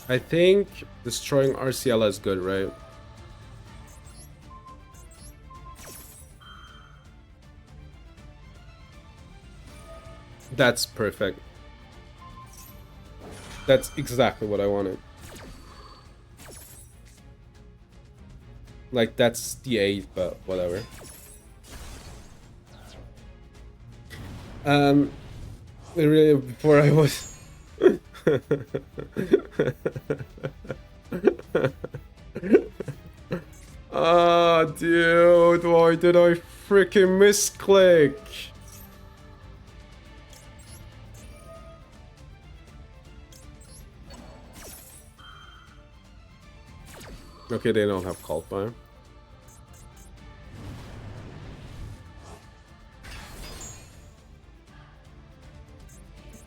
I think destroying Arciela is good, right? That's perfect. That's exactly what I wanted. Like, that's the 8, but whatever. Really, before I was... Ah, dude, why did I freaking misclick? Okay, they don't have Cult Fire.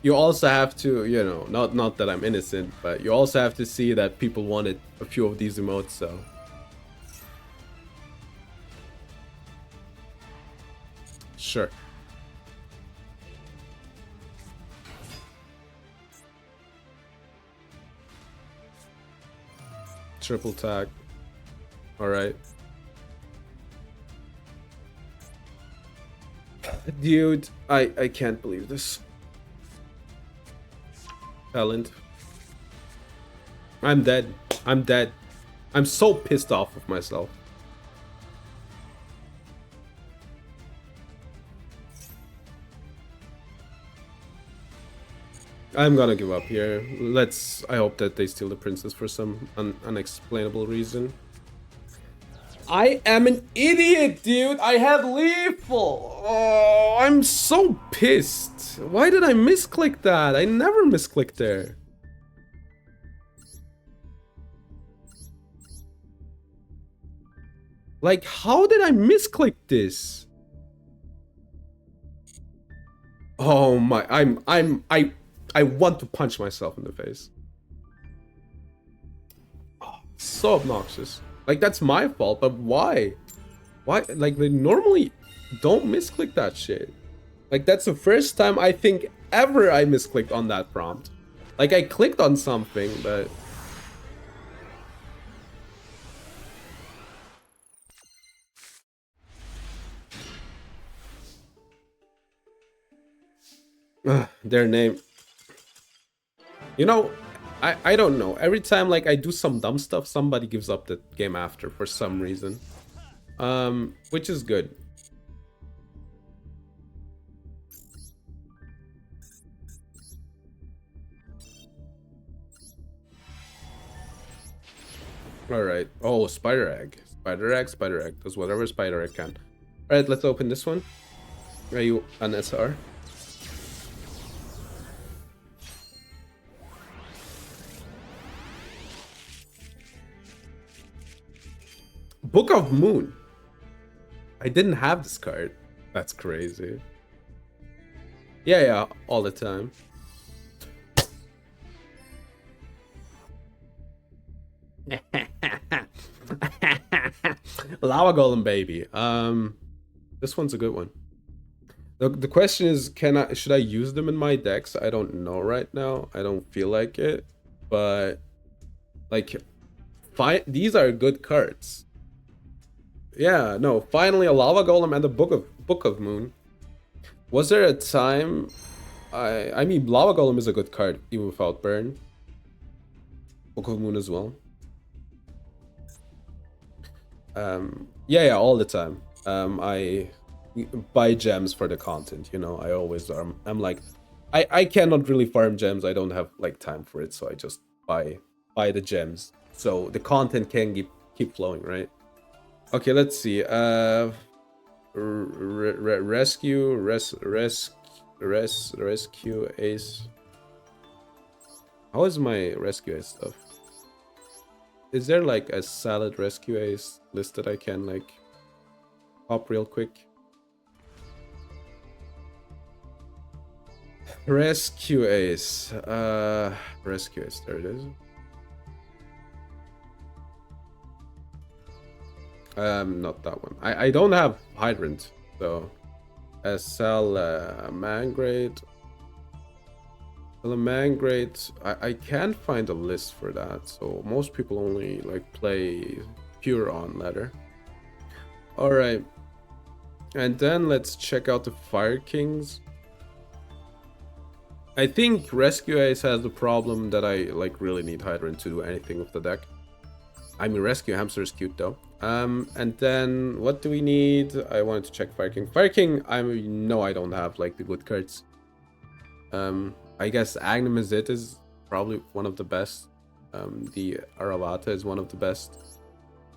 You also have to, you know, not that I'm innocent, but you also have to see that people wanted a few of these emotes, so. Sure. Triple tag. Alright. Dude, I can't believe this. Talent. I'm dead. I'm dead. I'm so pissed off with myself. I'm gonna give up here. I hope that they steal the princess for some unexplainable reason. I am an idiot, dude. I had lethal. Oh, I'm so pissed. Why did I misclick that? I never misclicked there. Like, how did I misclick this? Oh my, I want to punch myself in the face. Oh, so obnoxious. Like, that's my fault, but why? Why? Like, they normally don't misclick that shit. Like, that's the first time I think ever I misclicked on that prompt. Like, I clicked on something, but... their name. You know, I don't know. Every time, like, I do some dumb stuff, somebody gives up the game after for some reason. Which is good. Alright. Oh, spider egg. Spider egg, spider egg. Does whatever spider egg can. Alright, let's open this one. Are you an SR? Book of Moon. I didn't have this card. That's crazy. Yeah, all the time. Lava Golem baby. This one's a good one. The question is, should I use them in my decks? I don't know right now. I don't feel like it, but like, these are good cards. Yeah, no, finally a Lava Golem and a Book of Moon. Was there a time? I mean, Lava Golem is a good card even without burn. Book of Moon as well. Yeah, all the time. I buy gems for the content, you know. I always I'm like, I cannot really farm gems. I don't have like time for it, so I just buy the gems so the content can keep flowing, right? Okay, let's see. Rescue ace. How is my rescue ace stuff? Is there like a salad rescue ace list that I can like pop real quick? Rescue ace. Rescue ace. There it is. Not that one. I don't have hydrant, so Salamangreat. Salamangreat. I can't find a list for that, so most people only like play pure on ladder. All right, and then let's check out the Fire Kings. I think Rescue Ace has the problem that I like really need hydrant to do anything with the deck. I mean, Rescue Hamster is cute though. And then what do we need? I wanted to check Fire King. Fire King, I know I don't have like the good cards. I guess Agnum is probably one of the best. The Aravata is one of the best.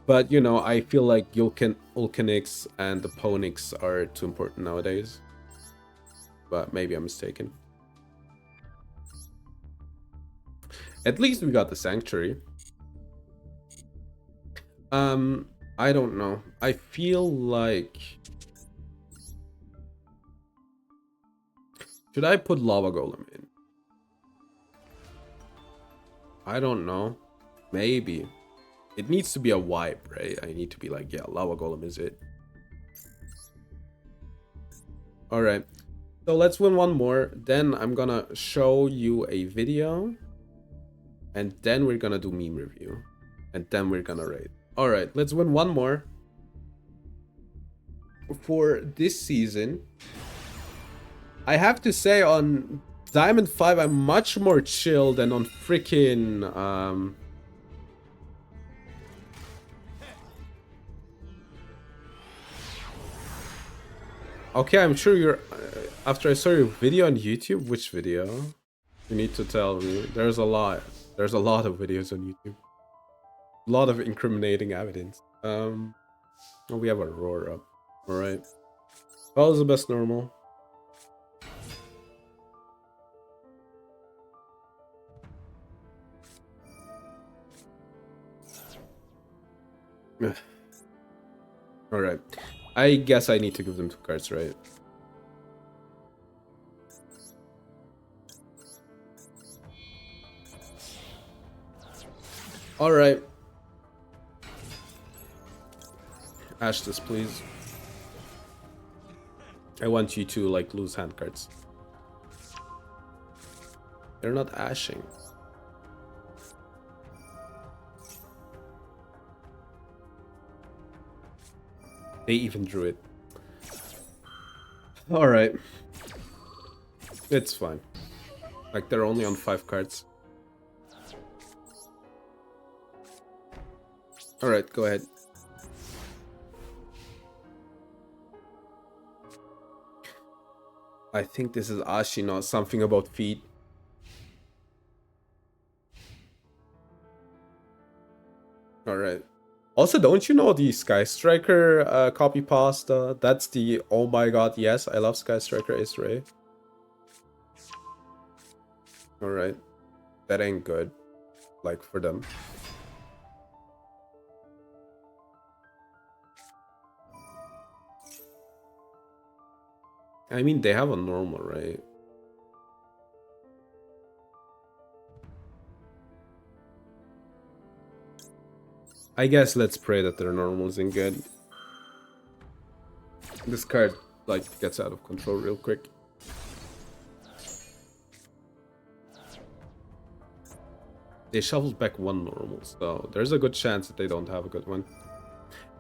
But you know, I feel like Ulcanix and the Ponix are too important nowadays. But maybe I'm mistaken. At least we got the Sanctuary. I don't know. I feel like... Should I put Lava Golem in? I don't know. Maybe. It needs to be a wipe, right? I need to be like, yeah, Lava Golem is it. Alright. So let's win one more. Then I'm gonna show you a video. And then we're gonna do meme review. And then we're gonna raid. Alright, let's win one more. For this season, I have to say on Diamond 5, I'm much more chill than on freaking... Okay, I'm sure you're... after I saw your video on YouTube, which video? You need to tell me. There's a lot. There's a lot of videos on YouTube. A lot of incriminating evidence. Oh, we have Aurora. Alright. Well, is the best normal. Alright. I guess I need to give them 2 cards, right? Alright. Ash this, please. I want you to, like, lose hand cards. They're not ashing. They even drew it. Alright. It's fine. Like, they're only on 5 cards. Alright, go ahead. I think this is Ashi, not something about feet. Alright. Also, don't you know the Sky Striker copy pasta? That's the oh my god, yes, I love Sky Striker Ace Ray. Alright. That ain't good. Like, for them. I mean, they have a normal, right? I guess let's pray that their normal isn't good. This card, like, gets out of control real quick. They shuffled back 1 normal, so there's a good chance that they don't have a good one.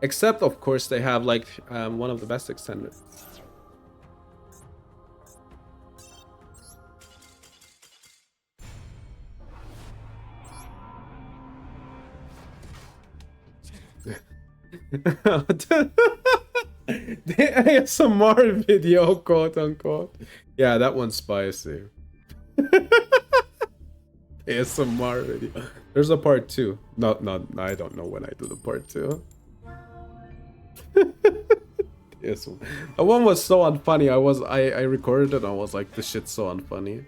Except, of course, they have, like, one of the best extenders. The ASMR video, quote unquote. Yeah, that one's spicy. ASMR video. There's a part 2. No, I don't know when I do the part 2. Yes, that one was so unfunny. I recorded it and I was like, this shit's so unfunny.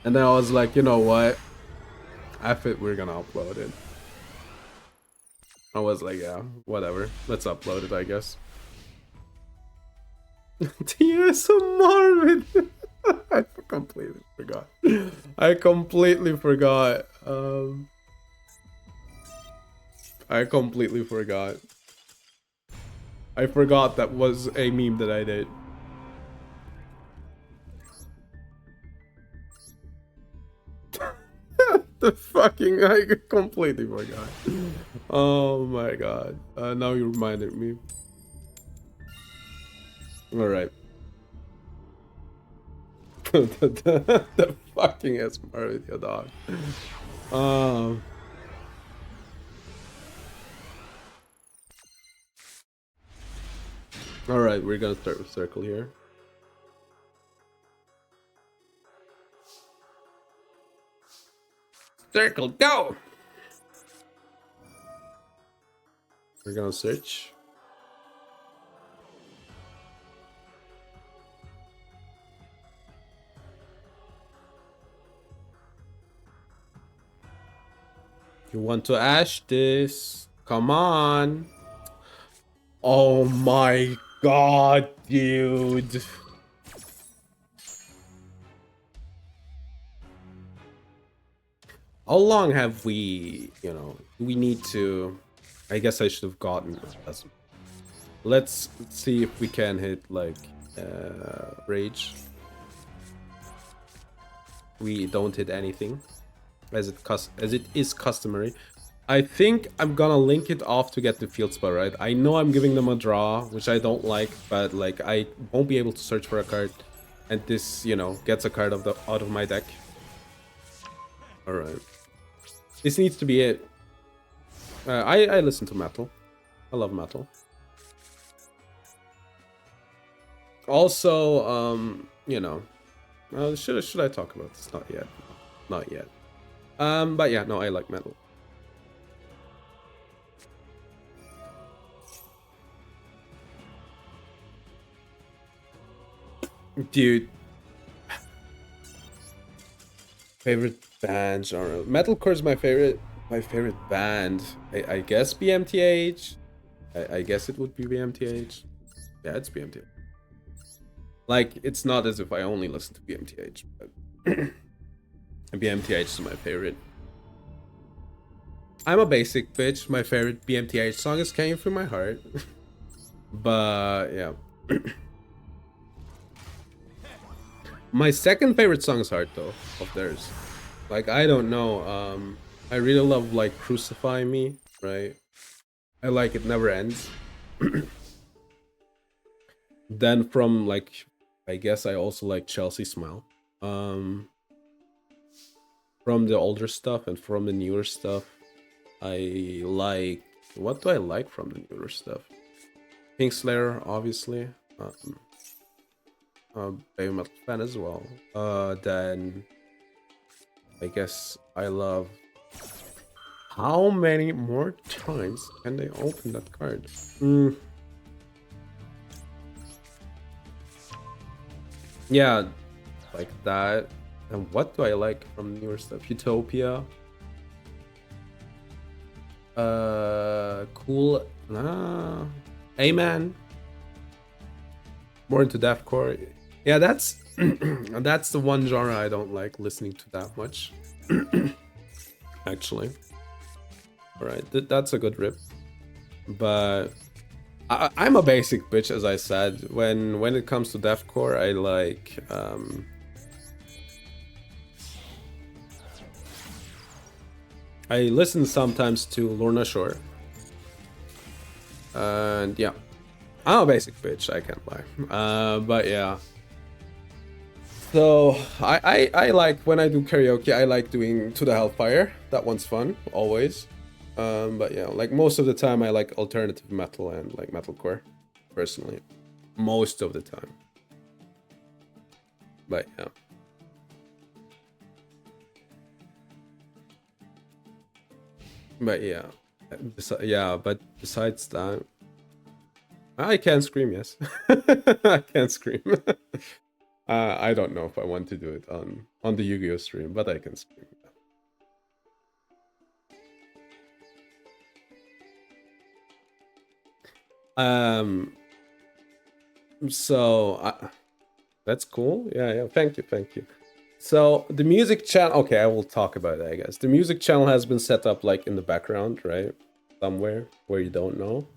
And then I was like, you know what? F it, we're gonna upload it. I was like, yeah, whatever. Let's upload it, I guess. TSMR video. I completely forgot. I completely forgot. I forgot that was a meme that I did. The fucking, I completely forgot. Oh my god. Now you reminded me. Alright. the fucking ASMR video, dog. Alright, we're gonna start with circle here. Circle, go! We're gonna search. You want to ash this? Come on. Oh my god, dude. How long have we, you know, we need to... I guess I should have gotten this. Let's see if we can hit, like, Rage. We don't hit anything, as it is customary. I think I'm gonna link it off to get the field spell, right? I know I'm giving them a draw, which I don't like, but, like, I won't be able to search for a card. And this, you know, gets a card out of my deck. Alright. This needs to be it. I listen to metal. I love metal. Also, you know, should I talk about this? Not yet. Not yet. But yeah, no, I like metal. Dude, favorite band genre. Metalcore is my favorite band. I guess BMTH. I guess it would be BMTH. Yeah, it's BMTH. Like, it's not as if I only listen to BMTH, but BMTH is my favorite. I'm a basic bitch. My favorite BMTH song is Came From My Heart. But yeah. My second favorite song is Heart though, of theirs. Like, I don't know. I really love like Crucify Me, right? I like It Never Ends. Then from like, I guess I also like Chelsea Smile. From the older stuff and from the newer stuff, I like, what do I like from the newer stuff? Pink Slayer, obviously. Heavy metal fan as well. Then I guess I love. How many more times can they open that card? Yeah, like that. And what do I like from newer stuff? Utopia. Cool. Amen. More into deathcore. Yeah, that's that's the one genre I don't like listening to that much. Actually. Alright, that's a good rip. But I'm a basic bitch, as I said. When it comes to deathcore, I like I listen sometimes to Lorna Shore. And yeah. I'm a basic bitch, I can't lie. But yeah. So I like, when I do karaoke, I like doing To the Hellfire. That one's fun, always. But yeah, like most of the time I like alternative metal and like metalcore, personally. Most of the time. But yeah. But yeah. Yeah, but besides that, I can scream, yes. I can scream. I don't know if I want to do it on the Yu-Gi-Oh stream, but I can scream. So that's cool. Yeah. Thank you. So the music channel. Okay, I will talk about it. I guess the music channel has been set up like in the background, right, somewhere where you don't know,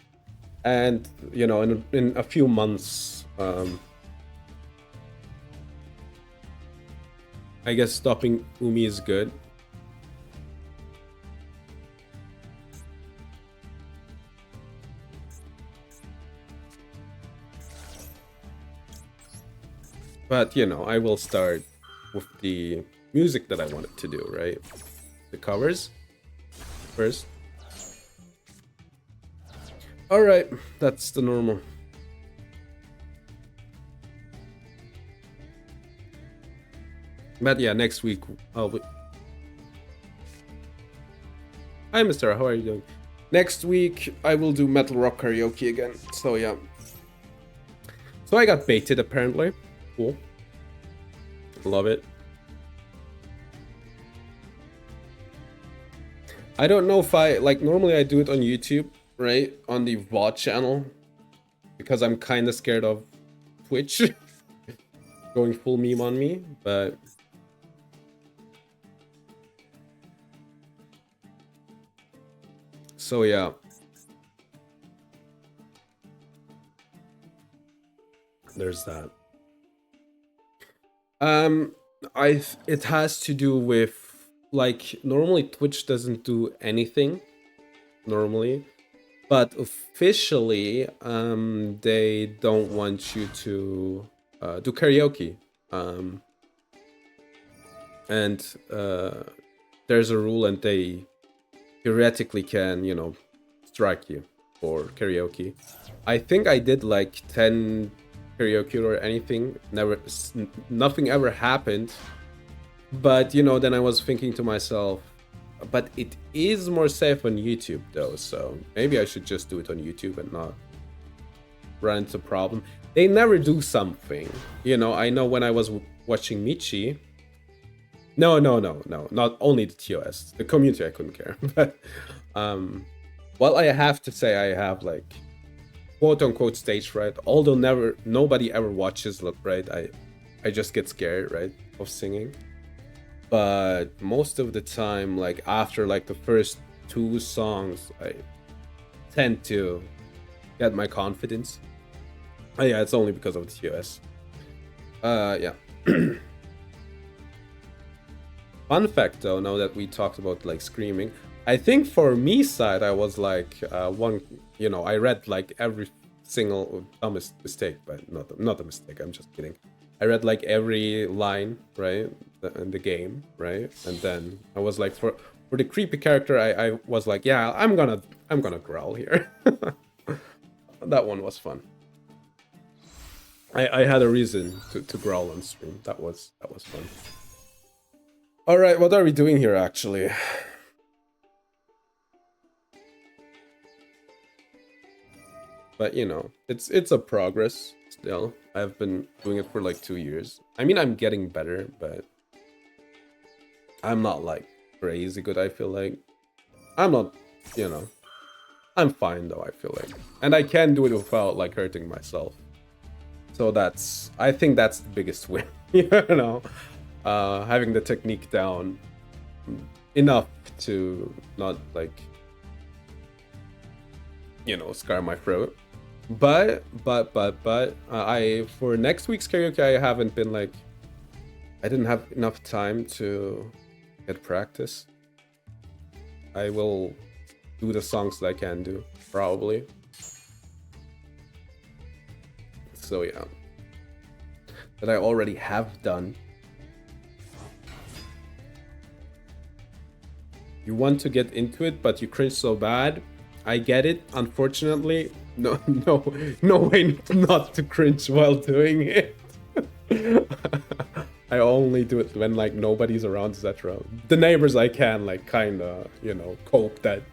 and you know, in a few months, I guess stopping Umi is good. But you know, I will start with the music that I wanted to do, right? The covers first. All right, that's the normal. But yeah, next week I'll be... Hi, Mr. How are you doing? Next week I will do metal rock karaoke again. So yeah. So I got baited apparently. Cool. Love it. I don't know if I like, normally I do it on YouTube, right? On the VOD channel. Because I'm kind of scared of Twitch going full meme on me, but so yeah. There's that. It has to do with, like, normally Twitch doesn't do anything normally, but officially they don't want you to do karaoke, and there's a rule, and they theoretically can, you know, strike you for karaoke. I think I did like 10 karaoke or anything, nothing ever happened. But you know, then I was thinking to myself, but it is more safe on YouTube though, so maybe I should just do it on YouTube and not run into a problem. they never do something. You know, I know when I was watching Michi. No, not only the TOS. The community I couldn't care. But well, I have to say I have like quote unquote stage fright. Although nobody ever watches that, right? I just get scared, right, of singing. But most of the time, like after like the first 2 songs, I tend to get my confidence. Yeah, it's only because of the TOS. Yeah. Fun fact though, now that we talked about like screaming, I think for me side I was like I read like every single mistake, but not a mistake, I'm just kidding. I read like every line, right, in the game, right? And then I was like, for the creepy character, I was like, yeah, I'm gonna growl here. That one was fun. I had a reason to growl on stream. That was fun. All right, what are we doing here actually? But you know, it's a progress still. I've been doing it for like 2 years. I mean, I'm getting better, but I'm not like crazy good, I feel like. I'm not, I'm fine though, I feel like. And I can do it without like hurting myself. So I think that's the biggest win, you know? Having the technique down enough to not like, scar my throat. But I for next week's karaoke I haven't been like, I didn't have enough time to get practice. I will do the songs that I can do, probably. So yeah, that I already have done. You want to get into it, but you cringe so bad. I get it. Unfortunately, no way not to cringe while doing it. I only do it when like nobody's around, etc. The neighbors I can like kinda, cope that.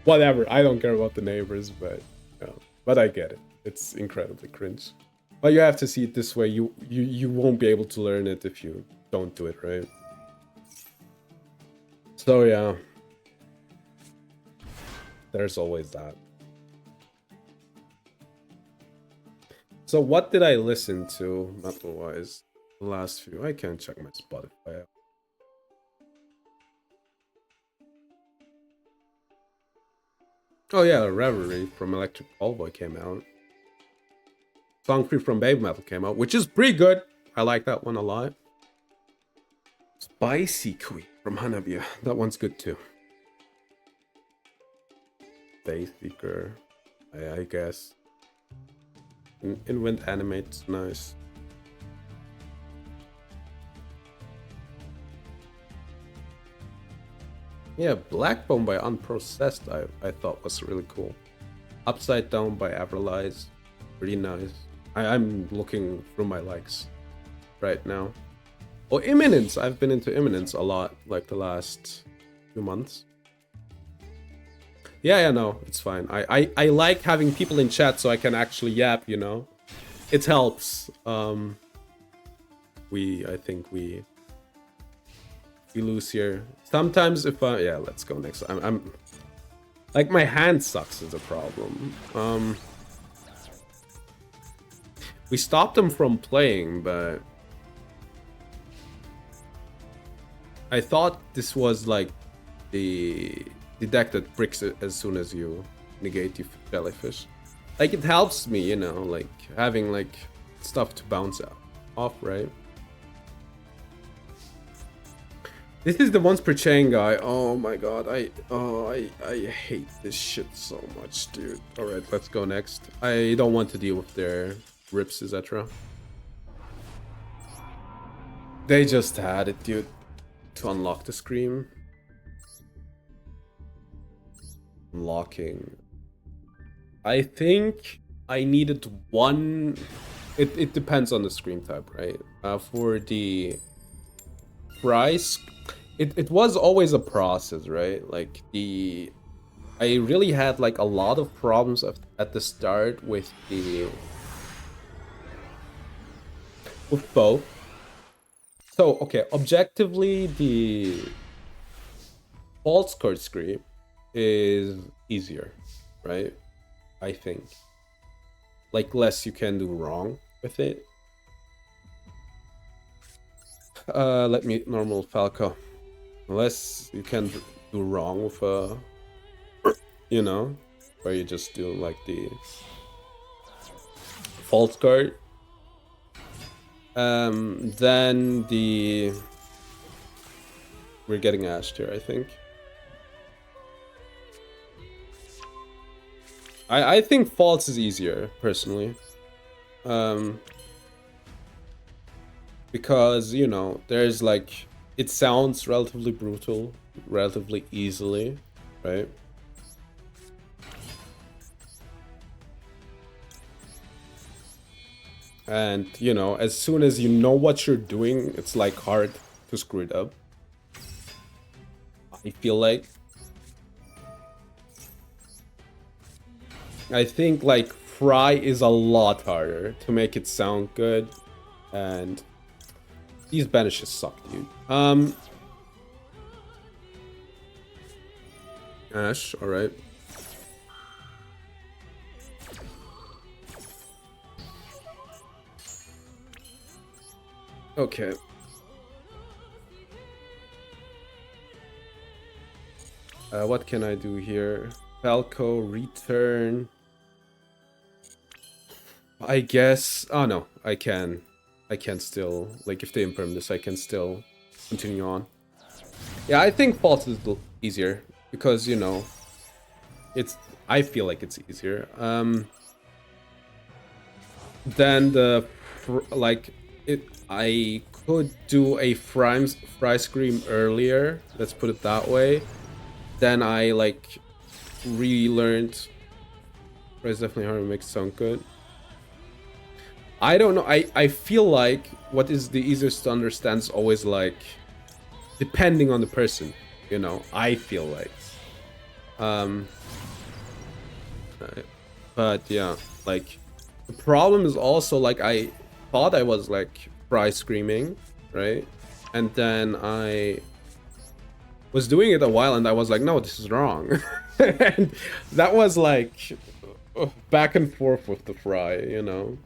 Whatever. I don't care about the neighbors, but I get it. It's incredibly cringe. But you have to see it this way. You won't be able to learn it if you don't do it, right? So yeah. There's always that. So what did I listen to metal-wise the last few? I can't check my Spotify out. Oh yeah, Reverie from Electric Callboy came out. Song 3 from Babe Metal came out, which is pretty good. I like that one a lot. Spicy Queen from Hanabiya. That one's good too. Dayseeker, I guess. Invent Animate's nice. Yeah, Blackbone by Unprocessed I thought was really cool. Upside Down by Everlies, pretty nice. I'm looking through my likes right now. Oh, Imminence! I've been into Imminence a lot, like the last few months. Yeah, no, it's fine. I like having people in chat so I can actually yap, It helps. I think we lose here. Sometimes if yeah, let's go next. I'm like, my hand sucks is a problem. We stopped them from playing, but I thought this was like the deck that bricks it as soon as you negate the jellyfish. Like, it helps me, like having like stuff to bounce off, right? This is the once per chain guy. Oh my god, I hate this shit so much, dude. Alright, let's go next. I don't want to deal with their rips, etc. They just had it, dude, to unlock the scream. Unlocking. I think I needed one. It depends on the scream type, right? For the price, it was always a process, right? Like I really had like a lot of problems at the start with the with both. So, okay, objectively, the false chord scream is easier, right? I think. Like, less you can do wrong with it. Let me normal Falco. Less you can do wrong with you know, where you just do like the false chord. Then we're getting ashed here, I think. I think false is easier, personally. Because, you know, there's like, it sounds relatively brutal, relatively easily, right? And, you know, as soon as you know what you're doing, it's like hard to screw it up. I feel like. I think like Fry is a lot harder to make it sound good. And these banishes suck, dude. Ash, alright. Okay. What can I do here? Falco, return. I guess... Oh no, I can still... Like, if they imperm this, I can still continue on. Yeah, I think false is easier. Because, you know... It's... I feel like it's easier. Then the... Like... I could do a Fry Scream earlier. Let's put it that way. Then I, like... relearned... It's definitely hard to make it sound good. I don't know. I feel like what is the easiest to understand is always like depending on the person, you know. I feel like but yeah, like the problem is also like I thought I was like Fry screaming, right? And then I was doing it a while and I was like, no, this is wrong. And that was like back and forth with the Fry, you know.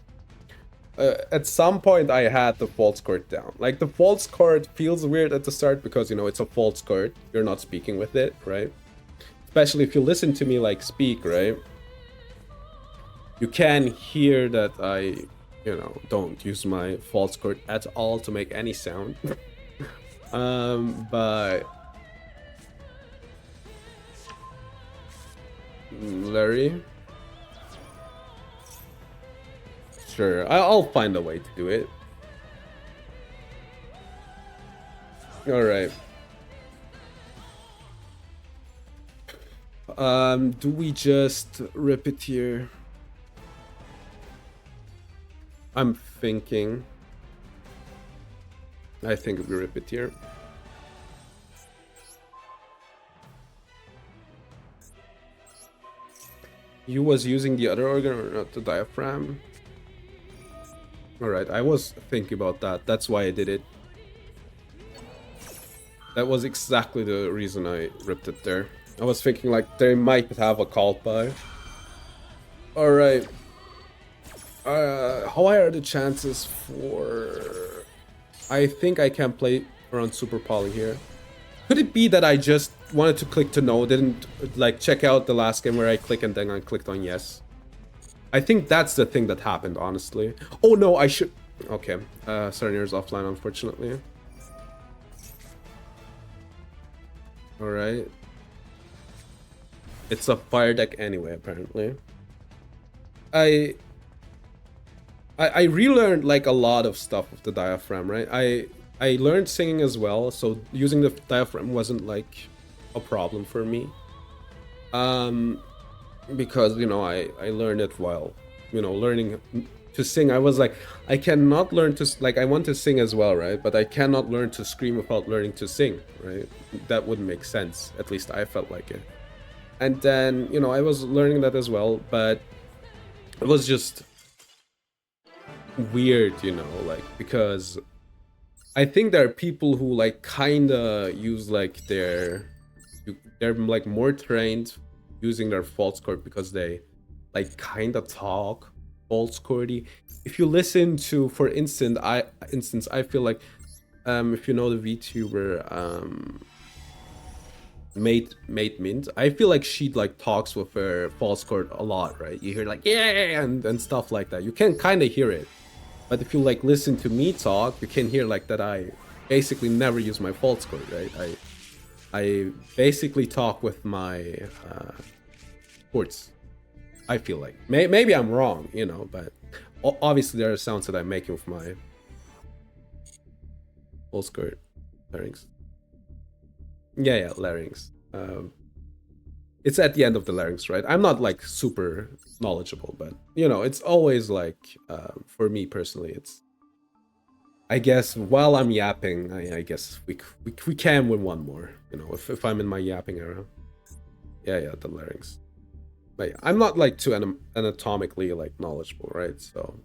At some point I had the false chord down. Like the false chord feels weird at the start because, you know, it's a false chord. You're not speaking with it, right? Especially if you listen to me like speak, right? You can hear that I, you know, don't use my false chord at all to make any sound. But Larry. Sure, I'll find a way to do it. Alright. Do we just rip it here? I'm thinking. I think we rip it here. You was using the other organ or not the diaphragm? Alright, I was thinking about that. That's why I did it. That was exactly the reason I ripped it there. I was thinking like they might have a cult by. Alright. How high are the chances for... I think I can play around Super Poly here. Could it be that I just wanted to click to no, didn't like check out the last game where I click and then I clicked on yes? I think that's the thing that happened, honestly. Oh no, I should... Okay, Serenier's offline, unfortunately. Alright. It's a fire deck anyway, apparently. I relearned like a lot of stuff with the diaphragm, right? I learned singing as well, so using the diaphragm wasn't like a problem for me. Because, you know, I learned it while, you know, learning to sing. I was like, I cannot learn to, like, I want to sing as well, right? But I cannot learn to scream without learning to sing, right? That wouldn't make sense. At least I felt like it. And then, you know, I was learning that as well, but it was just weird, you know, like, because I think there are people who like kinda use like they're like more trained using their false chord because they like kinda talk false chordy. If you listen to, for instance, I feel like if you know the VTuber Mate Mint, I feel like she like talks with her false chord a lot, right? You hear like yeah and stuff like that. You can kind of hear it, but if you like listen to me talk, you can hear like that I basically never use my false chord, right? I basically talk with my chords. I feel like maybe I'm wrong, you know, but obviously there are sounds that I'm making with my false chord larynx. Yeah, larynx. It's at the end of the larynx, right? I'm not like super knowledgeable, but you know, it's always like for me personally, it's. I guess while I'm yapping, I guess we can win one more. You know, if I'm in my yapping era. Yeah, the larynx. But yeah, I'm not like too anatomically like knowledgeable, right? So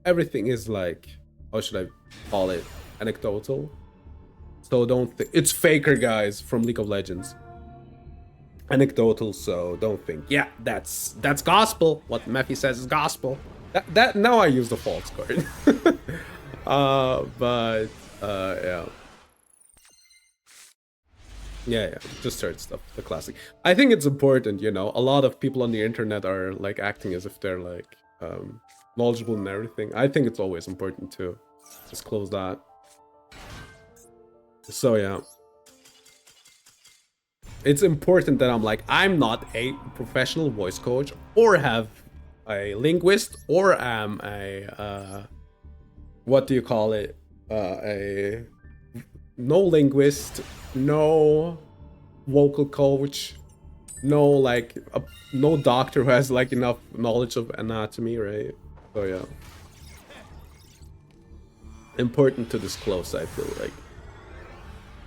everything is like, how should I call it, anecdotal. So don't think it's Faker, guys, from League of Legends. Anecdotal, so don't think, yeah, that's gospel. What Mephi says is gospel. That now I use the false card. But yeah. Yeah, just heard stuff, the classic. I think it's important, you know. A lot of people on the internet are like acting as if they're like knowledgeable and everything. I think it's always important to disclose that. So yeah. It's important that I'm like, I'm not a professional voice coach or have a linguist or am a what do you call it? A no linguist, no vocal coach, no like no doctor who has like enough knowledge of anatomy, right? So yeah, important to disclose, I feel like.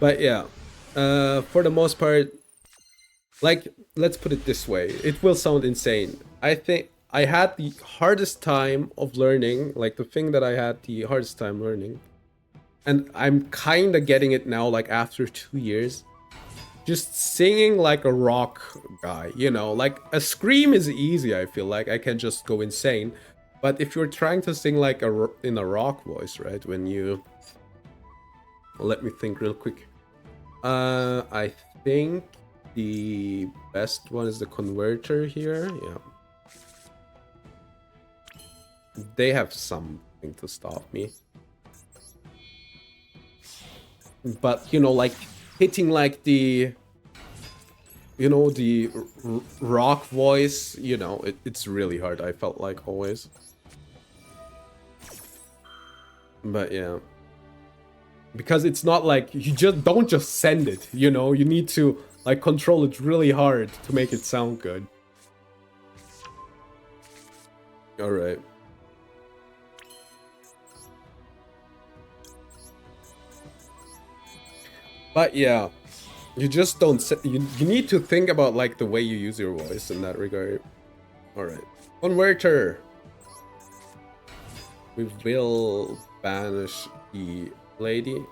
But yeah, for the most part, like, let's put it this way, it will sound insane. I think I had the hardest time of learning, like the thing that I had the hardest time learning, and I'm kind of getting it now, like after 2 years. Just singing like a rock guy, you know, like a scream is easy. I feel like I can just go insane, but if you're trying to sing like in a rock voice, right? When you let me think real quick. I think the best one is the converter here. Yeah, they have something to stop me, but you know, like hitting like the, you know, the rock voice, you know, it's really hard, I felt like, always. But yeah, because it's not like you just don't just send it, you know, you need to like control it really hard to make it sound good. All right. But yeah, you just don't you need to think about like the way you use your voice in that regard. All right, converter. We will banish the lady.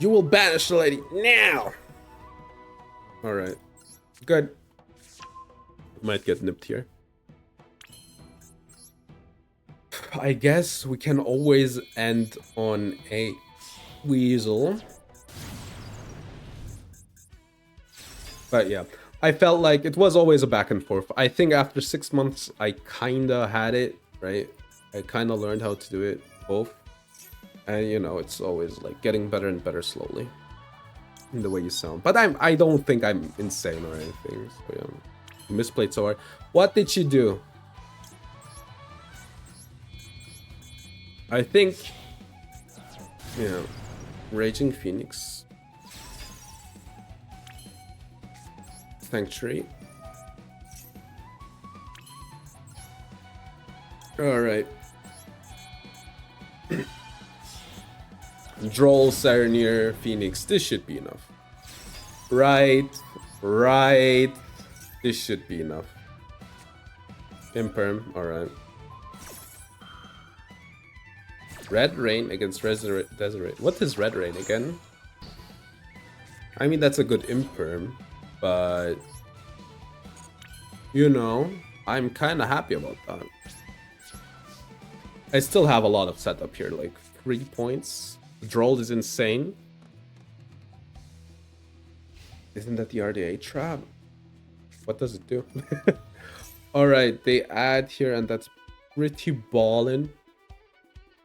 You will banish the lady now. All right, good. Might get nipped here. I guess we can always end on a weasel. But yeah, I felt like it was always a back and forth. I think after 6 months, I kinda had it, right? I kinda learned how to do it both. And you know, it's always like getting better and better slowly in the way you sound. But I don't think I'm insane or anything. So yeah, misplayed so hard. What did she do? I think, yeah, Raging Phoenix. Sanctuary. Alright. Droll, Saranir, Phoenix. This should be enough. Right. This should be enough. Imperm, alright. Red Rain against Desiree. What is Red Rain again? I mean, that's a good imperm, but you know, I'm kind of happy about that. I still have a lot of setup here, like 3 points. The Droll is insane. Isn't that the RDA trap? What does it do? Alright, they add here, and that's pretty ballin'.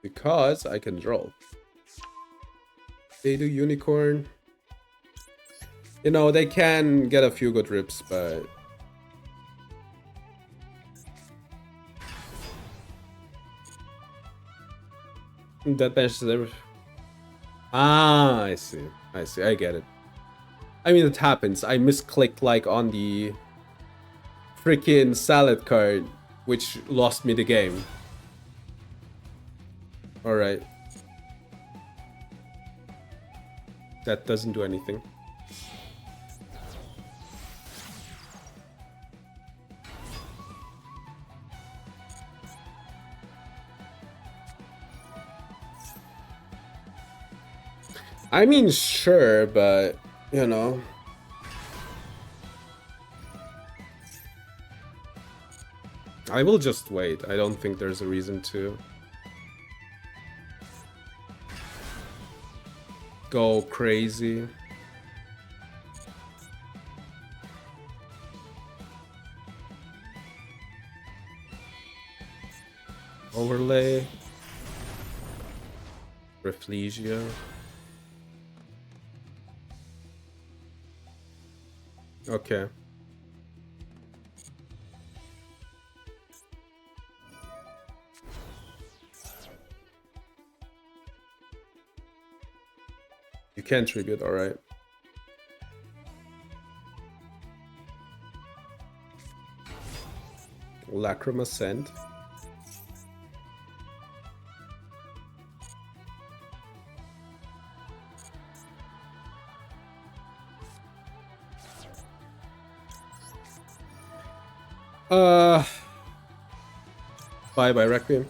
Because I can Droll. They do Unicorn. You know, they can get a few good rips, but... that bench is everything. Ah, I see. I get it. I mean, it happens. I misclicked, like, on the freaking salad card, which lost me the game. Alright. That doesn't do anything. I mean, sure, but, you know. I will just wait. I don't think there's a reason to go crazy. Overlay. Reflegia. Okay. You can tribute, alright. Lacrima Scent. Bye Requiem.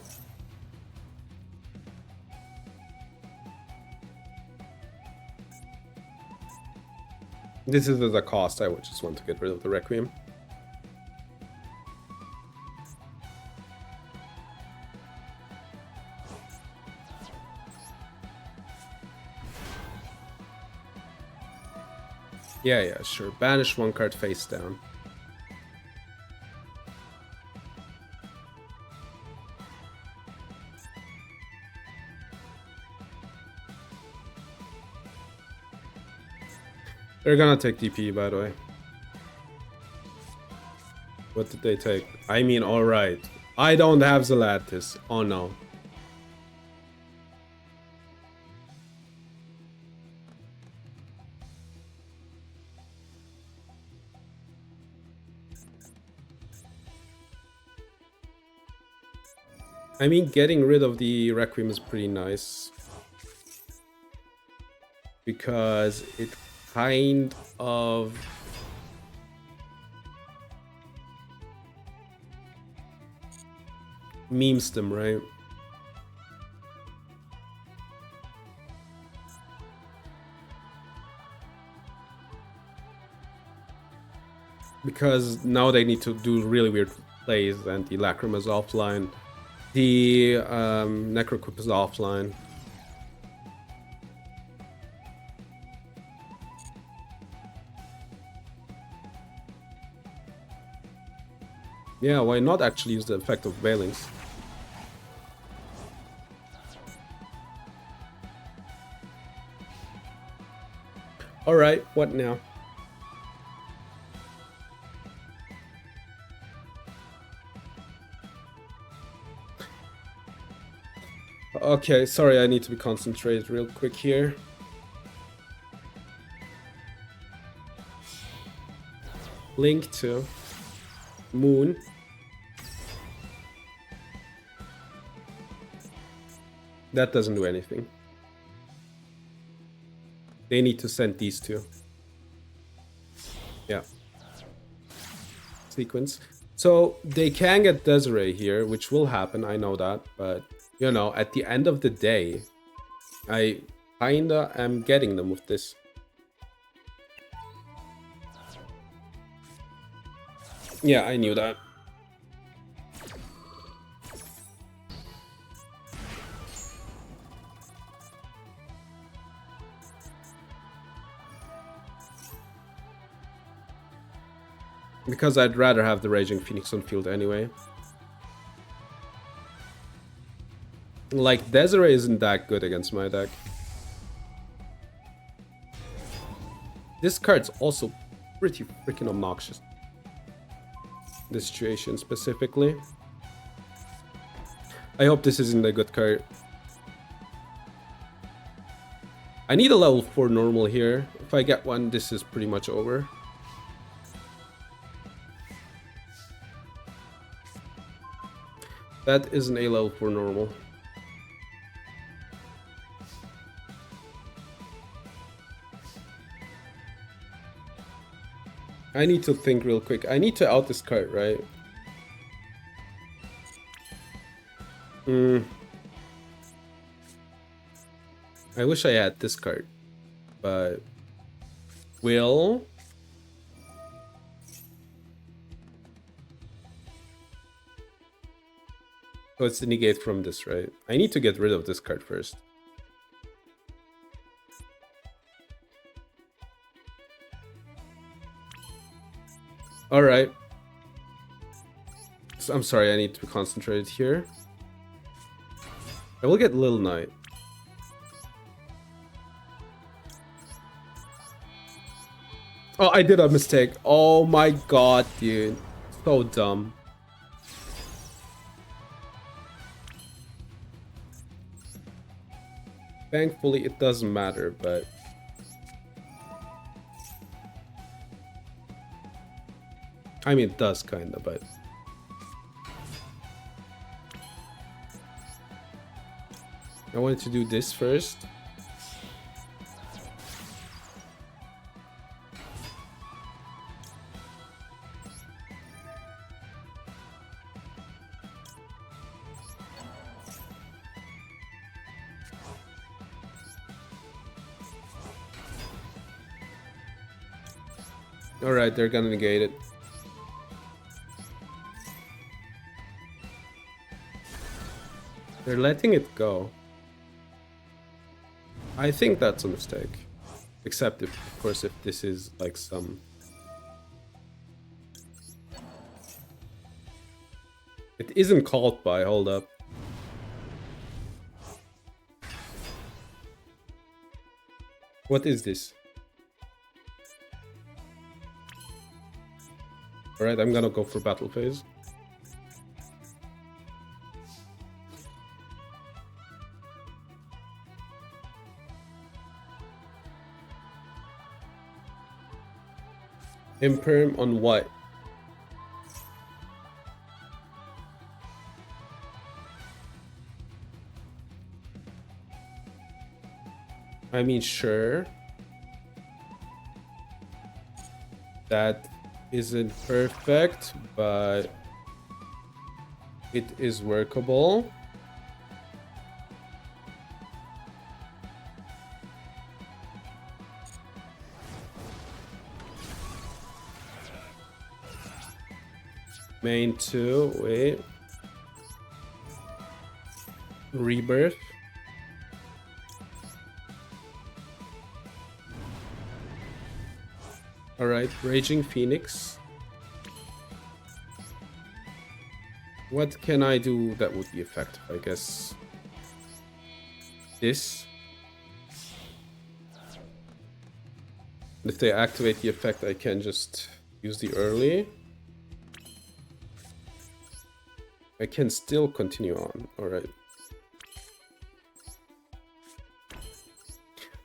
This is the cost. I would just want to get rid of the Requiem. Yeah, sure. Banish 1 card face down. They're gonna take DP, by the way. What did they take? I mean, alright. I don't have Zelatis. Oh no. I mean, getting rid of the Requiem is pretty nice. Because it kind of... memes them, right? Because now they need to do really weird plays, and the Lacrima is offline. The Necroquip is offline. Yeah, why not actually use the effect of Veilings? Alright, what now? Okay, sorry, I need to be concentrated real quick here. Link to Moon. That doesn't do anything. They need to send these two. Yeah. Sequence. So they can get Desiree here, which will happen, I know that, but you know, at the end of the day, I kinda am getting them with this. Yeah, I knew that. Because I'd rather have the Raging Phoenix on field anyway. Like, Desiree isn't that good against my deck. This card's also pretty freaking obnoxious. This situation specifically. I hope this isn't a good card. I need a level 4 normal here. If I get one, this is pretty much over. That is an A level 4 normal. I need to think real quick. I need to out this card, right? I wish I had this card, but will. Oh, it's the negate from this, right? I need to get rid of this card first. All right. So, I'm sorry, I need to be concentrated here. I will get Lil Knight. Oh, I did a mistake. Oh my god, dude. So dumb. Thankfully, it doesn't matter, but... I mean, it does, kinda, but... I wanted to do this first. Alright, they're gonna negate it. They're letting it go. I think that's a mistake. Except if, of course, if this is like some... It isn't called by, hold up. What is this? Alright, I'm gonna go for battle phase. Imperm on what? I mean, sure. That isn't perfect, but it is workable. Main 2, wait. Rebirth. Alright, Raging Phoenix. What can I do that would be effective? I guess this. If they activate the effect, I can just use the early. I can still continue on. Alright.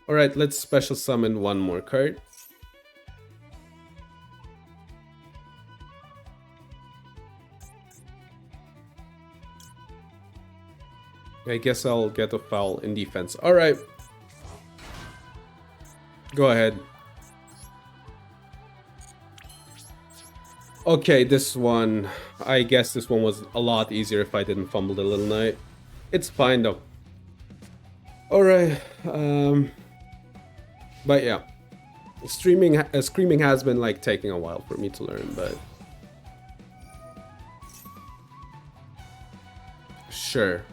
Alright, let's special summon one more card. I guess I'll get a foul in defense. Alright. Go ahead. Okay, this one... I guess this one was a lot easier if I didn't fumble the Little Knight. It's fine though. Alright, but yeah. Screaming has been like taking a while for me to learn, but sure.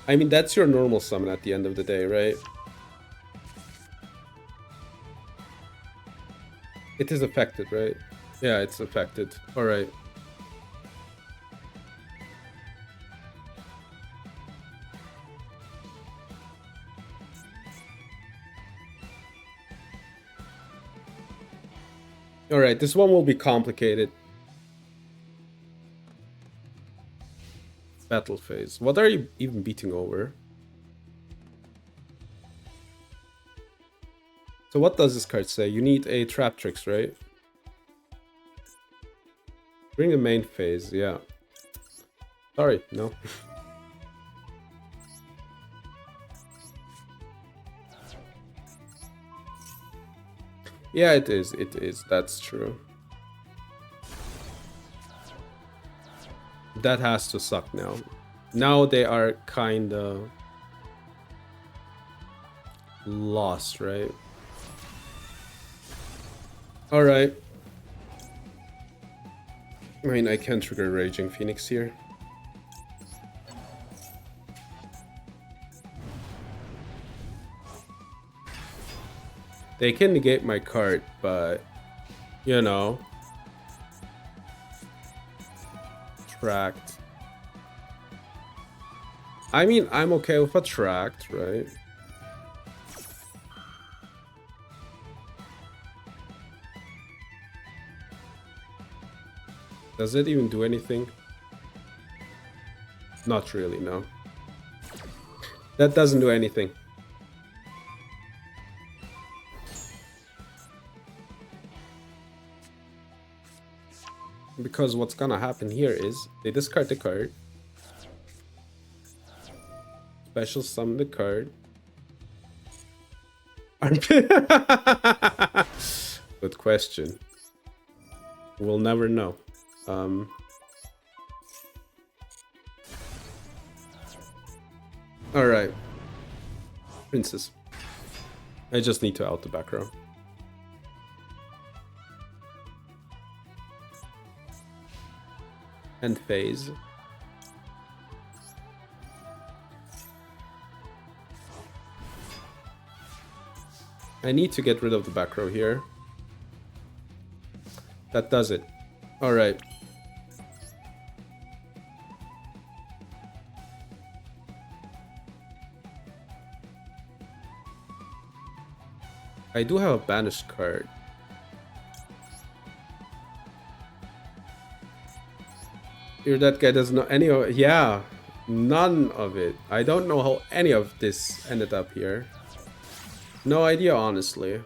I mean, that's your normal summon at the end of the day, right? It is affected, right? Yeah, it's affected. Alright. Alright, this one will be complicated. Battle phase. What are you even beating over? So what does this card say? You need a trap tricks, right? Bring the main phase, yeah. Sorry, no. Yeah, it is, that's true. That has to suck now. Now they are kinda lost, right? Alright. I mean, I can trigger Raging Phoenix here. They can negate my card, but, you know. Tracked. I mean, I'm okay with a tracked, right? Does it even do anything? Not really, no. That doesn't do anything. Because what's gonna happen here is they discard the card. Special summon the card. Good question. We'll never know. Alright. Princess. I just need to out the back row. And phase. I need to get rid of the back row here. That does it. Alright. I do have a banished card. Here, that guy doesn't know any of it. Yeah, none of it. I don't know how any of this ended up here. No idea, honestly.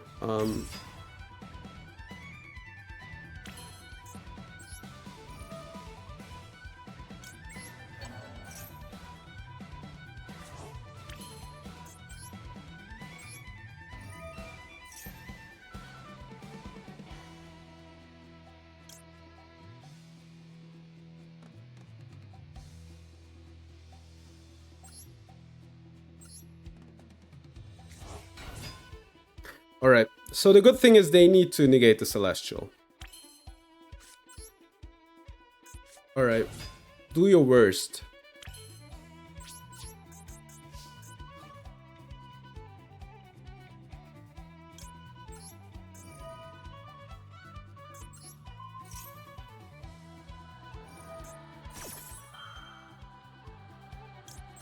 Alright, so the good thing is they need to negate the Celestial. Alright, do your worst.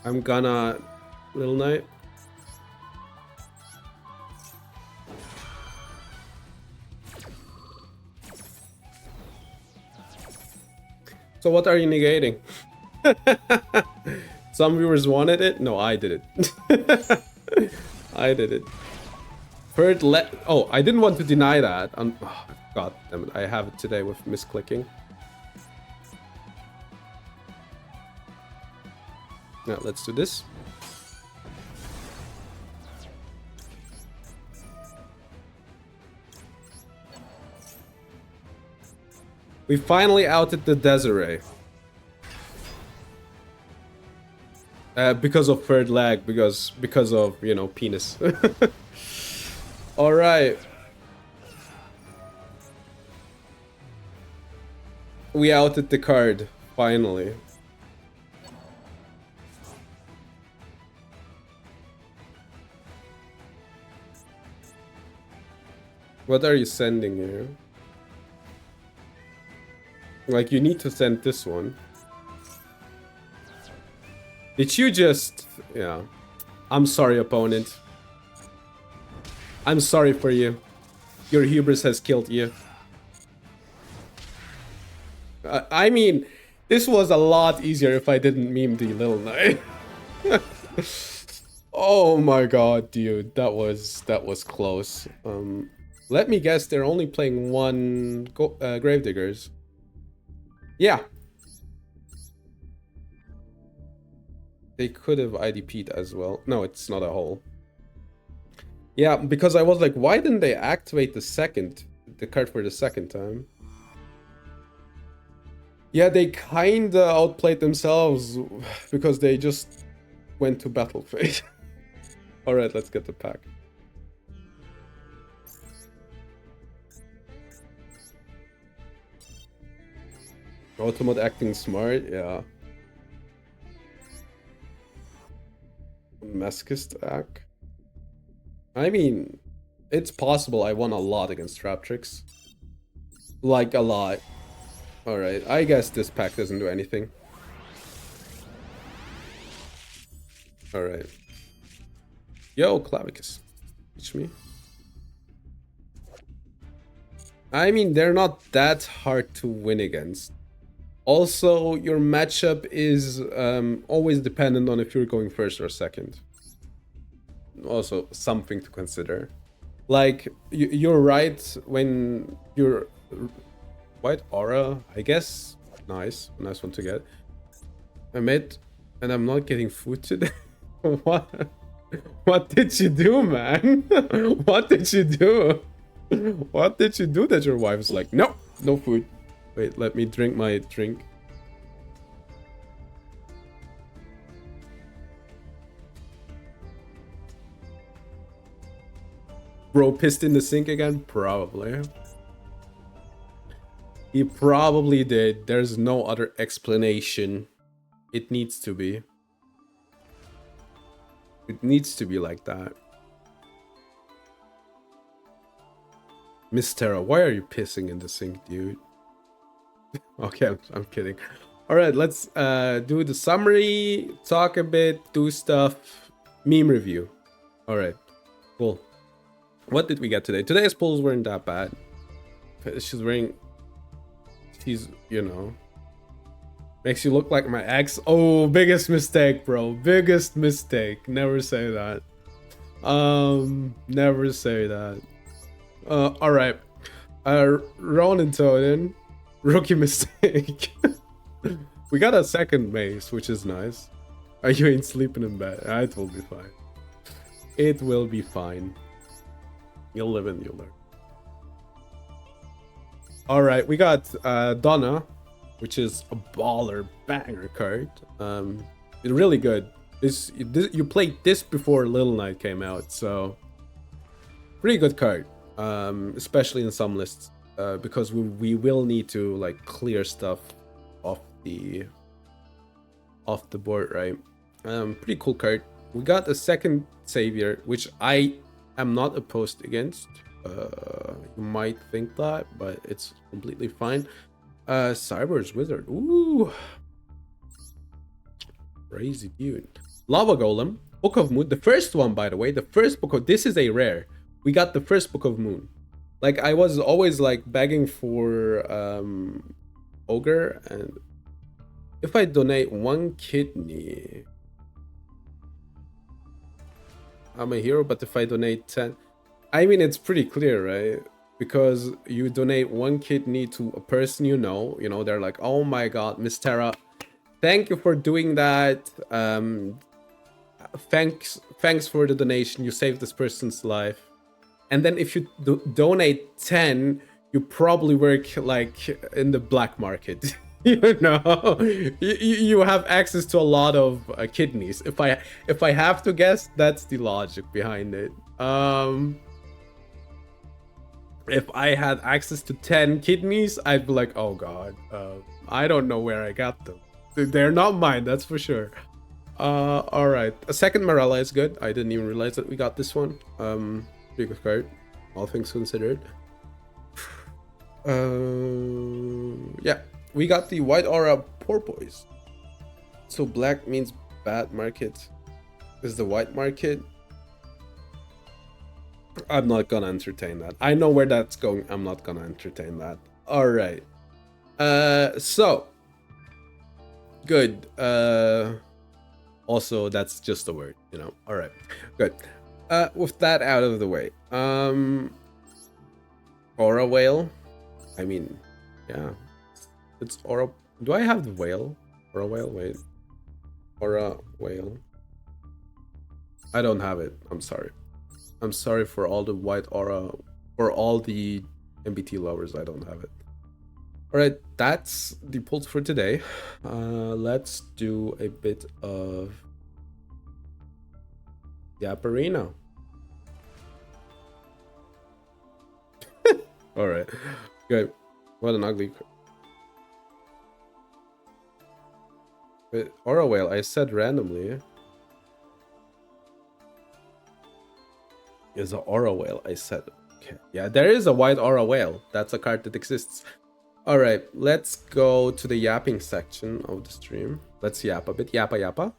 I'm gonna... Little Knight. So what are you negating? Some viewers wanted it? No, I did it. I did it. Oh, I didn't want to deny that. Oh, God damn it, I have it today with misclicking. Now let's do this. We finally outed the Desiree. Because of third leg, because of, you know, penis. Alright. We outed the card, finally. What are you sending here? Like, you need to send this one. Did you just... Yeah. I'm sorry, opponent. I'm sorry for you. Your hubris has killed you. I mean, this was a lot easier if I didn't meme the little knight. Oh my god, dude. That was close. Let me guess, they're only playing one Gravediggers. Yeah. They could have IDP'd as well. No, it's not a hole. Yeah, because I was like, why didn't they activate the card for the second time? Yeah, they kinda outplayed themselves because they just went to battle phase. Alright, let's get the pack. Automod acting smart, yeah. Masochist act. I mean, it's possible I won a lot against Traptrix. Like, a lot. Alright, I guess this pack doesn't do anything. Alright. Yo, Clavicus. Teach me. I mean, they're not that hard to win against. Also, your matchup is always dependent on if you're going first or second. Also, something to consider. Like, you're right when you're... White Aura, I guess. Nice. Nice one to get. I'm mid, and I'm not getting food today. What? What did you do, man? What did you do? What did you do that your wife was like, no, no food. Wait, let me drink my drink. Bro pissed in the sink again? Probably. He probably did. There's no other explanation. It needs to be. It needs to be like that. Miss Terra, why are you pissing in the sink, dude? Okay, I'm kidding. Alright, let's do the summary, talk a bit, do stuff, meme review. Alright, cool. What did we get today? Today's pulls weren't that bad. She's wearing... She's, you know... Makes you look like my ex. Oh, biggest mistake, bro. Biggest mistake. Never say that. Never say that. Alright. Ronin Toden. Rookie mistake. We got a second mace, which is nice. You ain't sleeping in bed. It will be fine. It will be fine. You'll live and you'll learn. Alright, we got Donna, which is a baller banger card. It's really good. This you played this before Little Knight came out, so pretty good card. Especially in some lists, because we will need to like clear stuff off the board, right? Pretty cool card. We got a second savior, which I am not opposed against. You might think that, but it's completely fine. Cyber's Wizard. Ooh. Crazy dude. Lava Golem. Book of Moon. The first one, by the way. The first book of... This is a rare. We got the first Book of Moon. Like, I was always, like, begging for Ogre. And if I donate 1 kidney... I'm a hero, but if I donate 10... I mean, it's pretty clear, right? Because you donate 1 kidney to a person you know, they're like, oh my god, Miss Terra, thank you for doing that. Thanks for the donation. You saved this person's life. And then if you donate 10, you probably work like in the black market. You know, you have access to a lot of kidneys. If I have to guess, that's the logic behind it. If I had access to 10 kidneys, I'd be like, oh god, I don't know where I got them. They're not mine, that's for sure. All right. A second Morella is good. I didn't even realize that we got this one. Pretty good card, all things considered. Yeah, we got the White Aura Porpoise. So black means bad market. Is the white market? I'm not gonna entertain that. I know where that's going. I'm not gonna entertain that. All right. So good. Also, that's just a word, you know. All right, good. With that out of the way, Aura Whale. I mean, yeah, it's Aura. Do I have the whale? Aura Whale. Wait, Aura Whale. I don't have it. I'm sorry. I'm sorry for all the white aura, for all the MBT lovers. I don't have it. All right, that's the pulls for today. Let's do a bit of Yaparino. All right, good. What an ugly. Wait, Aura Whale, I said randomly. Is an Aura Whale, I said. Okay. Yeah, there is a white Aura Whale. That's a card that exists. All right, let's go to the yapping section of the stream. Let's yap a bit. Yappa yappa.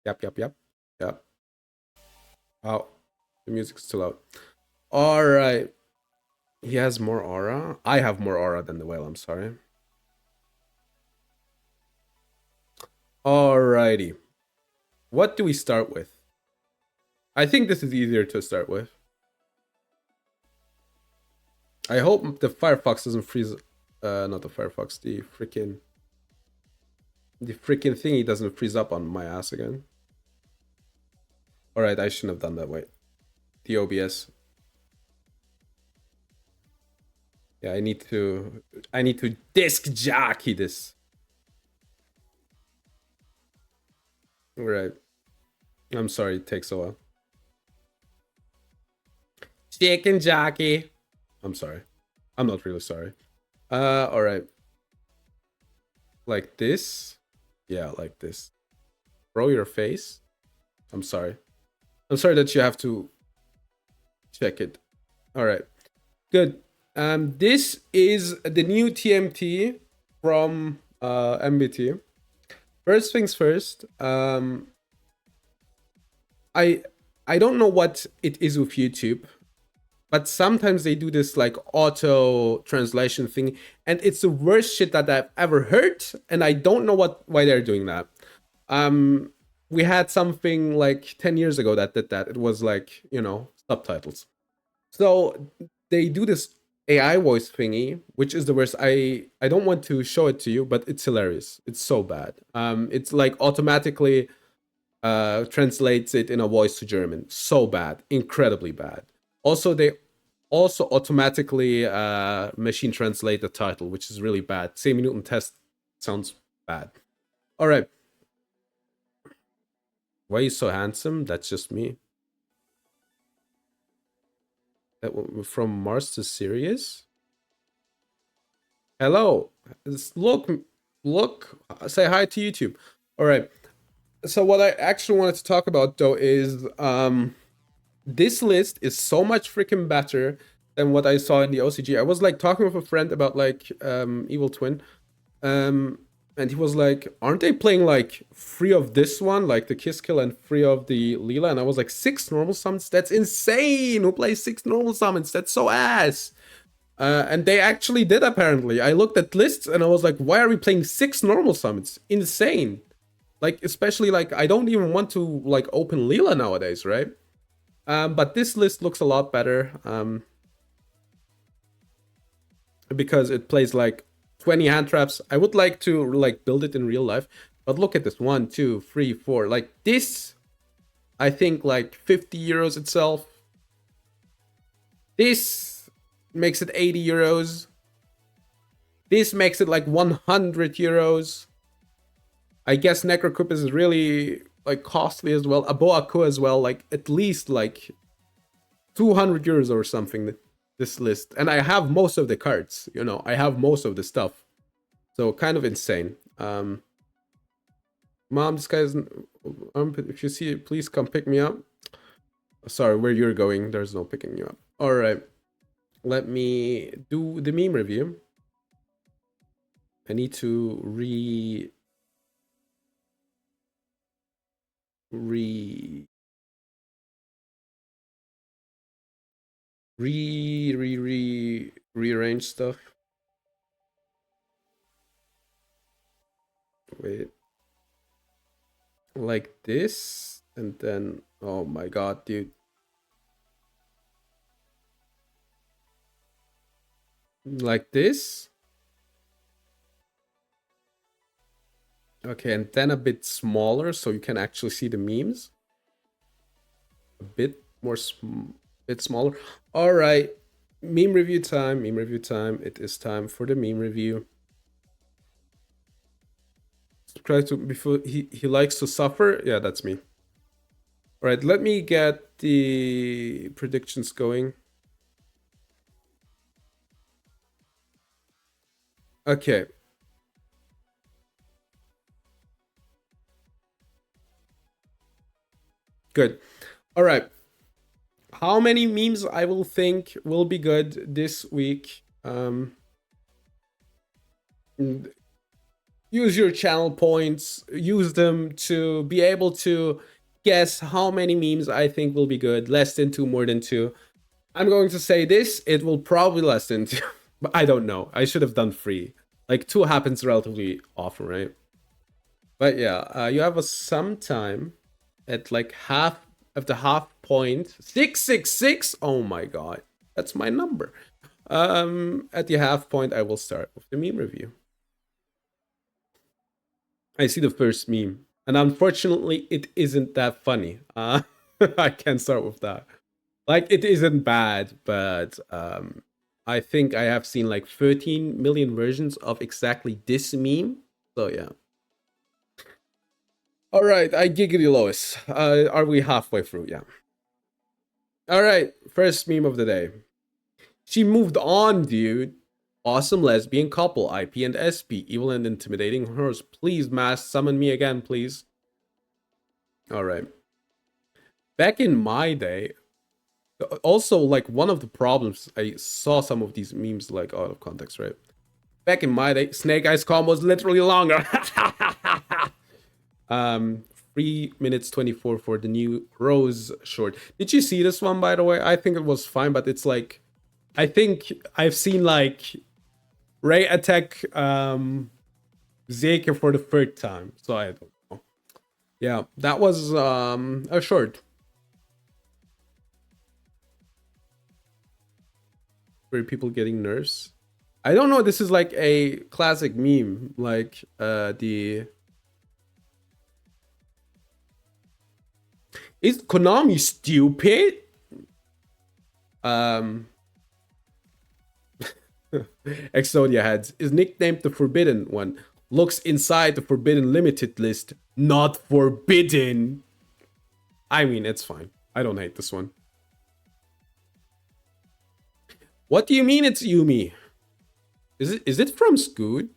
Yap yap yap. Yap. Oh, the music's too loud. All right. He has more aura. I have more aura than the whale, I'm sorry. Alrighty. What do we start with? I think this is easier to start with. I hope the Firefox doesn't freeze. Not the Firefox, the freaking thingy doesn't freeze up on my ass again. All right, I shouldn't have done that. Wait, the OBS. Yeah, I need to disc jockey this. All right. I'm sorry, it takes a while. Chicken jockey. I'm sorry. I'm not really sorry. All right. Like this? Yeah, like this. Bro, your face? I'm sorry. I'm sorry that you have to check it. All right. Good. This is the new TMT from MBT. First things first. I don't know what it is with YouTube, but sometimes they do this like auto translation thing, and it's the worst shit that I've ever heard, and I don't know why they're doing that. We had something like 10 years ago that did that. It was like, you know, subtitles. So they do this AI voice thingy, which is the worst. I don't want to show it to you, but it's hilarious. It's so bad. It's like automatically translates it in a voice to German. So bad, incredibly bad. Also, they also automatically machine translate the title, which is really bad. 10 Minuten Test sounds bad. All right. Why are you so handsome? That's just me. From Mars to Sirius? Hello. Look. Say hi to YouTube. All right. So what I actually wanted to talk about though is this list is so much freaking better than what I saw in the OCG. I was like talking with a friend about like Evil Twin. And he was like, aren't they playing like 3 of this one, like the Kiss Kill, and 3 of the Leela? And I was like, 6 normal summons? That's insane! Who plays 6 normal summons? That's so ass! And they actually did, apparently. I looked at lists and I was like, why are we playing 6 normal summons? Insane. Like, especially like, I don't even want to like open Leela nowadays, right? But this list looks a lot better. Because it plays like 20 hand traps. I would like to like build it in real life, but look at this: 1, 2, 3, 4. Like this, I think like 50 euros itself. This makes it 80 euros. This makes it like 100 euros. I guess Necrocoup is really like costly as well. Aboaku as well, like at least like 200 euros or something. This list, and I have most of the cards. You know, I have most of the stuff. So kind of insane. Mom, this guy's. If you see it, please come pick me up. Sorry, where you're going, there's no picking you up. All right, let me do the meme review. I need to rearrange stuff. Wait, like this, and then oh my god, dude, like this. Okay, and then a bit smaller so you can actually see the memes. A bit more, bit smaller. All right, meme review time. Meme review time. It is time for the meme review. Try to before he likes to suffer. Yeah, that's me. All right, let me get the predictions going. Okay. Good. All right. How many memes I will think will be good this week? Use your channel points. Use them to be able to guess how many memes I think will be good. Less than two, more than two. I'm going to say this. It will probably less than two. But I don't know. I should have done three. Like two happens relatively often, right? But yeah, you have a sometime at like half of the half point. 666. Oh my god. That's my number. At the half point, I will start with the meme review. I see the first meme, and unfortunately, it isn't that funny. I can start with that. Like, it isn't bad, but I think I have seen like 13 million versions of exactly this meme. So yeah. All right, I giggity Lois. Are we halfway through? Yeah. All right, first meme of the day. She moved on, dude. Awesome lesbian couple, IP and SP, evil and intimidating horse. Please, mask, summon me again, please. All right. Back in my day, also like one of the problems, I saw some of these memes like out of context, right? Back in my day, Snake Eyes calm was literally longer. 3 minutes 24 for the new Rose short. Did you see this one, by the way? I think it was fine, but it's like, I think I've seen like Ray attack Zeke for the third time, so I don't know. Yeah, that was a short. For people getting nerfs. I don't know. This is like a classic meme, like the. Is Konami stupid? Exodia heads is nicknamed the Forbidden One. Looks inside the Forbidden Limited list. Not forbidden. I mean, it's fine. I don't hate this one. What do you mean it's Yumi? Is it from Scoot?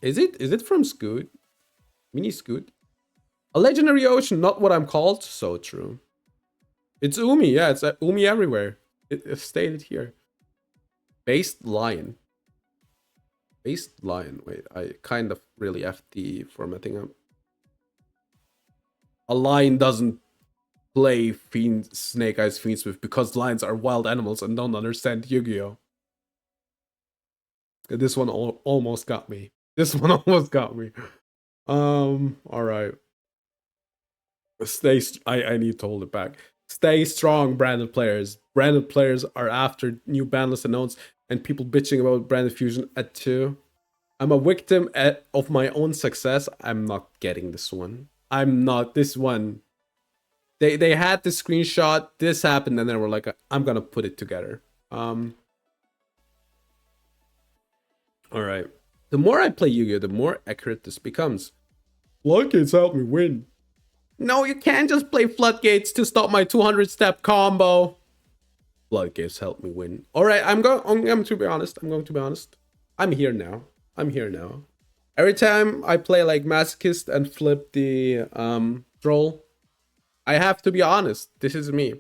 Is it from Scoot? Mini Scoot? A legendary ocean, not what I'm called. So true. It's Umi, yeah, it's Umi everywhere. It's stated here. Based lion. Based lion. Wait, I kind of really effed the formatting up. A lion doesn't play Snake Eyes Fiendsmith because lions are wild animals and don't understand Yu-Gi-Oh! This one almost got me. This one almost got me. Alright. I need to hold it back. Stay strong, branded players. Branded players are after new ban list announced and people bitching about branded fusion at 2. I'm a victim of my own success. I'm not getting this one. I'm not this one. They had the screenshot. This happened, and they were like, "I'm gonna put it together." All right. The more I play Yu-Gi-Oh, the more accurate this becomes. Floodgates help me win. No, you can't just play Floodgates to stop my 200-step combo. Floodgates help me win. All right, I'm going to be honest. I'm going to be honest. I'm here now. I'm here now. Every time I play like Masochist and flip the troll, I have to be honest. This is me.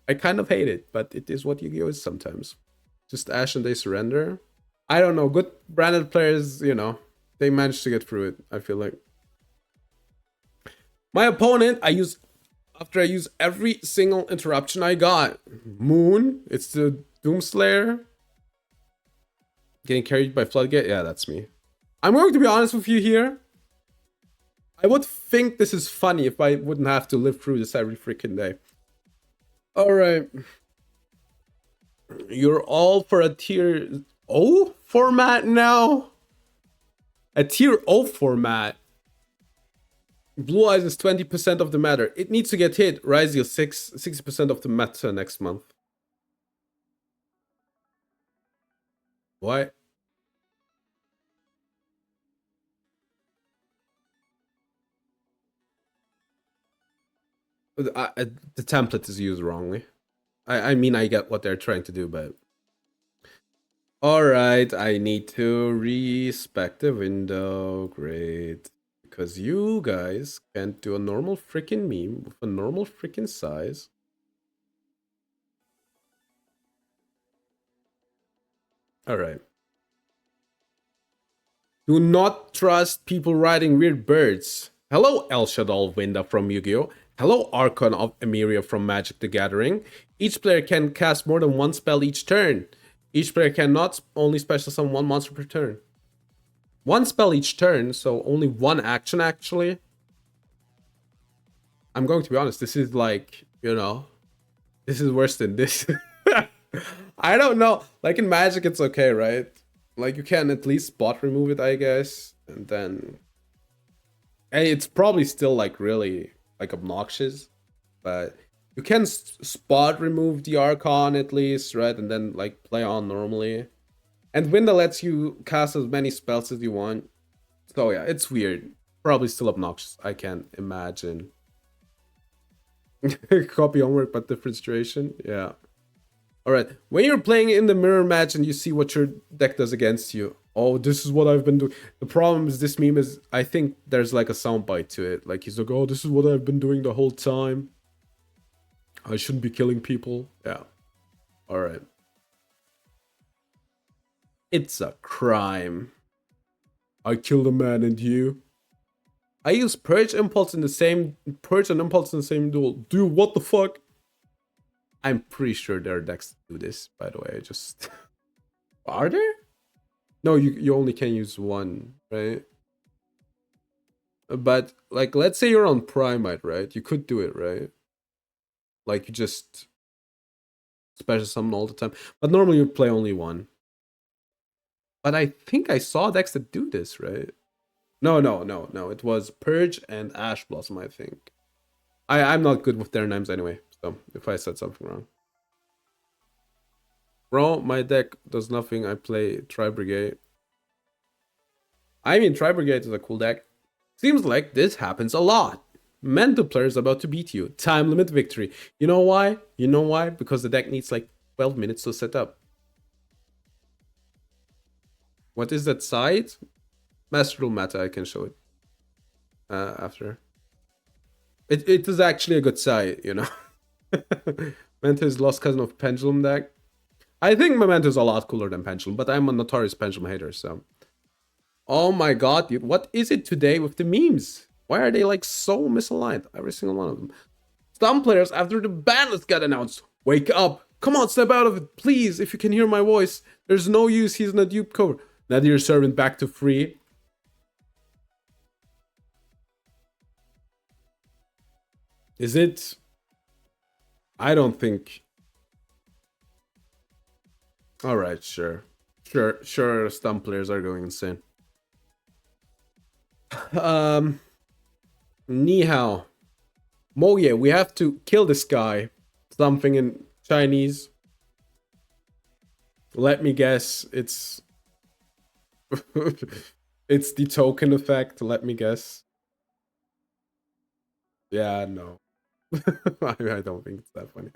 I kind of hate it, but it is what Yu-Gi-Oh is sometimes. Just Ash and they surrender. I don't know. Good branded players, you know, they managed to get through it, I feel like. My opponent, after I use every single interruption I got. Moon, it's the Doomslayer. Getting carried by Floodgate, yeah, that's me. I'm going to be honest with you here. I would think this is funny if I wouldn't have to live through this every freaking day. Alright. You're all for a tier O format now? A tier O format. Blue Eyes is 20% of the matter. It needs to get hit. Rise is 60% of the meta next month. Why? The template is used wrongly. I mean, I get what they're trying to do, but... Alright, I need to respect the window. Great. Because you guys can't do a normal freaking meme with a normal freaking size. Alright. Do not trust people riding weird birds. Hello, El Shaddai Winda from Yu-Gi-Oh! Hello, Archon of Emeria from Magic the Gathering. Each player can cast more than one spell each turn. Each player cannot only special summon one monster per turn. One spell each turn, so only one action actually. I'm going to be honest, this is like, you know, this is worse than this. I don't know. Like in Magic, it's okay, right? Like you can at least spot remove it, I guess. And then... And it's probably still like really like obnoxious. But you can spot remove the Archon at least, right? And then like play on normally. And Winda lets you cast as many spells as you want. So yeah, it's weird. Probably still obnoxious. I can't imagine. Copy onward, but different situation. Yeah. Alright. When you're playing in the mirror match and you see what your deck does against you. Oh, this is what I've been doing. The problem is this meme is, I think there's like a soundbite to it. Like he's like, oh, this is what I've been doing the whole time. I shouldn't be killing people. Yeah. Alright. It's a crime. I killed a man and you. I use Purge Impulse in the same... Purge and Impulse in the same duel. Dude, what the fuck? I'm pretty sure there are decks to do this, by the way. I just... Are there? No, you only can use one, right? But, like, let's say you're on Primite, right? You could do it, right? Like, you just... Special summon all the time. But normally you play only one. But I think I saw decks that do this, right? No. It was Purge and Ash Blossom, I think. I'm not good with their names anyway, so if I said something wrong. Bro, my deck does nothing. I play Tri-Brigade. I mean, Tri-Brigade is a cool deck. Seems like this happens a lot. Mental players about to beat you. Time limit victory. You know why? You know why? Because the deck needs like 12 minutes to set up. What is that side? Master Rule Meta, I can show it after. It is actually a good side, you know. Memento is lost cousin of Pendulum deck. I think Memento is a lot cooler than Pendulum, but I'm a notorious Pendulum hater, so. Oh my god, dude, what is it today with the memes? Why are they like so misaligned? Every single one of them. Some players, after the ban list got announced, wake up. Come on, step out of it, please, if you can hear my voice. There's no use, he's in a dupe cover. Nadir Servant back to free. Is it? I don't think. Alright, sure. Sure, some players are going insane. Ni hao. Moye, we have to kill this guy. Something in Chinese. Let me guess, it's It's the token effect, let me guess. Yeah, no. I don't think it's that funny.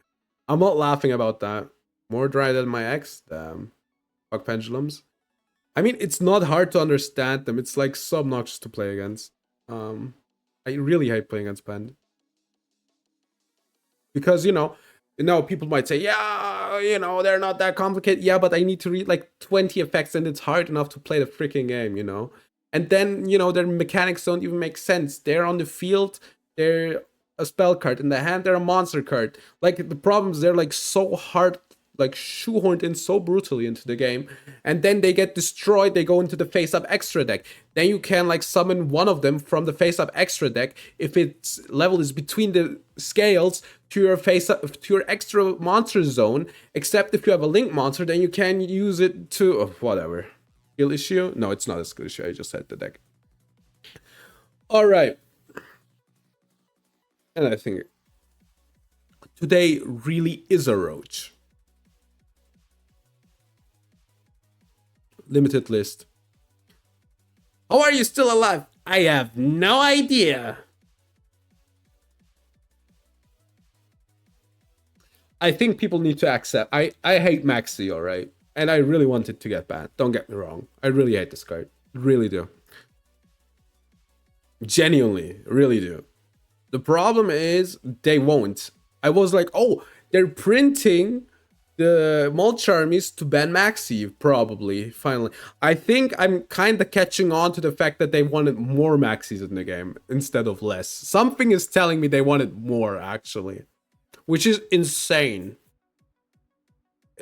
I'm not laughing about that. More dry than my ex? Damn. Fuck pendulums. I mean, it's not hard to understand them. It's like so obnoxious to play against. Um, I really hate playing against Pend. Because, people might say, yeah, they're not that complicated. Yeah, but I need to read like 20 effects and it's hard enough to play the freaking game. And then, their mechanics don't even make sense. They're on the field, they're a spell card. In the hand, they're a monster card. Like, the problems, they're like so hard, like shoehorned in so brutally into the game, and then they get destroyed. They go into the face-up extra deck. Then you can like summon one of them from the face-up extra deck if its level is between the scales to your face-up to your extra monster zone. Except if you have a link monster, then you can use it to whatever skill issue. No, it's not a skill issue. I just said the deck. All right, and I think today really is a roach. Limited list. How are you still alive? I have no idea. I think people need to accept. I hate Maxi, alright? And I really want it to get banned. Don't get me wrong. I really hate this card. Really do. Genuinely, really do. The problem is they won't. I was like, oh, they're printing the mulch armies to ban Maxi, probably, finally. I think I'm kind of catching on to the fact that they wanted more Maxis in the game instead of less. Something is telling me they wanted more, actually. Which is insane.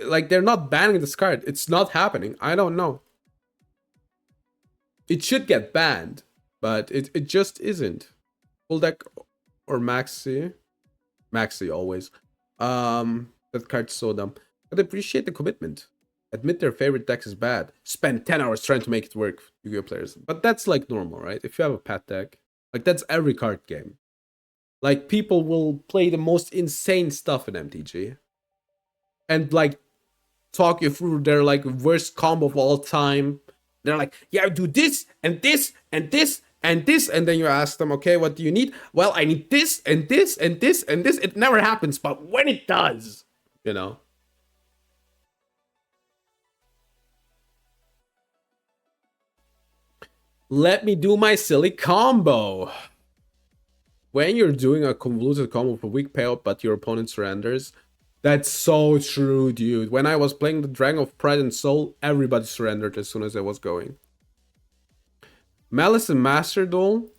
Like, they're not banning this card. It's not happening. I don't know. It should get banned, but it just isn't. Full deck or Maxi. Maxi, always. That card's so dumb. But appreciate the commitment. Admit their favorite deck is bad. Spend 10 hours trying to make it work, Yu-Gi-Oh players. But that's like normal, right? If you have a pet deck, like that's every card game. Like people will play the most insane stuff in MTG. And like talk you through their like worst combo of all time. They're like, yeah, do this and this and this and this, and then you ask them, okay, what do you need? Well, I need this and this and this and this. It never happens, but when it does, Let me do my silly combo. When you're doing a convoluted combo for weak payout, but your opponent surrenders, that's so true, dude. When I was playing the Dragon of Pride and Soul, everybody surrendered as soon as I was going. Malice and Master Duel.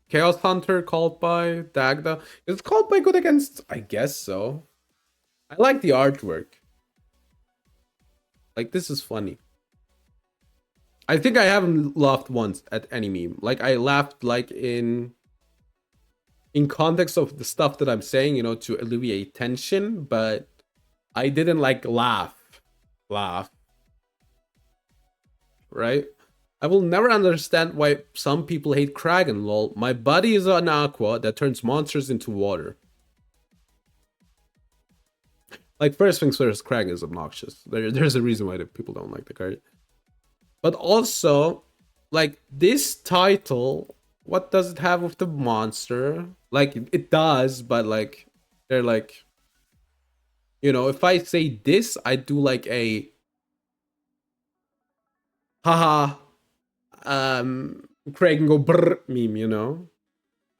Chaos Hunter called by Dagda. Is called by good against? I guess so. I like the artwork. Like, this is funny. I think I haven't laughed once at any meme. Like, I laughed like in context of the stuff that I'm saying, to alleviate tension, but I didn't like laugh. Right? I will never understand why some people hate Kraken, lol. My buddy is an aqua that turns monsters into water. Like, first things first, Kraken is obnoxious. There's a reason why the people don't like the card. But also, like, this title, what does it have with the monster? Like, it does, but, like, they're like... if I say this, I do, like, a... Haha. Kraken go brr meme,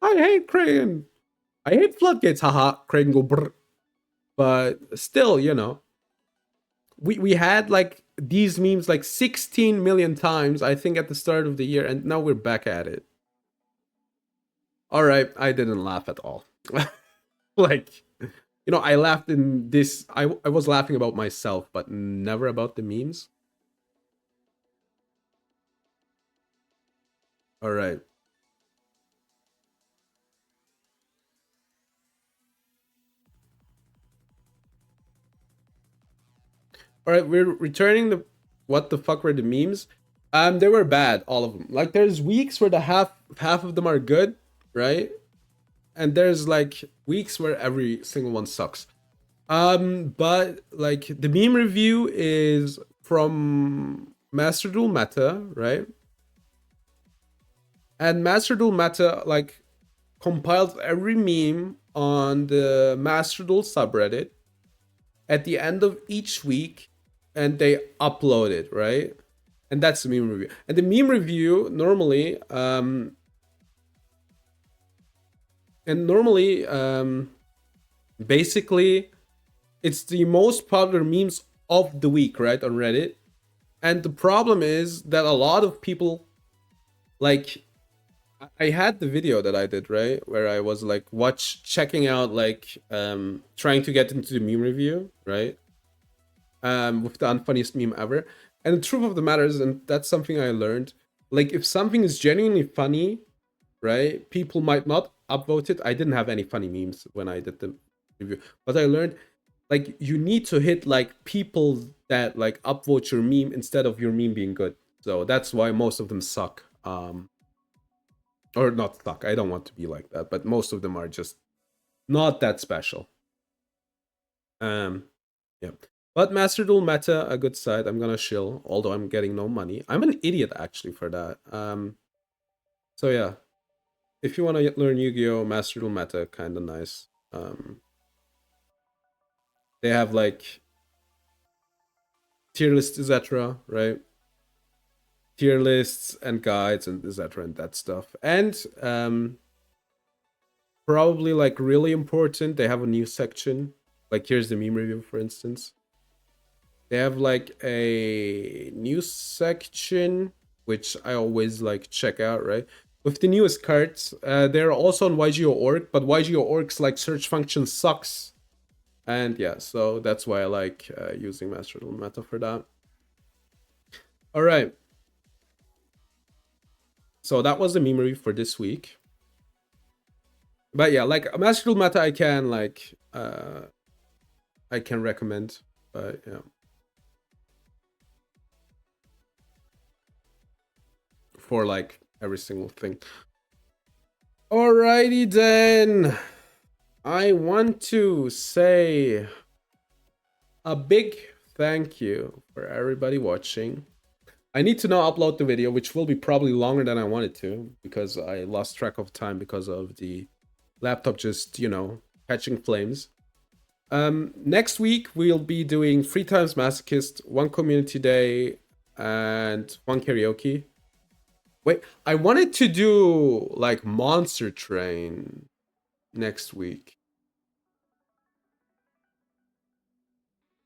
I hate Kraken. I hate floodgates, haha. Kraken go brr. But still, we had, like, these memes like 16 million times, I think, at the start of the year, and now we're back at it. Alright, I didn't laugh at all. Like, I laughed in this, I was laughing about myself, but never about the memes. Alright. Alright, we're returning the... What the fuck were the memes? They were bad, all of them. Like, there's weeks where the half of them are good, right? And there's, like, weeks where every single one sucks. But, like, the meme review is from Master Duel Meta, right? And Master Duel Meta like compiles every meme on the Master Duel subreddit at the end of each week, and they upload it, right? And that's the meme review. And the meme review normally, basically, it's the most popular memes of the week, right, on Reddit. And the problem is that a lot of people like I had the video that I did, right, where I was like checking out like trying to get into the meme review, right? With the unfunniest meme ever. And the truth of the matter is, and that's something I learned, like if something is genuinely funny, right, people might not upvote it. I didn't have any funny memes when I did the review, but I learned like you need to hit like people that like upvote your meme instead of your meme being good. So that's why most of them suck. Or not suck. I don't want to be like that, but most of them are just not that special. Yeah. But Master Duel Meta, a good site. I'm gonna shill, although I'm getting no money. I'm an idiot actually for that. So yeah, if you want to learn Yu-Gi-Oh, Master Duel Meta, kind of nice. They have like tier lists, etc. Right? Tier lists and guides and etc. and that stuff. And probably like really important, they have a new section. Like here's the meme review, for instance. They have like a news section, which I always like check out, right? With the newest cards, they're also on YGO.org, but YGO.org's like search function sucks. And yeah, so that's why I like using Master Duel Meta for that. All right. So that was the memory for this week. But yeah, like Master Duel Meta, I can recommend. But yeah, for like every single thing. Alrighty then. I want to say a big thank you for everybody watching. I need to now upload the video, which will be probably longer than I wanted to because I lost track of time because of the laptop just, catching flames. Next week we'll be doing 3 times Masochist, 1 community day, and 1 karaoke. Wait, I wanted to do like Monster Train next week.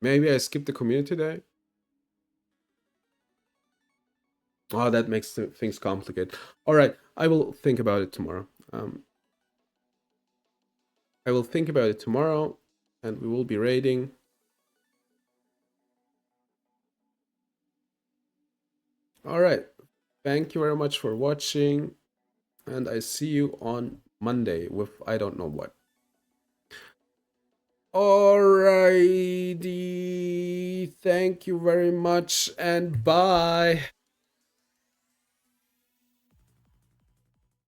Maybe I skip the community day. Oh, that makes things complicated. All right, I will think about it tomorrow. I will think about it tomorrow, and we will be raiding. All right, thank you very much for watching, and I see you on Monday with I don't know what. Alrighty, thank you very much, and bye.